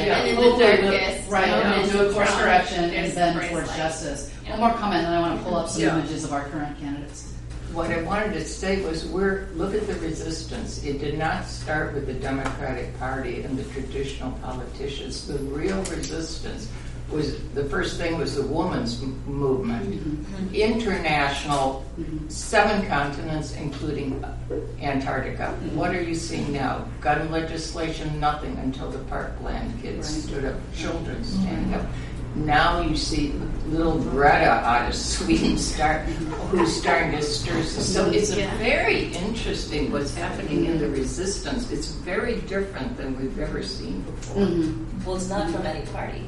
And in the darkest We'll do a course correction and bend towards light. Justice. One more comment, and I want to pull up some images of our current candidates. What I wanted to say was, look at the resistance. It did not start with the Democratic Party and the traditional politicians. The real resistance was, the first thing was the women's movement. International, 7 continents, including Antarctica. What are you seeing now? Gun legislation, nothing until the Parkland kids stood up, children standing up. Now you see little Greta out of Sweden who's starting to stir. So it's very interesting what's happening in the resistance. It's very different than we've ever seen before. Well, it's not from any party.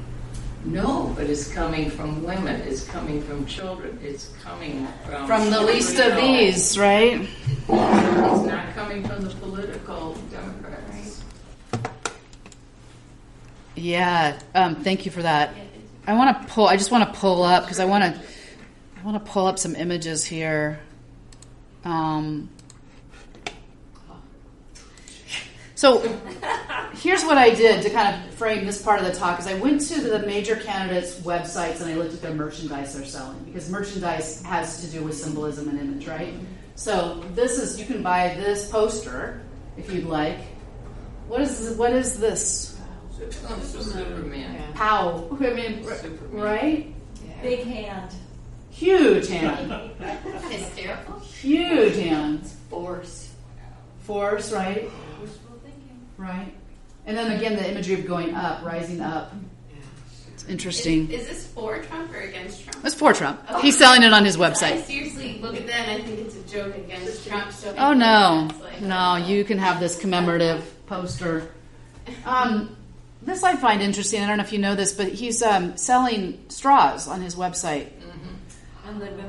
No, but it's coming from women. It's coming from children. It's coming from the least of these, right? It's not coming from the political Democrats. Yeah. Thank you for that. I just want to pull up because I want to pull up some images here. So here's what I did to kind of frame this part of the talk, is I went to the major candidates' websites and I looked at their merchandise they're selling, because merchandise has to do with symbolism and image, right? So you can buy this poster if you'd like. What is this? Superman. Pow. I mean, right? Yeah. Big hand. Huge hand. Hysterical. Huge hand. Force, right? Right. And then again, the imagery of going up, rising up. It's interesting. Is this for Trump or against Trump? It's for Trump. Okay. He's selling it on his website. I seriously look at that and I think it's a joke against Trump. So oh, no. No, you can have this commemorative poster. This I find interesting. I don't know if you know this, but he's selling straws on his website. And the women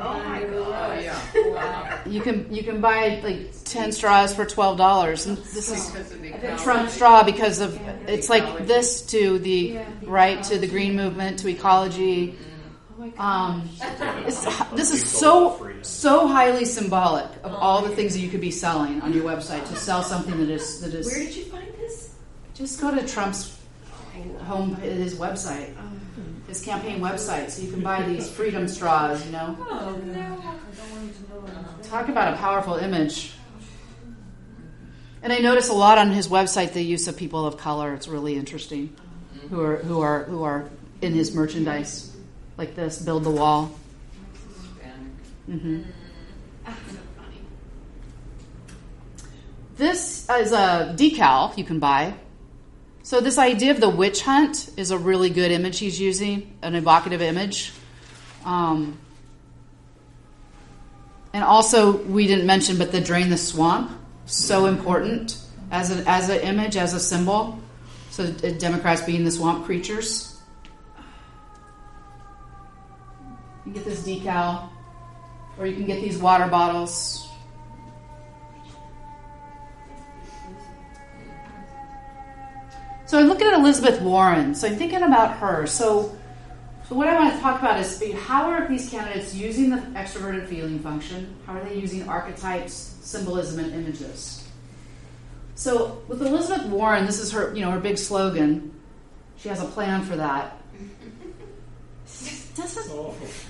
Wow. You can buy like 10 straws for $12, and this is a Trump straw because of it's like this to the to the green movement, to ecology. This is so highly symbolic of all the things that you could be selling on your website, to sell something that is. Where did you find this? Just go to Trump's his website. His campaign website, so you can buy these freedom straws, Oh, no. I don't want you to know. Talk about a powerful image. And I notice a lot on his website the use of people of color. It's really interesting. Who are in his merchandise like this, build the wall. This is a decal you can buy. So this idea of the witch hunt is a really good image he's using, an evocative image. And also, we didn't mention, but the drain the swamp, so important as an image, as a symbol. So Democrats being the swamp creatures. You get this decal, or you can get these water bottles. So I'm looking at Elizabeth Warren. So I'm thinking about her. So what I want to talk about is how are these candidates using the extroverted feeling function? How are they using archetypes, symbolism, and images? So with Elizabeth Warren, this is her, her big slogan. She has a plan for that. It doesn't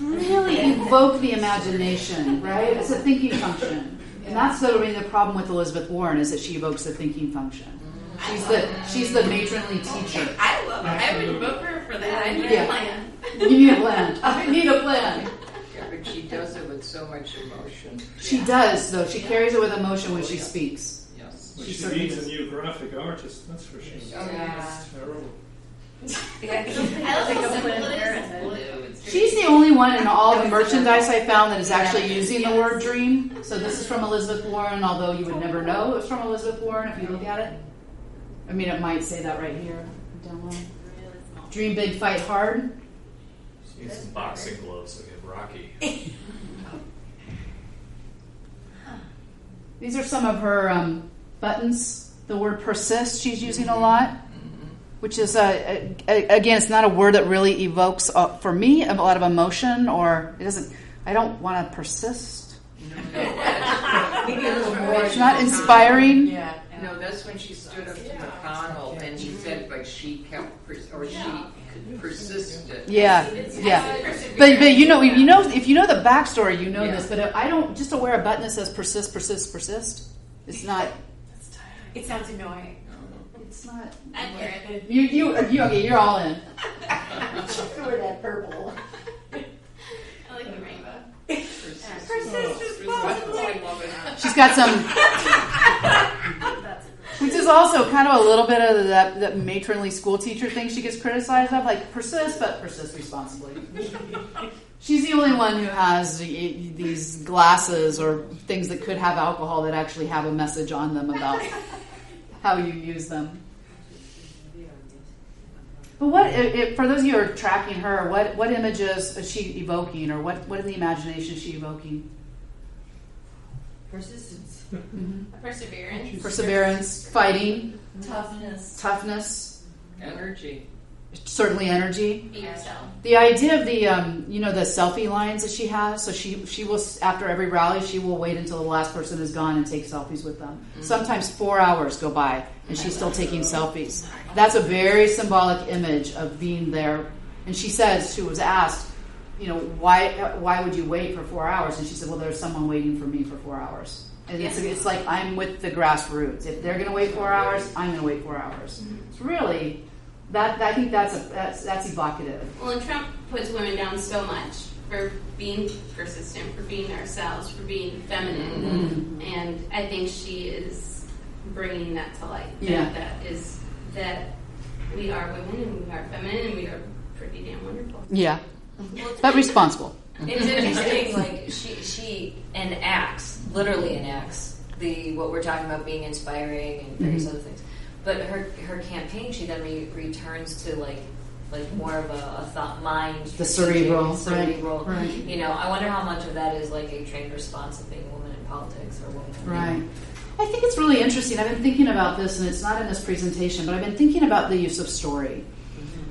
really evoke the imagination, right? It's a thinking function. And that's the problem with Elizabeth Warren, is that she evokes the thinking function. She's the matronly teacher. I love her. I would vote for her for that. I need a plan. You need a plan. I need a plan. Yeah, but she does it with so much emotion. She does, though. She carries it with emotion when she speaks. Yes. Well, she certainly needs a is. new graphic artist, that's for sure. Yeah. It's terrible. She's the only one in all the merchandise I found that is actually using the word dream. So this is from Elizabeth Warren, although you would never know it was from Elizabeth Warren if you look at it. I mean, it might say that right here. Down low. Dream big, fight hard. She needs some boxing gloves so we get Rocky. These are some of her buttons. The word persist she's using a lot, which is, again, it's not a word that really evokes, for me, a lot of emotion, or it doesn't, I don't want to persist. It's not inspiring. Yeah. No, that's when she stood up to McConnell and she said, but she kept, she persisted. Yeah, yeah. But you know, if you know the backstory, you know this. But I don't, just to wear a button that says persist, persist, persist. It's not. It sounds annoying. It's not. I wear it. You okay? You're all in. Wear that purple. I like the rainbow. Persist responsibly. She's got some. Which is also kind of a little bit of that matronly school teacher thing she gets criticized of, like persist, but persist responsibly. She's the only one who has these glasses or things that could have alcohol that actually have a message on them about how you use them. But what, for those of you who are tracking her, what images is she evoking, or what in the imagination is she evoking? Persistence. Mm-hmm. Perseverance, fighting, toughness, energy. Certainly energy. Be yourself. The idea of the the selfie lines that she has. So she will, after every rally, she will wait until the last person is gone and take selfies with them. Mm-hmm. Sometimes 4 hours go by and she's still taking selfies. That's a very symbolic image of being there. And she says, she was asked, why would you wait for 4 hours? And she said, well, there's someone waiting for me for 4 hours. And it's like I'm with the grassroots. If they're going to wait 4 hours, I'm going to wait 4 hours. Mm-hmm. It's really that. I think that's evocative. Well, and Trump puts women down so much for being persistent, for being ourselves, for being feminine, Mm-hmm. and I think she is bringing that to light. Yeah, that we are women and we are feminine and we are pretty damn wonderful. Yeah, but responsible. It's interesting, like she literally enacts what we're talking about being inspiring and various other things. But her campaign, she then returns to like more of a thought mind, the cerebral. Right. I wonder how much of that is like a trained response of being a woman in politics or woman. Right. I think it's really interesting. I've been thinking about this, and it's not in this presentation, but I've been thinking about the use of story.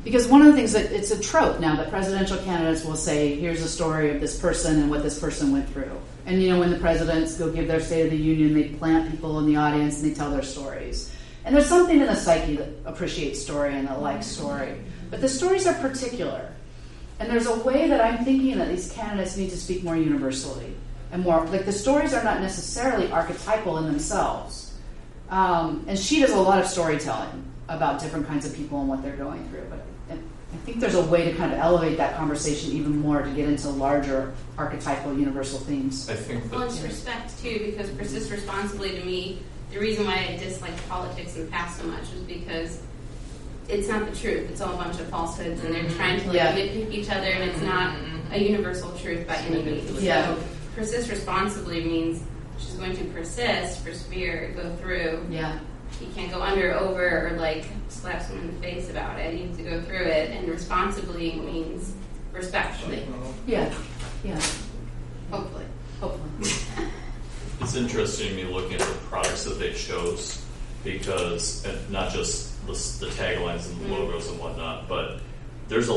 Because one of the things that it's a trope now that presidential candidates will say, here's a story of this person and what this person went through. And when the presidents go give their State of the Union, they plant people in the audience and they tell their stories. And there's something in the psyche that appreciates story and that likes story. But the stories are particular. And there's a way that I'm thinking that these candidates need to speak more universally. And more, like the stories are not necessarily archetypal in themselves. And she does a lot of storytelling about different kinds of people and what they're going through. But I think there's a way to kind of elevate that conversation even more to get into larger archetypal universal themes. I think Well, it's respect too, because persist responsibly to me, the reason why I disliked politics in the past so much was because it's not the truth. It's all a bunch of falsehoods, and they're trying to nitpick each other, and it's not a universal truth by any means. Yeah. So persist responsibly means she's going to persist, persevere, go through. Yeah. You can't go under, over, or like slap someone in the face about it. You have to go through it, and responsibly means respectfully. Yeah. Yeah. Hopefully. It's interesting to me looking at the products that they chose, because and not just the taglines and the logos and whatnot, but there's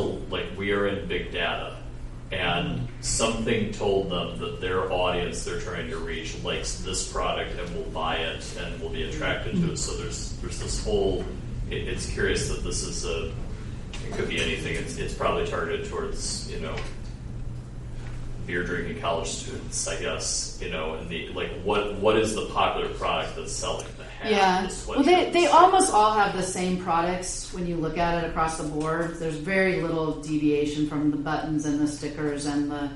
we are in big data, and something told them that their audience they're trying to reach likes this product and will buy it and will be attracted to it. So there's this whole. It's curious that this is it could be anything. It's probably targeted towards beer drinking college students, I guess. And the what is the popular product that's selling? The hat, the sweatshirt. Well, they almost all have the same products when you look at it across the board. There's very little deviation from the buttons and the stickers and the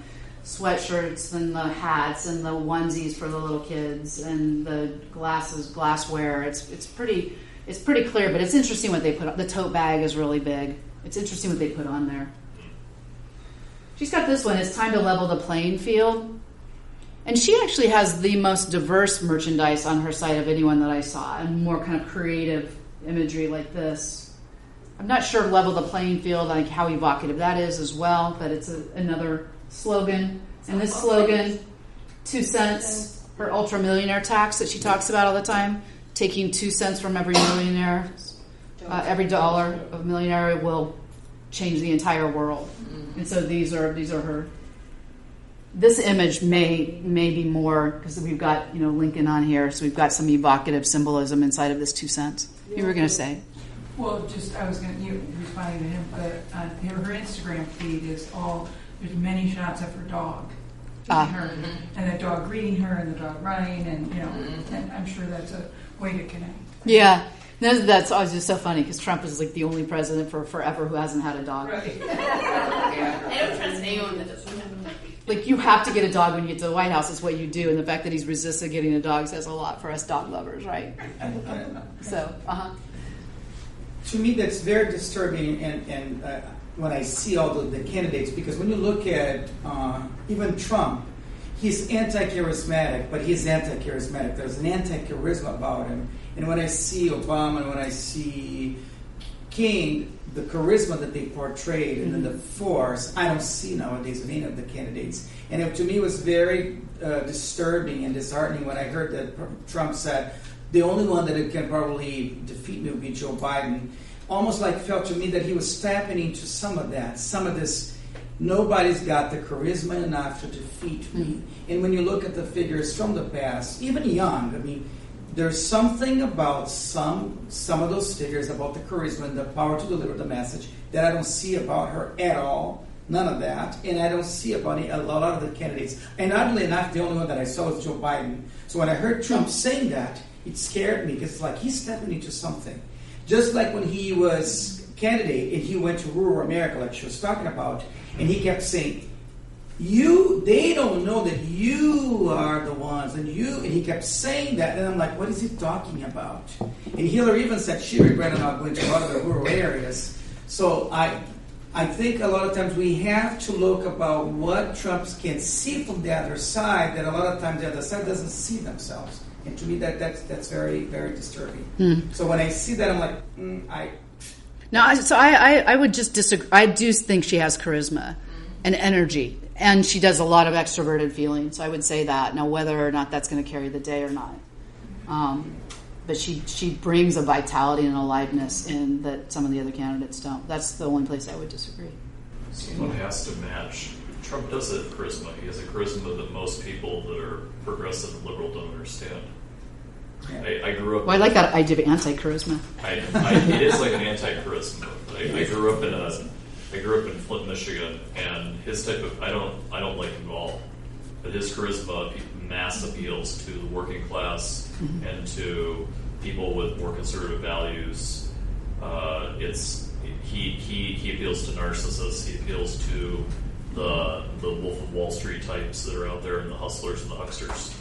sweatshirts and the hats and the onesies for the little kids and the glassware. It's pretty clear, but it's interesting what they put on. The tote bag is really big. It's interesting what they put on there. She's got this one. It's time to level the playing field. And she actually has the most diverse merchandise on her site of anyone that I saw, and more kind of creative imagery like this. I'm not sure level the playing field, like how evocative that is as well, but it's another slogan. And this slogan, 2 cents, her ultra millionaire tax that she talks about all the time, taking 2 cents from every millionaire, every dollar of a millionaire will change the entire world. And so these are her. This image may be more, because we've got Lincoln on here, so we've got some evocative symbolism inside of this 2 cents. You were going to say? Well, I was going to responding to him, but her Instagram feed is there's many shots of her dog. Her, and the dog greeting her, and the dog running, and and I'm sure that's a way to connect. Yeah. That's always just so funny, because Trump is like the only president for forever who hasn't had a dog. Right. I don't trust anyone that doesn't have a dog. Like, you have to get a dog when you get to the White House. It's what you do, and the fact that he's resisted getting a dog says a lot for us dog lovers, right? So, To me, that's very disturbing, and when I see all the candidates, because when you look at even Trump, he's anti-charismatic, but he's anti-charismatic. There's an anti-charisma about him. And when I see Obama and when I see King, the charisma that they portrayed and then the force, I don't see nowadays with any of the candidates. And to me, it was very disturbing and disheartening when I heard that Trump said, the only one that can probably defeat me would be Joe Biden. Almost like felt to me that he was tapping into some of that, some of this, nobody's got the charisma enough to defeat me. And when you look at the figures from the past, even Young, I mean, there's something about some of those figures, about the charisma and the power to deliver the message, that I don't see about her at all. None of that. And I don't see about a lot of the candidates. And oddly enough, the only one that I saw was Joe Biden. So when I heard Trump saying that, it scared me, because it's like he's stepping into something. Just like when he was candidate and he went to rural America, like she was talking about, and he kept saying, they don't know that you are the ones, and he kept saying that, and I'm like, what is he talking about? And Hillary even said she regretted not going to a lot of the rural areas. So I think a lot of times we have to look about what Trump can see from the other side, that a lot of times the other side doesn't see themselves. And to me, that's very, very disturbing. So when I see that, I'm like, I would just disagree. I do think she has charisma and energy, and she does a lot of extroverted feeling. So I would say that. Now, whether or not that's going to carry the day or not, but she brings a vitality and aliveness in that some of the other candidates don't. That's the only place I would disagree. Someone has to match. Trump does have charisma. He has a charisma that most people that are progressive and liberal don't understand. I grew up. Well, I like that idea of anti-charisma. It is like an anti-charisma. I grew up in Flint, Michigan, and his type of I don't like him at all, but his charisma mass appeals to the working class and to people with more conservative values. He appeals to narcissists. He appeals to the Wolf of Wall Street types that are out there, and the hustlers and the hucksters.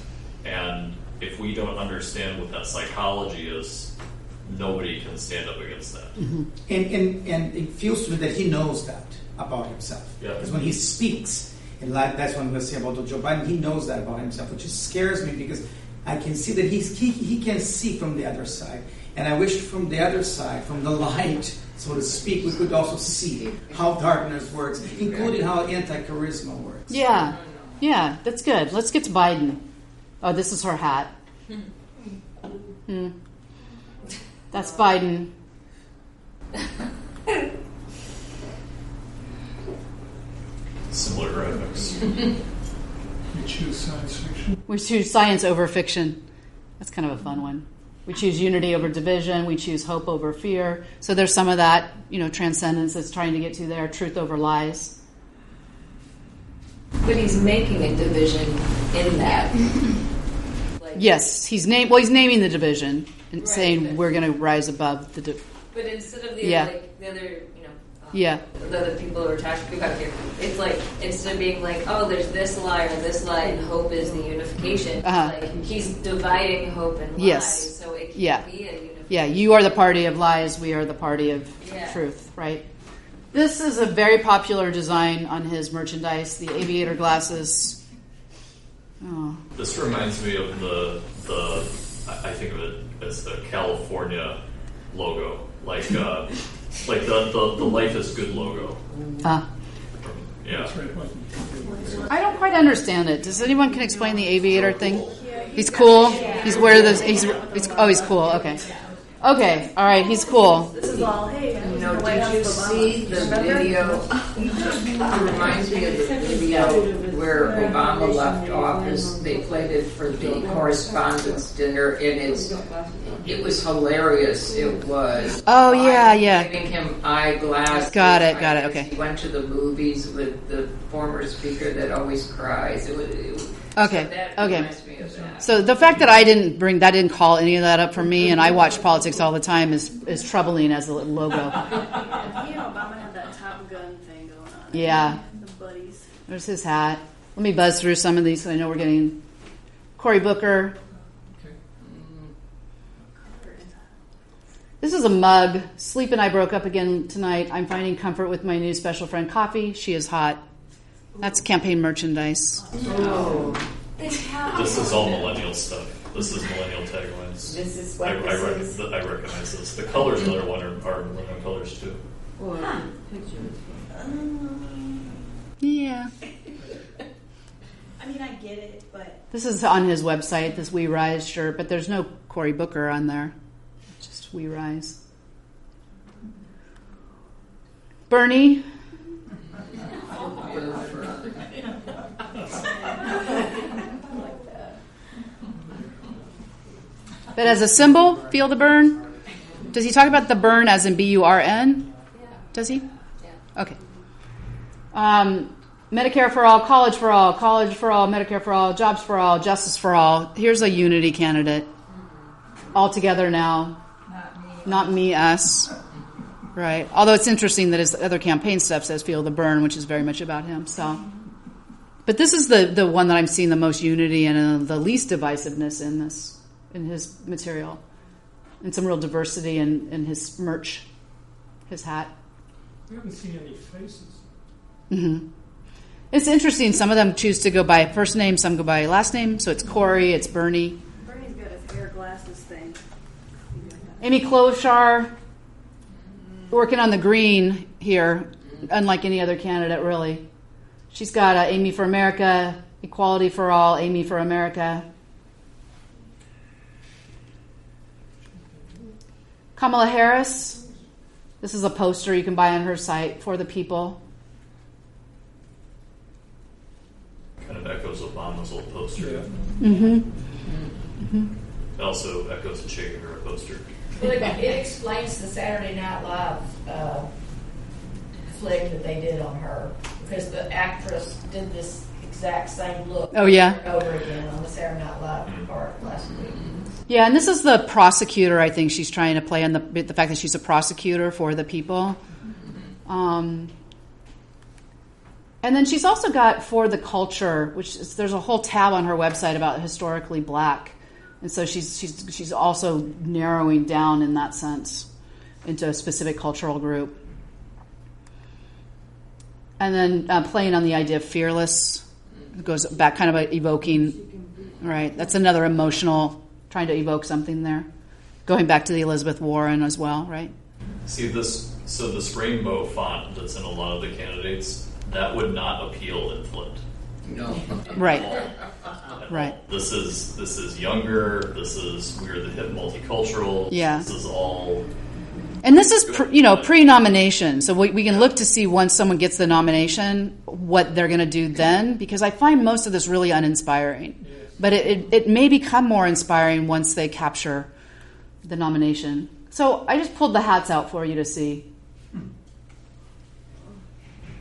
And if we don't understand what that psychology is, nobody can stand up against that. And it feels to me that he knows that about himself. Because when he speaks, and that's what I'm going to say about Joe Biden, he knows that about himself, which just scares me, because I can see that he can see from the other side. And I wish from the other side, from the light, so to speak, we could also see how darkness works, including how anti-charisma works. Yeah, that's good. Let's get to Biden. Oh, this is her hat. That's Biden. Similar graphics. We choose science fiction. We choose science over fiction. That's kind of a fun one. We choose unity over division. We choose hope over fear. So there's some of that, transcendence that's trying to get to there. Truth over lies. But he's making a division in that. Yes, he's naming the division and saying we're going to rise above the. But instead of the other, Yeah. The people who are attached to back here. It's like, instead of being like, oh, there's this lie or this lie, and hope is the unification, it's like he's dividing hope and lies, Yes. so it can Yeah. be a unification. Yeah, you are the party of lies, we are the party of truth, right? This is a very popular design on his merchandise, the aviator glasses. Oh. This reminds me of the I think of it as the California logo, like the Life is Good logo. Yeah. I don't quite understand it. Does anyone can explain the aviator thing? He's cool. He's where the he's cool. Okay. Okay. All right. He's cool. This is all, hey, Did you see the video? It reminds me of the video where Obama left office. They played it for the correspondence dinner, and it was hilarious. It was. Oh yeah. Giving him eyeglasses. Got it. Okay. He went to the movies with the former speaker that always cries. Okay. So that reminds me of that. So the fact that I didn't call any of that up for me, and I watch politics all the time, is troubling as a logo. Obama had that Top Gun thing going on. Yeah. The buddies. There's his hat. Let me buzz through some of these so I know we're getting Cory Booker. This is a mug. Sleep and I broke up again tonight. I'm finding comfort with my new special friend Coffee. She is hot. That's campaign merchandise. Oh. This is all millennial stuff. This is millennial taglines. This is I recognize this. The colors in the other one are millennial colors too. Yeah. I mean, I get it, but This is on his website, this We Rise shirt, but there's no Cory Booker on there. Just We Rise. Bernie. But as a symbol, feel the burn? Does he talk about the burn as in B-U-R-N? Yeah. Does he? Yeah. Okay. Medicare for all, college for all, Medicare for all, jobs for all, justice for all. Here's a unity candidate. All together now. Not me, us. Right. Although it's interesting that his other campaign stuff says feel the burn, which is very much about him. So, but this is the one that I'm seeing the most unity and the least divisiveness in his material, and some real diversity in his merch, his hat. We haven't seen any faces. Mm-hmm. It's interesting. Some of them choose to go by first name, some go by last name. So it's Cory, it's Bernie. Bernie's got his hair glasses thing. Amy Klobuchar, working on the green here, unlike any other candidate, really. She's got Amy for America, Equality for All, Amy for America. Kamala Harris, this is a poster you can buy on her site, For the People. Kind of echoes Obama's old poster. Mm-hmm. Mm-hmm. It also echoes the Che Guevara poster. Well, it explains the Saturday Night Live flick that they did on her, because the actress did this exact same look over and over again on the Saturday Night Live part last week. Yeah, and this is the prosecutor, I think she's trying to play on the fact that she's a prosecutor for the people. And then she's also got For the Culture, which is, there's a whole tab on her website about historically black. And so she's also narrowing down in that sense into a specific cultural group. And then playing on the idea of fearless. It goes back kind of evoking, right? That's another emotional, trying to evoke something there. Going back to the Elizabeth Warren as well, right? See this rainbow font that's in a lot of the candidates, that would not appeal in Flint. No. Right. Right. This is younger. We're the hip multicultural. Yeah. This is all. And this is pre-nomination, so we can look to see once someone gets the nomination what they're going to do then, because I find most of this really uninspiring. But it may become more inspiring once they capture the nomination. So I just pulled the hats out for you to see.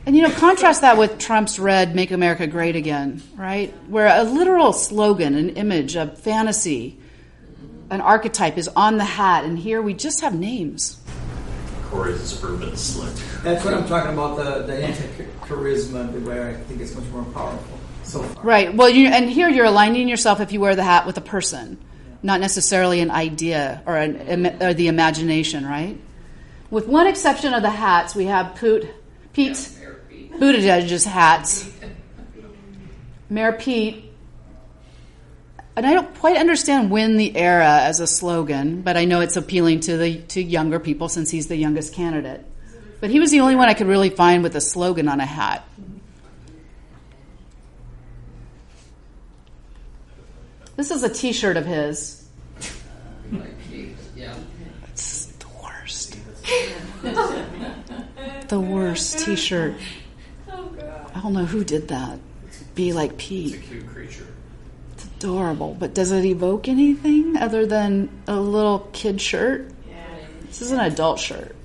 And, contrast that with Trump's red, Make America Great Again, right? Where a literal slogan, an image, a fantasy, an archetype is on the hat, and here we just have names. or is urban slick? That's what I'm talking about, the anti-charisma, where I think it's much more powerful so far. Right. Well, and here you're aligning yourself if you wear the hat with a person, not necessarily an idea or the imagination, right? With one exception of the hats, we have Pete Buttigieg's hats. Mayor Pete. And I don't quite understand "Win the Era" as a slogan, but I know it's appealing to younger people since he's the youngest candidate. But he was the only one I could really find with a slogan on a hat. This is a T-shirt of his. Yeah. It's the worst. The worst T-shirt. Oh, God. I don't know who did that. Be like Pete. It's a cute creature. It's adorable, but does it evoke anything other than a little kid shirt? Yeah. This is an adult shirt.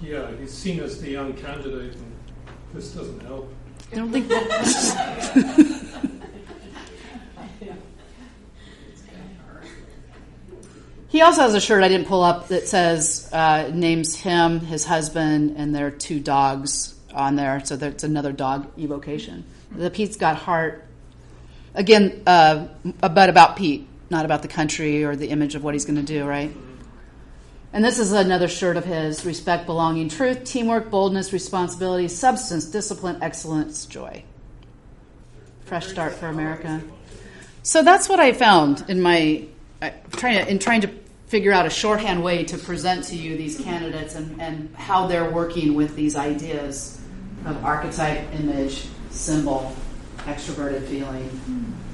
Yeah, he's seen as the young candidate, and this doesn't help. I don't think. He also has a shirt I didn't pull up that says names him, his husband, and their 2 dogs on there. So that's another dog evocation. The Pete's got heart. Again, but about Pete, not about the country or the image of what he's going to do, right? And this is another shirt of his: respect, belonging, truth, teamwork, boldness, responsibility, substance, discipline, excellence, joy. Fresh start for America. So that's what I found in my trying to figure out a shorthand way to present to you these candidates and how they're working with these ideas of archetype, image, symbol, extroverted feeling,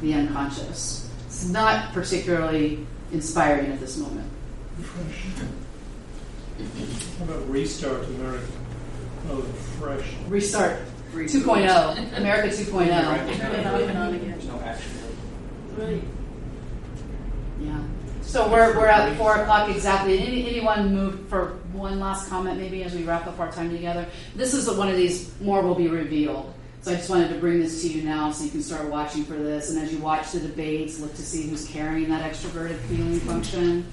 the unconscious. It's not particularly inspiring at this moment. How about Restart America? Oh, fresh. Restart 2.0. America 2.0. Turn it off and on again. There's no action. Right. Yeah. So we're at 4 o'clock exactly. Anyone move for one last comment maybe as we wrap up our time together? This is one of these, more will be revealed. So I just wanted to bring this to you now so you can start watching for this. And as you watch the debates, look to see who's carrying that extroverted feeling function.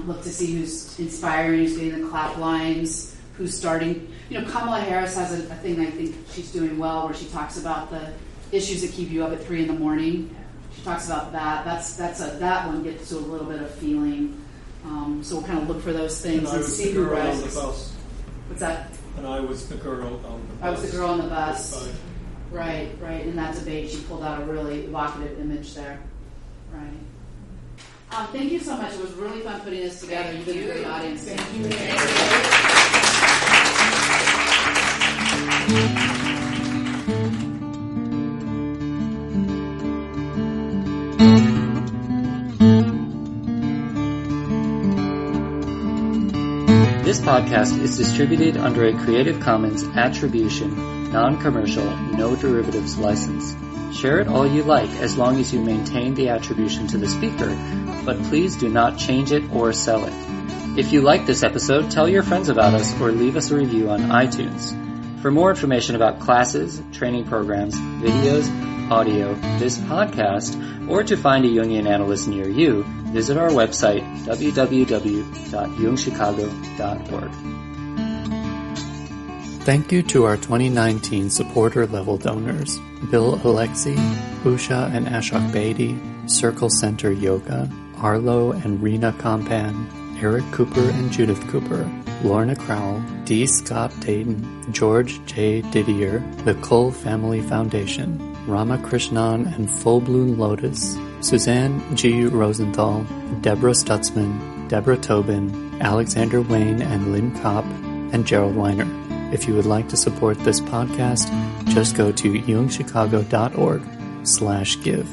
Look to see who's inspiring, who's getting the clap lines, who's starting. Kamala Harris has a thing I think she's doing well where she talks about the issues that keep you up at 3 a.m. She talks about that. That one gets to a little bit of feeling. So we'll kind of look for those things and see who rises. What's that? And I was the girl on the bus. I was the girl on the bus. Right. In that debate, she pulled out a really evocative image there. Right. Thank you so much. It was really fun putting this together. You've been a great audience. Thank you. This podcast is distributed under a Creative Commons Attribution, Non-Commercial, No Derivatives license. Share it all you like as long as you maintain the attribution to the speaker, but please do not change it or sell it. If you like this episode, tell your friends about us or leave us a review on iTunes. For more information about classes, training programs, videos, audio, this podcast, or to find a Jungian analyst near you, visit our website, www.jungchicago.org. Thank you to our 2019 supporter-level donors, Bill Alexy, Usha and Ashok Bedi, Circle Center Yoga, Arlo and Rena Compaan, Eric Cooper and Judith Cooper, Lorna Crowl, D. Scott Dayton, George J. Didier, the Kuhl Family Foundation, Ramaa Krishnan and Full Bloom Lotus, Suzanne G. Rosenthal, Deborah Stutsman, Deborah Tobin, Alexander Wayne and Lynne Copp, and Gerald Weiner. If you would like to support this podcast, just go to jungchicago.org/give.